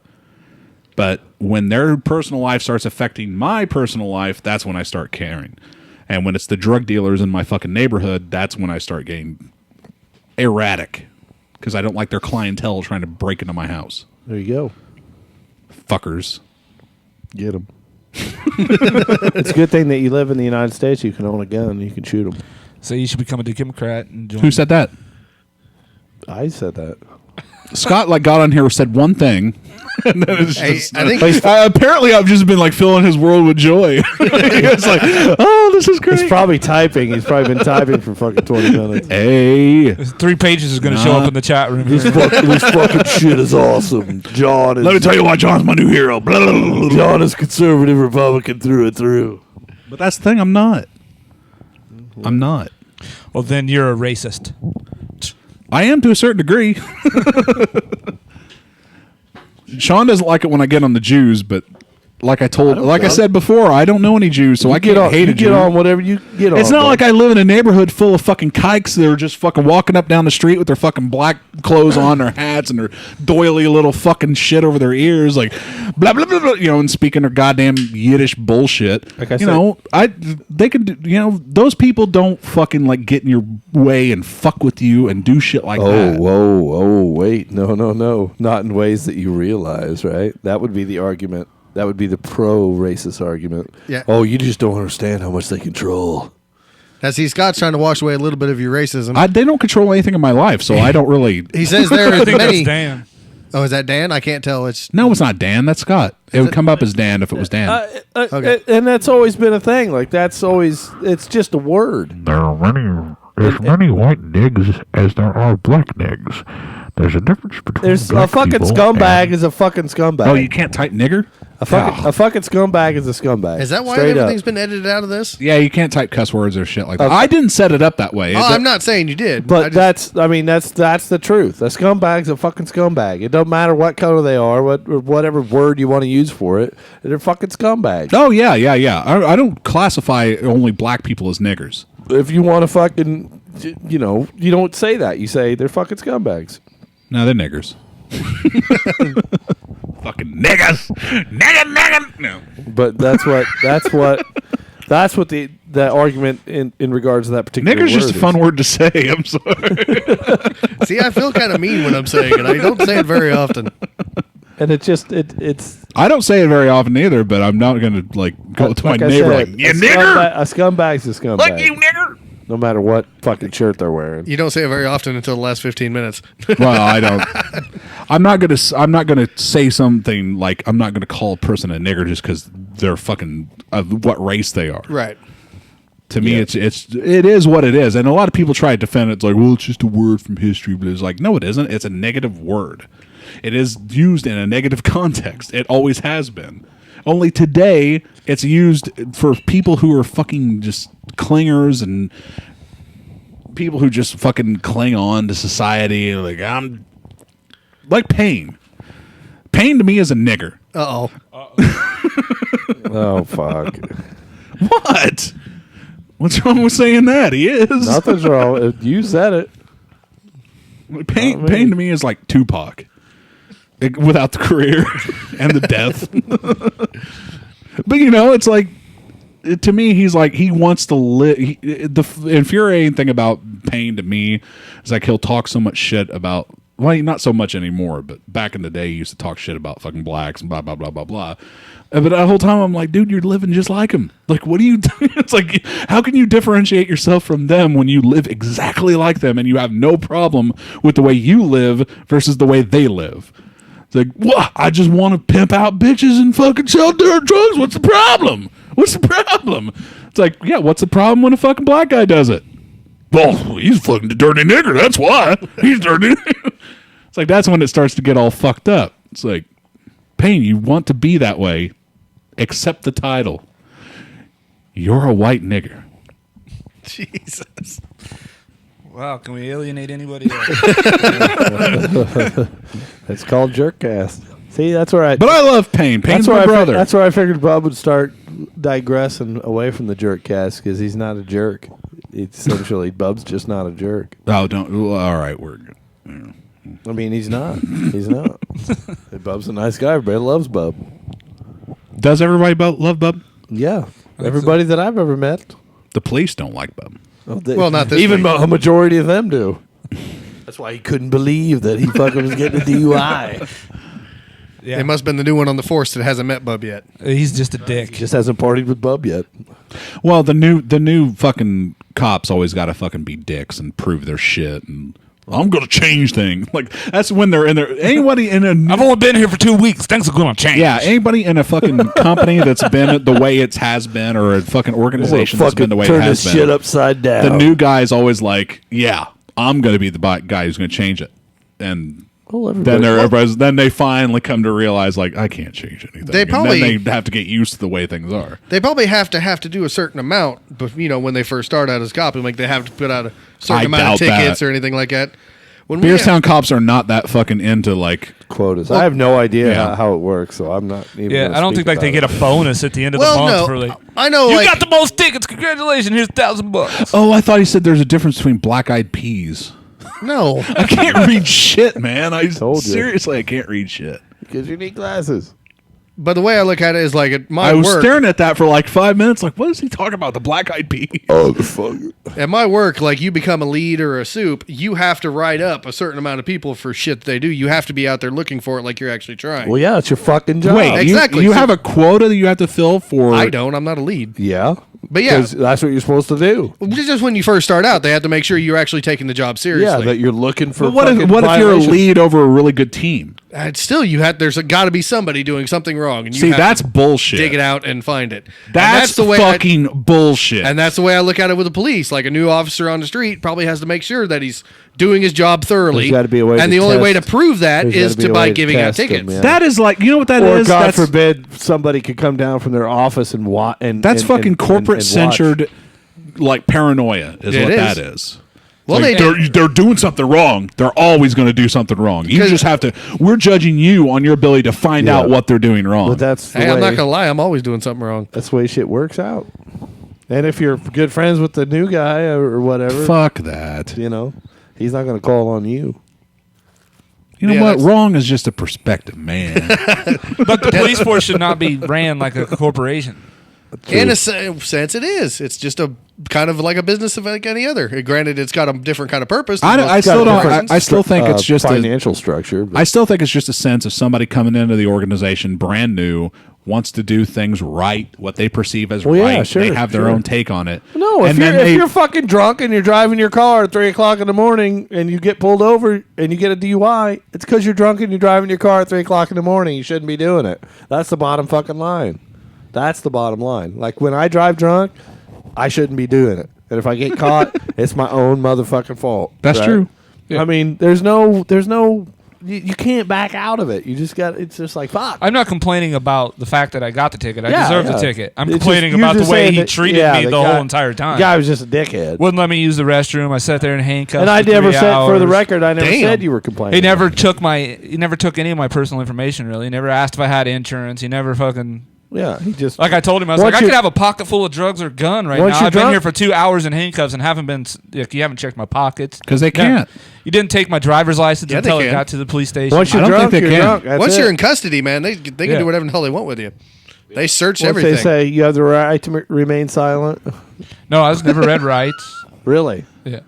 But when their personal life starts affecting my personal life, that's when I start caring. And when it's the drug dealers in my fucking neighborhood, that's when I start getting erratic. Because I don't like their clientele trying to break into my house. There you go. Fuckers. Get them. It's a good thing that you live in the United States. You can own a gun and you can shoot them. So you should become a Democrat and join. Who said that? I said that. Scott got on here and said one thing. And then it's just, I think apparently I've just been filling his world with joy. It's like, oh, this is great. He's probably typing. He's probably been typing for fucking 20 minutes. Hey, 3 pages is going to show up in the chat room. This fucking shit is awesome. John is. Let me tell you why John's my new hero. Blah, blah, blah, blah. John is conservative Republican through and through. But that's the thing. I'm not. I'm not. Well, then you're a racist. I am to a certain degree. Sean doesn't like it when I get on the Jews, but I said before, I don't know any Jews, so I can't hate a Jew. Get on whatever you get on. It's not like I live in a neighborhood full of fucking kikes that are just fucking walking up down the street with their fucking black clothes on, their hats, and their doily little fucking shit over their ears, like blah blah blah, blah, and speaking their goddamn Yiddish bullshit. Like I said, they could, those people don't fucking get in your way and fuck with you and do shit like that. Wait, no, not in ways that you realize, right? That would be the argument. That would be the pro-racist argument. Yeah. Oh, you just don't understand how much they control. Scott's trying to wash away a little bit of your racism. They don't control anything in my life, so I don't really. He says there are many. Dan. Oh, is that Dan? I can't tell. No, it's not Dan. That's Scott. It would come up as Dan if it was Dan. Okay. And that's always been a thing. It's just a word. There are many white nigs as there are black nigs. There's a difference between There's black a fucking people scumbag and is a fucking scumbag. Oh, you can't type nigger? A fucking scumbag is a scumbag. Is that why Straight everything's up. been edited out of this? Yeah, you can't type cuss words or shit like that. I didn't set it up that way. I'm not saying you did. But that's the truth. A scumbag's a fucking scumbag. It don't matter what color they are, whatever word you want to use for it. They're fucking scumbags. Oh, yeah. I don't classify only black people as niggers. If you want to fucking, you don't say that. You say they're fucking scumbags. No, they're niggers. Fucking niggers. Nigger. No. But that's what the argument in regards to that particular nigger's word just a fun word to say. I'm sorry. See, I feel kind of mean when I'm saying it. I don't say it very often. And it's. I don't say it very often either, but I'm not going to go to my neighbor you nigger. A scumbag's a scumbag. Like you nigger. No matter what fucking shirt they're wearing. You don't say it very often until the last 15 minutes. Well, I don't. I'm not gonna say something like I'm not gonna call a person a nigger just because they're fucking what race they are. Right. To me, it is what it is, and a lot of people try to defend it. It's like, well, it's just a word from history, but it's like, no, it isn't. It's a negative word. It is used in a negative context. It always has been. Only today, it's used for people who are fucking just clingers and people who just fucking cling on to society. Like, I'm like Payne. Payne to me is a nigger. Uh-oh. Oh, fuck. What? What's wrong with saying that? He is. Nothing's wrong. You said it. Payne to me is like Tupac. Without the career and the death. But, it's like, to me, he's like, he wants to live. The infuriating thing about Payne to me is like he'll talk so much shit about, well, not so much anymore, but back in the day, he used to talk shit about fucking blacks and blah, blah, blah, blah, blah. But the whole time I'm like, dude, you're living just like him. Like, what are you doing? It's like, how can you differentiate yourself from them when you live exactly like them and you have no problem with the way you live versus the way they live? It's like, what? I just want to pimp out bitches and fucking sell dirt drugs. What's the problem? It's like, yeah, what's the problem when a fucking black guy does it? Well, he's fucking a dirty nigger. That's why. He's dirty. It's like, that's when it starts to get all fucked up. It's like, Payne, you want to be that way. Accept the title. You're a white nigger. Jesus. Wow, can we alienate anybody else? It's called Jerkcast. See, that's where But I love Payne. Payne's my brother. That's where I figured Bob would start digressing away from the Jerkcast because he's not a jerk. essentially, Bub's just not a jerk. Oh, don't. All right, we're good. I mean, he's not. He's not. Bub's a nice guy. Everybody loves Bub. Does everybody love Bub? Yeah. Everybody that I've ever met. The police don't like Bub. Well, not this Even week. a majority of them do. That's why he couldn't believe that he fucking was getting a DUI. It must have been the new one on the force that hasn't met Bub yet. He's just a dick. Just hasn't partied with Bub yet. Well, the new fucking cops always got to fucking be dicks and prove their shit and I'm gonna change things. Like that's when they're in there. Anybody in a I've only been here for 2 weeks. Things are gonna change. Yeah, anybody in a fucking company that's been the way it has been, or a fucking organization that's been the way it has been. Turn this shit upside down. The new guy is always like, yeah, I'm gonna be the guy who's gonna change it, and then they finally come to realize like I can't change anything. They probably then they have to get used to the way things are. They probably have to do a certain amount, but when they first start out as cops, like they have to put out a certain amount of tickets or anything like that. When Beerstown cops are not that fucking into like quotas. I have no idea how it works, so I'm not even. Yeah, I don't think like they get a bonus at the end of the month for like. I know you got the most tickets. Congratulations! Here's $1,000. Oh, I thought he said there's a difference between Black Eyed Peas. No, I can't read shit, man. I told you. Seriously, I can't read shit because you need glasses. But the way I look at it is like at my I was work, staring at that for like 5 minutes. Like, what is he talking about? The Black Eyed Peas? Oh, the fuck. At my work, like you become a lead or a soup, you have to write up a certain amount of people for shit that they do. You have to be out there looking for it like you're actually trying. Well, yeah, it's your fucking job. Wait, exactly. You have a quota that you have to fill for. I don't. I'm not a lead. Yeah. But yeah, that's what you're supposed to do. Just when you first start out, they have to make sure you're actually taking the job seriously. Yeah, that you're looking for. But what if you're a lead over a really good team? Still, there's got to be somebody doing something wrong, and you see have that's to bullshit. Dig it out and find it. That's the way fucking bullshit. And that's the way I look at it with the police. Like a new officer on the street probably has to make sure that he's doing his job thoroughly. There's got to be a way. And the only way to prove that is by giving out tickets. Them, yeah. That is like what that or is. God forbid somebody could come down from their office and watch. And that's fucking corporate and censored. Like paranoia is what that is. Well, like they're doing something wrong. They're always going to do something wrong. You just have to. We're judging you on your ability to find out what they're doing wrong. But that's. Hey, I'm not gonna lie. I'm always doing something wrong. That's the way shit works out. And if you're good friends with the new guy or whatever, fuck that. He's not going to call on you. You know what? Wrong is just a perspective, man. But the police force should not be ran like a corporation. In a sense, it is. It's just a kind of like a business like any other. Granted, it's got a different kind of purpose. I still think it's just financial structure. I still think it's just a sense of somebody coming into the organization brand new, wants to do things right, what they perceive as right. Yeah, sure, they have their own take on it. No, if you're fucking drunk and you're driving your car at 3 o'clock in the morning and you get pulled over and you get a DUI, it's because you're drunk and you're driving your car at 3 o'clock in the morning. You shouldn't be doing it. That's the bottom fucking line. That's the bottom line. Like when I drive drunk, I shouldn't be doing it. And if I get caught, it's my own motherfucking fault. That's true. Yeah. I mean, there's no you can't back out of it. You just got it's just like fuck. I'm not complaining about the fact that I got the ticket. I deserve the ticket. I'm It's complaining just- about you're the just way saying he that- treated yeah, me the the guy- whole entire time. The guy was just a dickhead. Wouldn't let me use the restroom. I sat there in handcuffs. And I for never 3 said, for the hours. record, I never said you were complaining. He never took any of my personal information. Really, he never asked if I had insurance. He never fucking. Yeah, he just like I told him. I was like, I could have a pocket full of drugs or gun right now. I've been here for 2 hours in handcuffs and haven't been. You haven't checked my pockets because they can't. You didn't take my driver's license until I got to the police station. Once you're drunk, you're drunk. Once you're in custody, man, they can do whatever the hell they want with you. They search everything. They say you have the right to remain silent. No, I was never read rights. Really? Yeah.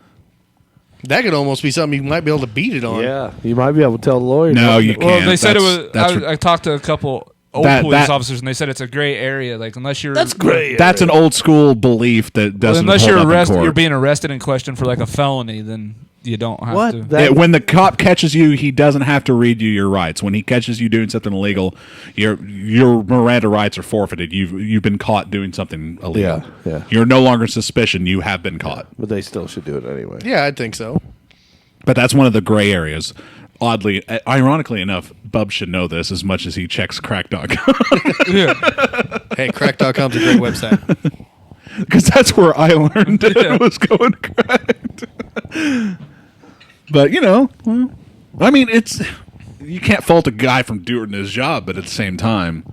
That could almost be something you might be able to beat it on. Yeah, you might be able to tell the lawyer. No, you can't. Well, they said it was. I talked to a couple old police officers, and they said it's a gray area. Like unless you're That's an old school belief that doesn't. Unless hold you're up in arrested, court. you're being arrested and questioned for like a felony, then you don't have to. When the cop catches you, he doesn't have to read you your rights. When he catches you doing something illegal, your Miranda rights are forfeited. You've been caught doing something illegal. Yeah. You're no longer suspicion. You have been caught. But they still should do it anyway. Yeah, I think so. But that's one of the gray areas. Ironically enough, Bub should know this as much as he checks crack.com. Hey, crack.com's a great website. Because that's where I learned it was going cracked. But, I mean, you can't fault a guy from doing his job, but at the same time.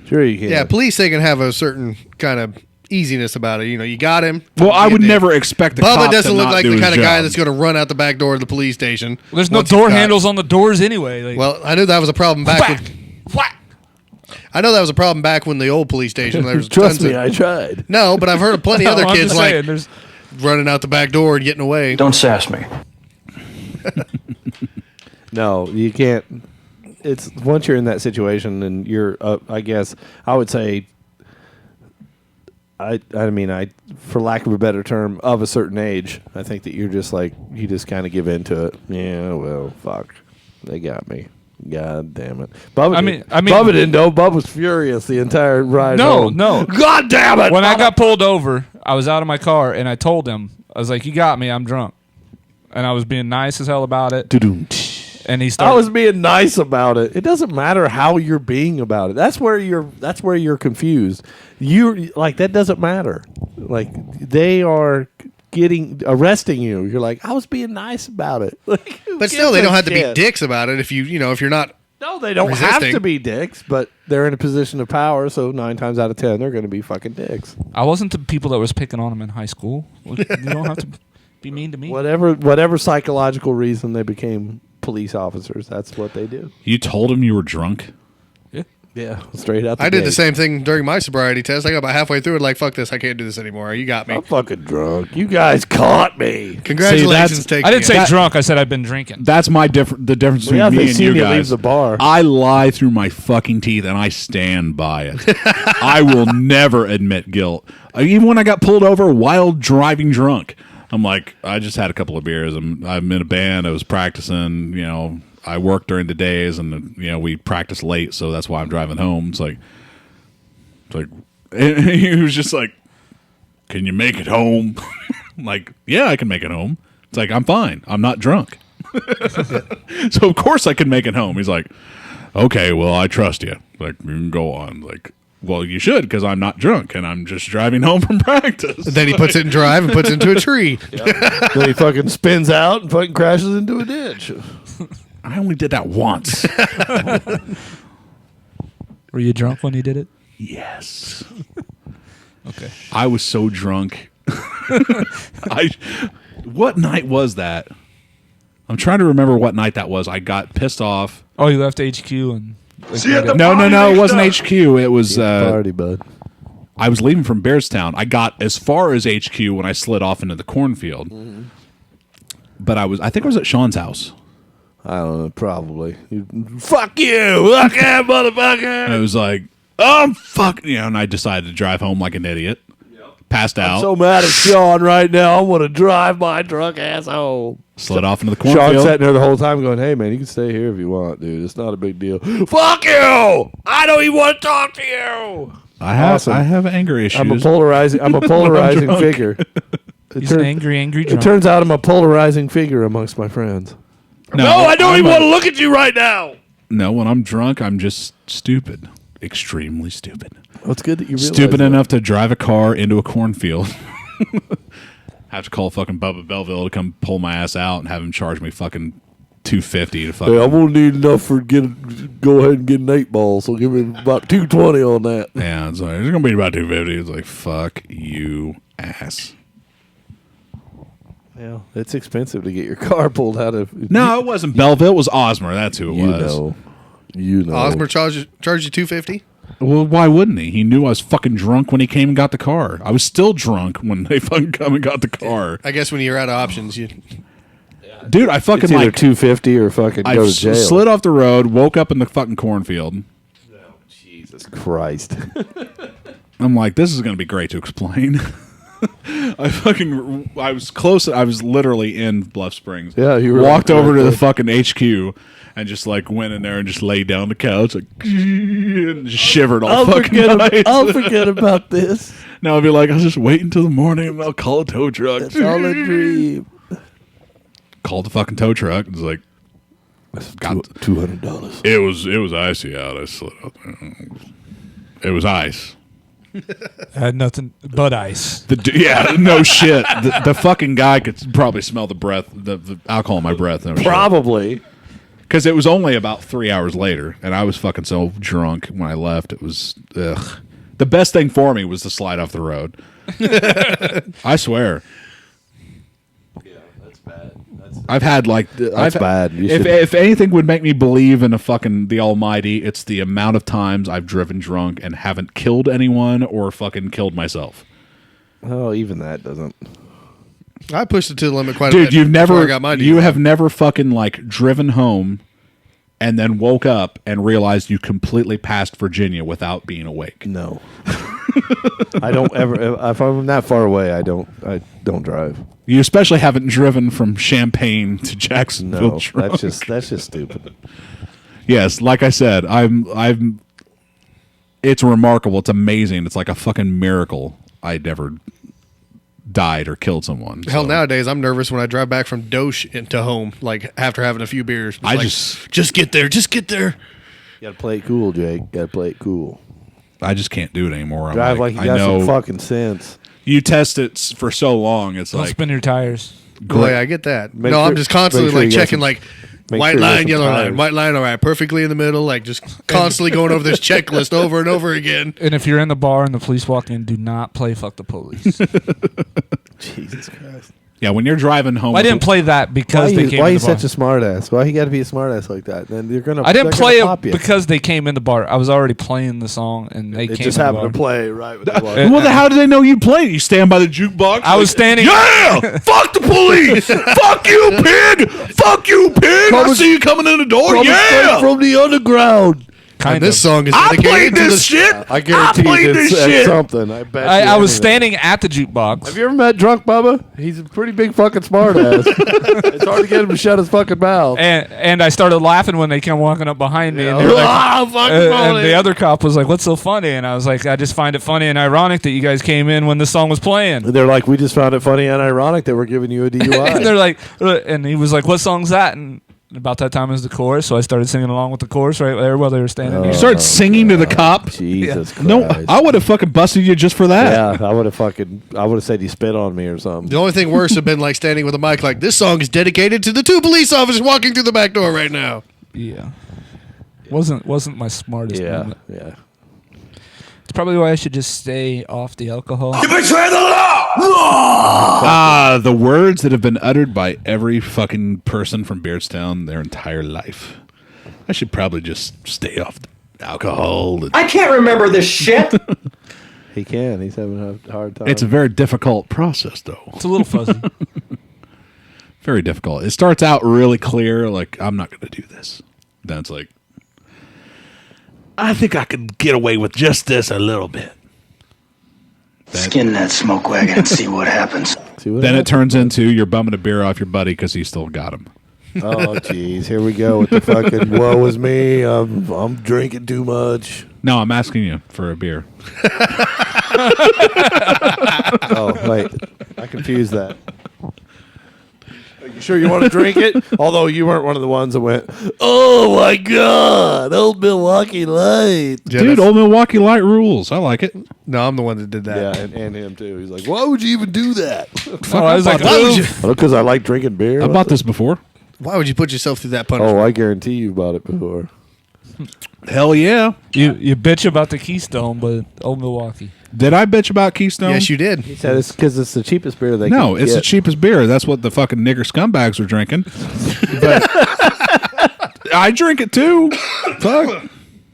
Sure you can. Yeah, police, they can have a certain kind of easiness about it. You got him. Well, I would never expect the Bubba cop doesn't to look not like do the his kind of guy job. that's going to run out the back door of the police station. Well, there's no door handles on the doors anyway. Like, well, I knew that was a problem back when the old police station. There was Trust me, I tried. No, but I've heard of plenty other I'm kids just saying, like running out the back door and getting away. Don't sass me. No, you can't. It's once you're in that situation, and you're. I guess I would say. I mean, for lack of a better term, of a certain age, I think that you're just like you just kind of give into it. Yeah, well, fuck, they got me. God damn it, Bubba. Bubba didn't know. Bubba was furious the entire ride. home. No. God damn it! When I got pulled over, I was out of my car and I told him, I was like, "You got me. I'm drunk," and I was being nice as hell about it. And he started. I was being nice about it. It doesn't matter how you're being about it. That's where you're confused. You like that doesn't matter. Like they are arresting you. You're like, I was being nice about it. Like, but still, they don't have to be dicks about it. If if you're not. No, they don't have to be dicks, but they're in a position of power. So 9 times out of 10, they're going to be fucking dicks. I wasn't the people that was picking on him in high school. You don't have to be mean to me. Whatever psychological reason they became police officers, that's what they do. You told him you were drunk? Yeah, straight out the I did gate. the same thing during my sobriety test. I got about halfway through it like, fuck this, I can't do this anymore. You got me. I'm fucking drunk. You guys caught me. Congratulations, I didn't say drunk. I said I've been drinking. That's the difference between me and you guys. Leave the bar. I lie through my fucking teeth, and I stand by it. I will never admit guilt. Even when I got pulled over while driving drunk, I'm like, I just had a couple of beers. I'm in a band. I was practicing, I work during the days, and we practice late, so that's why I'm driving home. It's like, and he was just like, "Can you make it home?" I'm like, yeah, I can make it home. It's like, I'm fine. I'm not drunk, so of course I can make it home. He's like, "Okay, well, I trust you. Like, you can go on." Like, well, you should, because I'm not drunk and I'm just driving home from practice. Then he puts it in drive and puts it into a tree. Then he fucking spins out and fucking crashes into a ditch. I only did that once. Were you drunk when you did it? Yes. Okay. I was so drunk. What night was that? I'm trying to remember what night that was. I got pissed off. Oh, you left HQ and. No, it wasn't HQ. It was party, bud. I was leaving from Bearstown. I got as far as HQ when I slid off into the cornfield. Mm-hmm. But I think I was at Sean's house. I don't know, probably. Fuck you! Fuck yeah, motherfucker! And it was like, oh, fuck. And I decided to drive home like an idiot. Yep. Passed out. I'm so mad at Sean right now. I want to drive my drunk ass home. Slid off into the cornfield. Sean's sitting there the whole time going, hey, man, you can stay here if you want, dude. It's not a big deal. Fuck you! I don't even want to talk to you! I have anger issues. I'm a polarizing figure. He's an angry drunk. It turns out I'm a polarizing figure amongst my friends. No, I don't even want to look at you right now. No, when I'm drunk, I'm just stupid. Extremely stupid. Well, it's good that you realize stupid that. enough to drive a car into a cornfield. Have to call fucking Bubba Belleville to come pull my ass out and have him charge me fucking $250 to fucking. Hey, I'm gonna need enough for go ahead and get an 8-ball. So give me about $220 on that. Yeah, it's like it's gonna be about $250. It's like fuck you, ass. Yeah, it's expensive to get your car pulled out of. No, it wasn't Belleville. It was Osmer. That's who it was. You know. Osmer charged you $250? Well, why wouldn't he? He knew I was fucking drunk when he came and got the car. I was still drunk when they fucking come and got the car. I guess when you're out of options, you. Dude, I fucking it's either $250 or fucking go to jail. Slid off the road, woke up in the fucking cornfield. Oh, Jesus Christ! I'm like, this is gonna be great to explain. I was close. I was literally in Bluff Springs. Yeah, you were walked over to the fucking HQ and just like went in there and just laid down on the couch, like and just shivered all fucking night. I'll forget about this. Now I'll be like, I'll just wait until the morning and I'll call a tow truck. That's all a dream. Called the fucking tow truck. It's like, got $200. It was icy out. I slid out there. It was ice. Had nothing but ice. Yeah, no shit. The fucking guy could probably smell the breath, the alcohol in my breath. Probably. Because it was only about 3 hours later, and I was fucking so drunk when I left. It was, ugh. The best thing for me was to slide off the road. I swear. Yeah, that's bad. I've had like that's bad. If anything would make me believe in the Almighty, it's the amount of times I've driven drunk and haven't killed anyone or fucking killed myself. Oh, even that doesn't. I pushed it to the limit quite a bit. Dude, you have never fucking like driven home and then woke up and realized you completely passed Virginia without being awake. No. I don't ever. If I'm that far away, I don't drive. You especially haven't driven from Champaign to Jacksonville. No, drunk. that's just stupid. Yes, like I said, I'm. It's remarkable. It's amazing. It's like a fucking miracle. I never died or killed someone. Hell, nowadays I'm nervous when I drive back from Dosh into home, like after having a few beers. It's I like, just get there. You gotta play it cool, Jake. Gotta play it cool. I just can't do it anymore. Drive like you got some fucking sense. You test it for so long, it's Don't like spin your tires. Boy, I get that. I'm just constantly like checking like white line, yellow line, white line, all right, perfectly in the middle, like just constantly going over this checklist over and over again. And if you're in the bar and the police walk in, do not play "Fuck the Police." Jesus Christ. Yeah, when you're driving home. I didn't play that because they came in the bar. Why are you such a smart ass? Why you got to be a smart ass like that? Then you're gonna. I didn't play it because they came in the bar. I was already playing the song, and they came. It just in the happened bar. to play right with the bar. Well, how did they know you played? You stand by the jukebox. I was standing. Yeah, fuck the police. Fuck you, pig. Fuck you, pig. I see you coming in the door. Yeah, from the underground. This song is I dedicated played to this shit. I guarantee it's something. I bet. I was standing at the jukebox. Have you ever met Drunk Bubba? He's a pretty big fucking smart ass. It's hard to get him to shut his fucking mouth. And I started laughing when they came walking up behind me. Yeah. And, they were like, and the other cop was like, "What's so funny?" And I was like, "I just find it funny and ironic that you guys came in when this song was playing." They're like, "We just found it funny and ironic that we're giving you a DUI." And they're like, and he was like, "What song's that?" And about that time is the chorus, so I started singing along with the chorus right there while they were standing. You started singing to the cop. Jesus Christ. No, I would have fucking busted you just for that. Yeah, I would have said you spit on me or something. The only thing worse would have been like standing with a mic like, this song is dedicated to the 2 police officers walking through the back door right now. Yeah. Wasn't my smartest moment. Yeah. It's probably why I should just stay off the alcohol. You betray the law! The words that have been uttered by every fucking person from Beardstown their entire life. I should probably just stay off the alcohol. I can't remember this shit. He can. He's having a hard time. It's a very difficult process, though. It's a little fuzzy. Very difficult. It starts out really clear, like, I'm not going to do this. Then it's like, I think I could get away with just this a little bit. Skin that smoke wagon and see what happens. Then it turns into you're bumming a beer off your buddy because he still got him. Oh, jeez. Here we go with the fucking woe is me. I'm drinking too much. No, I'm asking you for a beer. Oh, wait. I confused that. Are you sure you want to drink it? Although you weren't one of the ones that went, oh, my God, Old Milwaukee Light. Dude, Old Milwaukee Light rules. I like it. No, I'm the one that did that. Yeah, and him, too. He's like, why would you even do that? I was like, why would you? Because I like drinking beer. I bought this before. Why would you put yourself through that punishment? Oh, I guarantee you bought it before. Hell yeah. You bitch about the Keystone, but Old Milwaukee. Did I bitch about Keystone? Yes, you did. He said it's because it's the cheapest beer they No, can it's get. the cheapest beer. That's what the fucking nigger scumbags are drinking. But I drink it too. Fuck.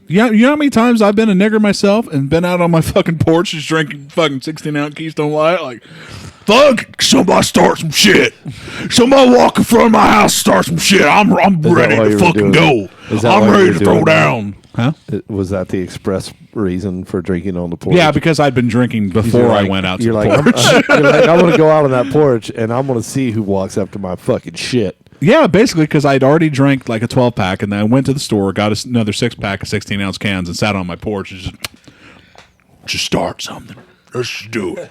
You know how many times I've been a nigger myself and been out on my fucking porch just drinking fucking 16-ounce Keystone Light? Like, fuck, somebody start some shit. Somebody walk in front of my house, start some shit. I'm ready to fucking go. I'm ready to throw down. Huh? Was that the express reason for drinking on the porch? Yeah, because I'd been drinking before I went out to the porch. You're like, I want to go out on that porch, and I'm going to see who walks after my fucking shit. Yeah, basically, because I'd already drank like a 12-pack, and then I went to the store, got another 6-pack of 16-ounce cans, and sat on my porch and just start something. Let's do it.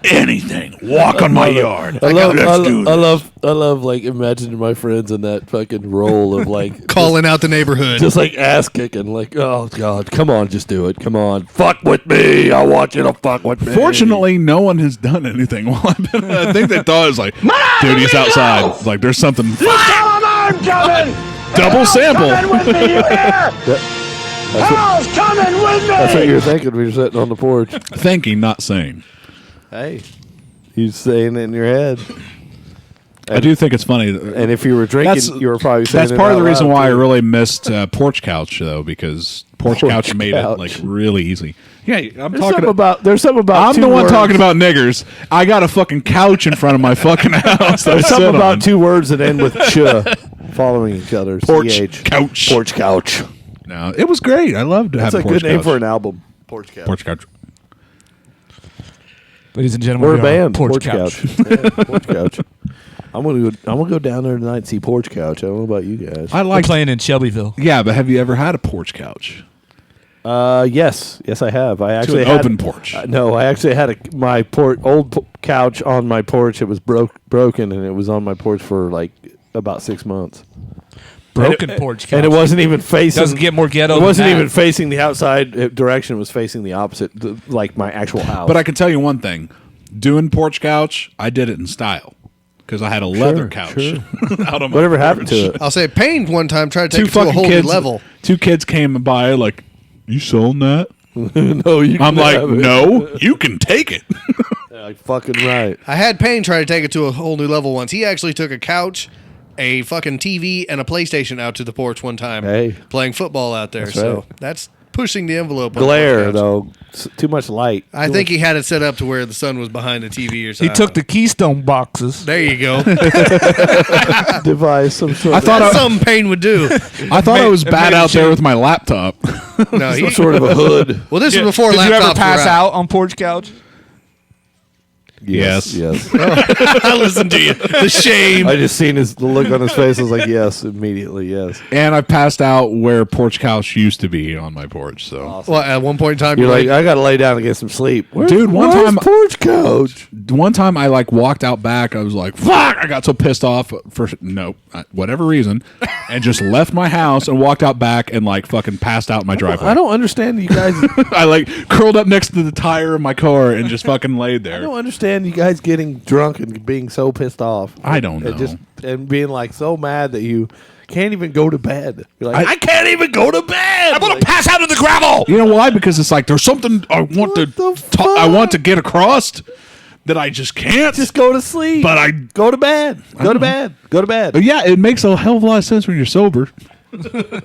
Anything. Walk on my yard. I love like imagining my friends in that fucking role of like calling out the neighborhood, just like ass kicking, like, oh God, come on, just do it, come on, fuck with me, I want you to fuck with me. Fortunately, no one has done anything while I've been. I think they thought it was like, dude, he's outside. Like, there's something. I'm coming! Double sample. Coming with me, you hear? Hell's coming with me! That's what you're thinking when you're sitting on the porch. Thinking, not saying. Hey, you're saying it in your head. I do think it's funny. And if you were drinking, you were probably saying that's it part of out the reason loud, why I too. really missed Porch Couch, though, because Porch Couch made it like really easy. Yeah, There's something about I'm two the one words. talking about niggers. I got a fucking couch in front of my fucking house. There's something about two words that end with ch following each other. Porch CH. Couch. Porch couch. No, it was great. I loved That's having a Porch good name Couch. for an album. Porch couch. Porch Couch. Ladies and gentlemen, We're a we are band. Porch Couch. Yeah, Porch couch. I'm gonna go down there tonight and see Porch Couch. I don't know about you guys. I We're like playing in Shelbyville. Yeah, but have you ever had a porch couch? Yes, I have. I actually an had open porch. No, I actually had my old couch on my porch. It was broken, and it was on my porch for like about 6 months. Broken porch couch. And it wasn't even facing. Doesn't get more ghetto It than wasn't that. even facing the outside direction. It was facing the opposite, like my actual house. But I can tell you one thing: doing porch couch, I did it in style because I had a leather couch. Out on my Whatever happened porch. to it? I'll say Payne one time tried to take Two it to a fucking whole kids. new level. Two kids came by like, "You selling that?" No, you. I'm can like, have it. "No, you can take it." Yeah, like fucking right. I had Payne try to take it to a whole new level once. He actually took a couch, a fucking TV, and a PlayStation out to the porch one time. Hey. Playing football out there. That's So right. that's pushing the envelope. on Glare porch couch. though, too much light. I think he had it set up to where the sun was behind the TV or He something. took the Keystone boxes. There you go. device some sort. I of, thought That's something Payne would do. I thought I was it bad made out there shit. with my laptop. No, he, some sort of a hood. well, this was before Did laptops you ever were pass out on porch couch? Yes. Yes. I listened to you. The shame. I just seen the look on his face. I was like, yes, immediately, yes. And I passed out where porch couch used to be on my porch. So, Well, at one point in time, You're like, I gotta lay down and get some sleep. Dude, one where's time- porch couch. one time I like walked out back. I was like, "Fuck!" I got so pissed off for whatever reason, and just left my house and walked out back and like fucking passed out in my driveway. I don't understand you guys. I like curled up next to the tire of my car and just fucking laid I there. don't understand you guys getting drunk and being so pissed off. I don't know. And being like so mad that you can't even go to bed. You're like, I can't even go to bed. I'm gonna pass out in the gravel. You know why? Because it's like there's something I want I want to get across that I just can't. Just go to sleep. But I go to bed. Go to bed. Go to bed. But yeah, it makes a hell of a lot of sense when you're sober.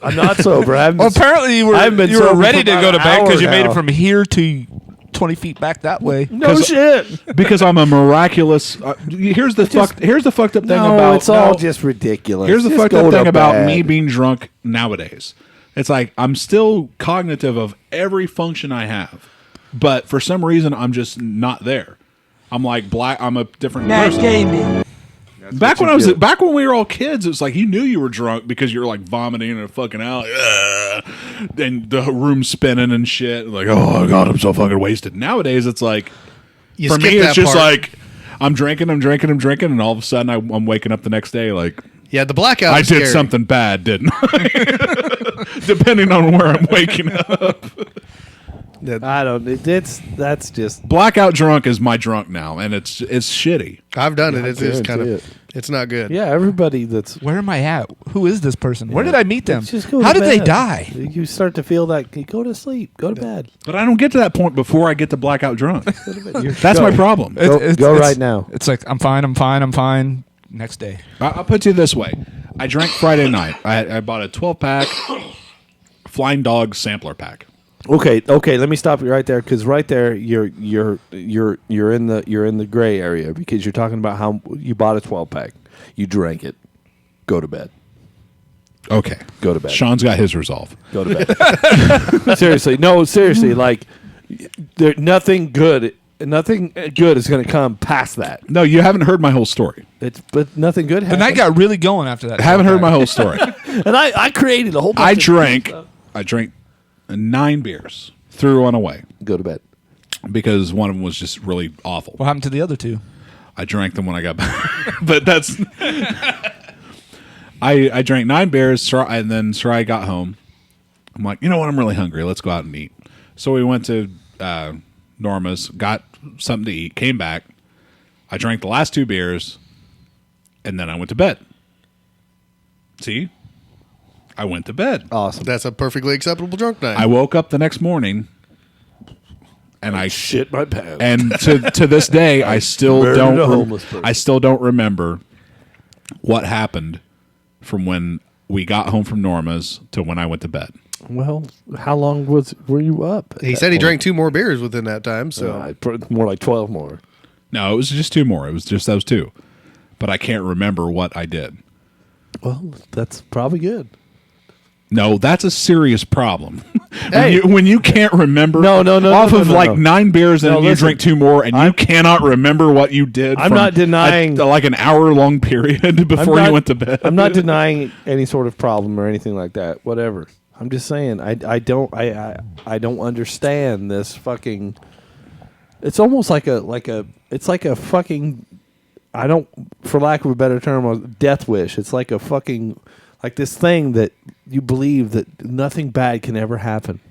I'm not sober. I haven't Well, apparently you were sober ready for to about go to an bed hour because you made now. it from here to 20 feet back that way. No shit. Because I'm a miraculous. Here's the fucked up thing No, about. it's all just ridiculous. Here's the Just fucked go up to thing about bed. me being drunk nowadays. It's like I'm still cognitive of every function I have, but for some reason I'm just not there. I'm like black. I'm a different person. Back when we were all kids, it was like you knew you were drunk because you were like vomiting in a fucking alley, and the room spinning and shit. Like, oh god, I'm so fucking wasted. Nowadays, it's like You for skip me, that it's just part. like I'm drinking, and all of a sudden I'm waking up the next day like Yeah, the blackout. I is did scary. something bad, didn't I? Depending on where I'm waking up. I don't. That's just. Blackout drunk is my drunk now, and it's shitty. I've done it. I It is guarantee kind of. it. It's not good. Yeah, everybody that's. Where am I at? Who is this person? Where did I meet them? Just go How to did they bed. die? You start to feel that. You go to sleep. Go to bed. But I don't get to that point before I get to blackout drunk. You're- That's go. my problem. Go right now. It's like I'm fine. Next day. I'll put it this way: I drank Friday night. I bought a 12-pack Flying Dog sampler pack. Okay. Let me stop you right there because right there you're in the gray area because you're talking about how you bought a 12-pack, you drank it, go to bed. Okay, Go to bed. Sean's got his resolve. Go to bed. Seriously, like there nothing good is going to come past that. No, you haven't heard my whole story. But nothing good The happened. night got really going after that. I haven't heard my whole story. And I created a whole bunch I of drank 9 beers, threw one away go to bed. because one of them was just really awful. What happened to the other two? I drank them when I got back. But that's I drank 9 beers and then Sarai got home. I'm like, you know what? I'm really hungry. Let's go out and eat. So we went to Norma's, got something to eat, came back. I drank the last 2 beers, and then I went to bed. See? I went to bed. Awesome. That's a perfectly acceptable drunk night. I woke up the next morning and I shit my pants. And to this day, I still don't remember what happened from when we got home from Norma's to when I went to bed. Well, how long were you up? He said he drank 2 more beers within that time, so more like 12 more. No, it was just 2 more. It was just those 2. But I can't remember what I did. Well, that's probably good. No, that's a serious problem. when you can't remember off of 9 beers and you drink 2 more and you cannot remember what you did. I'm not denying like an hour-long period before you went to bed. I'm not denying any sort of problem or anything like that. Whatever. I'm just saying I don't understand this fucking. It's almost like a fucking. I don't, for lack of a better term, a death wish. It's like a fucking, like this thing that you believe that nothing bad can ever happen.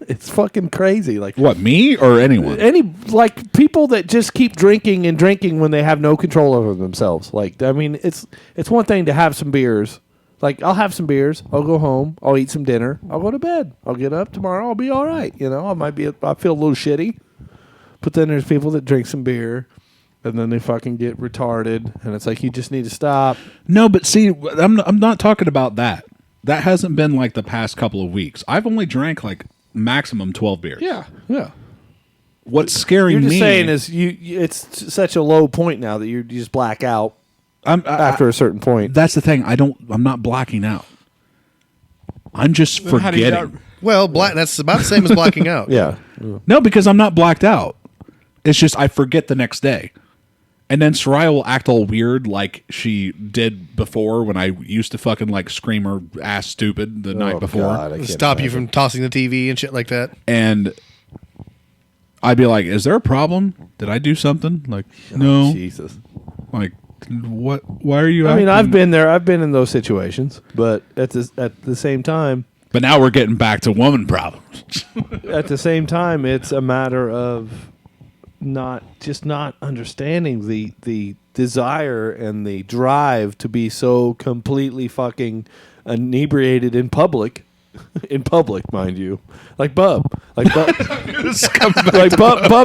It's fucking crazy. Like what, me or anyone? Like people that just keep drinking and drinking when they have no control over themselves. Like, I mean, it's one thing to have some beers. Like, I'll have some beers. I'll go home. I'll eat some dinner. I'll go to bed. I'll get up tomorrow. I'll be all right. You know, I feel a little shitty. But then there's people that drink some beer, and then they fucking get retarded, and it's like, you just need to stop. No, but see, I'm not talking about that. That hasn't been like the past couple of weeks. I've only drank like maximum 12 beers. Yeah. What's scaring You're just me saying is it's such a low point now that you just black out after a certain point. That's the thing. I'm not blacking out. I'm just forgetting. Well, that's about the same as blacking out. Yeah. No, because I'm not blacked out. It's just I forget the next day. And then Soraya will act all weird like she did before when I used to fucking like scream her ass stupid the night before. God, stop you from tossing the TV and shit like that. And I'd be like, is there a problem? Did I do something? Like, no. Jesus. Like, what? Why are you I mean, I've been there. I've been in those situations. But at the same time. But now we're getting back to woman problems. At the same time, it's a matter of not understanding the desire and the drive to be so completely fucking inebriated in public, mind you, like Bub, Bub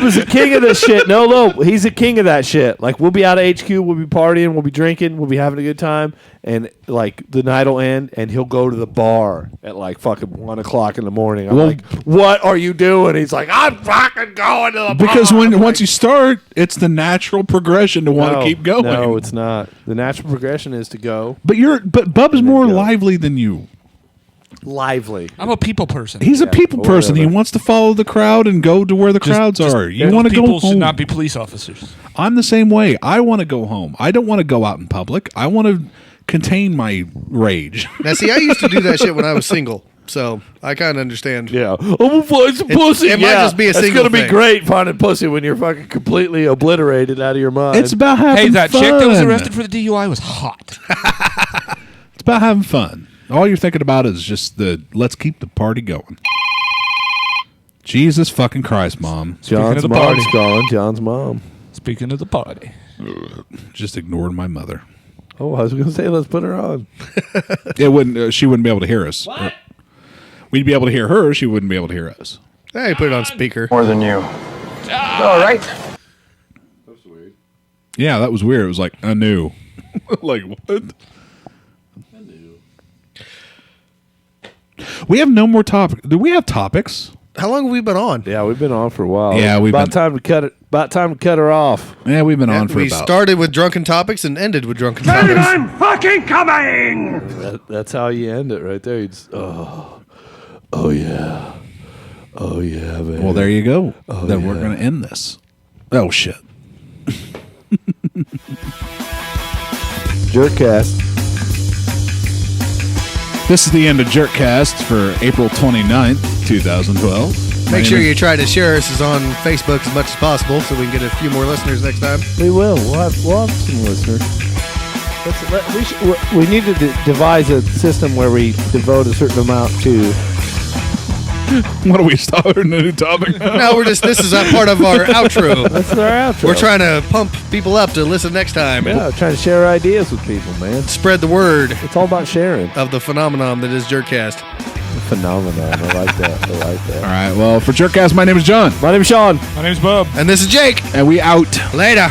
is a king of this shit. No, he's a king of that shit. Like, we'll be out of HQ, we'll be partying, we'll be drinking, we'll be having a good time, and like the night will end, and he'll go to the bar at like fucking 1 o'clock in the morning. I'm like, what are you doing? He's like, I'm fucking going to the bar. Because once you start, it's the natural progression to want to keep going. No, it's not. The natural progression is to go. But Bub is more lively than you. Lively. I'm a people person. He's a people person. He wants to follow the crowd and go to where the crowds are. You want to go home. People should not be police officers. I'm the same way. I want to go home. I don't want to go out in public. I want to contain my rage. Now, see, I used to do that shit when I was single, so I kind of understand. Yeah. I'm going to find some pussy. It might just be a single It's going to be thing. great finding pussy when you're fucking completely obliterated out of your mind. It's about having fun. Hey, that chick that was arrested for the DUI was hot. It's about having fun. All you're thinking about is just let's keep the party going. Jesus fucking Christ, Mom. John's mom's calling. John's mom. Speaking of the party. Just ignored my mother. Oh, I was going to say, let's put her on. It wouldn't. She wouldn't be able to hear us. What? We'd be able to hear her. She wouldn't be able to hear us. Hey, put it on speaker. More than you. All right. That's weird. Yeah, that was weird. It was like, I knew. Like, what? We have no more topics. Do we have topics? How long have we been on? Yeah, we've been on for a while. Yeah, about time to cut it. About time to cut her off. Yeah, we've been on for we about. started with drunken topics and ended with drunken topics. I'm fucking coming! That's how you end it right there. You just, oh yeah, baby. Well, there you go. Then we're gonna end this. Oh shit. Jerkcast. This is the end of Jerkcast for April 29th, 2012. Make sure you try to share us on Facebook as much as possible so we can get a few more listeners next time. We will. We'll have some listeners. We need to devise a system where we devote a certain amount to What are we starting a new topic? No, this is a part of our outro. That's our outro. We're trying to pump people up to listen next time. Yeah, trying to share ideas with people, man. Spread the word. It's all about sharing. Of the phenomenon that is Jerkcast. Phenomenon. I like that. All right. Well, for Jerkcast, my name is John. My name is Sean. My name's Bub. And this is Jake. And we out. Later.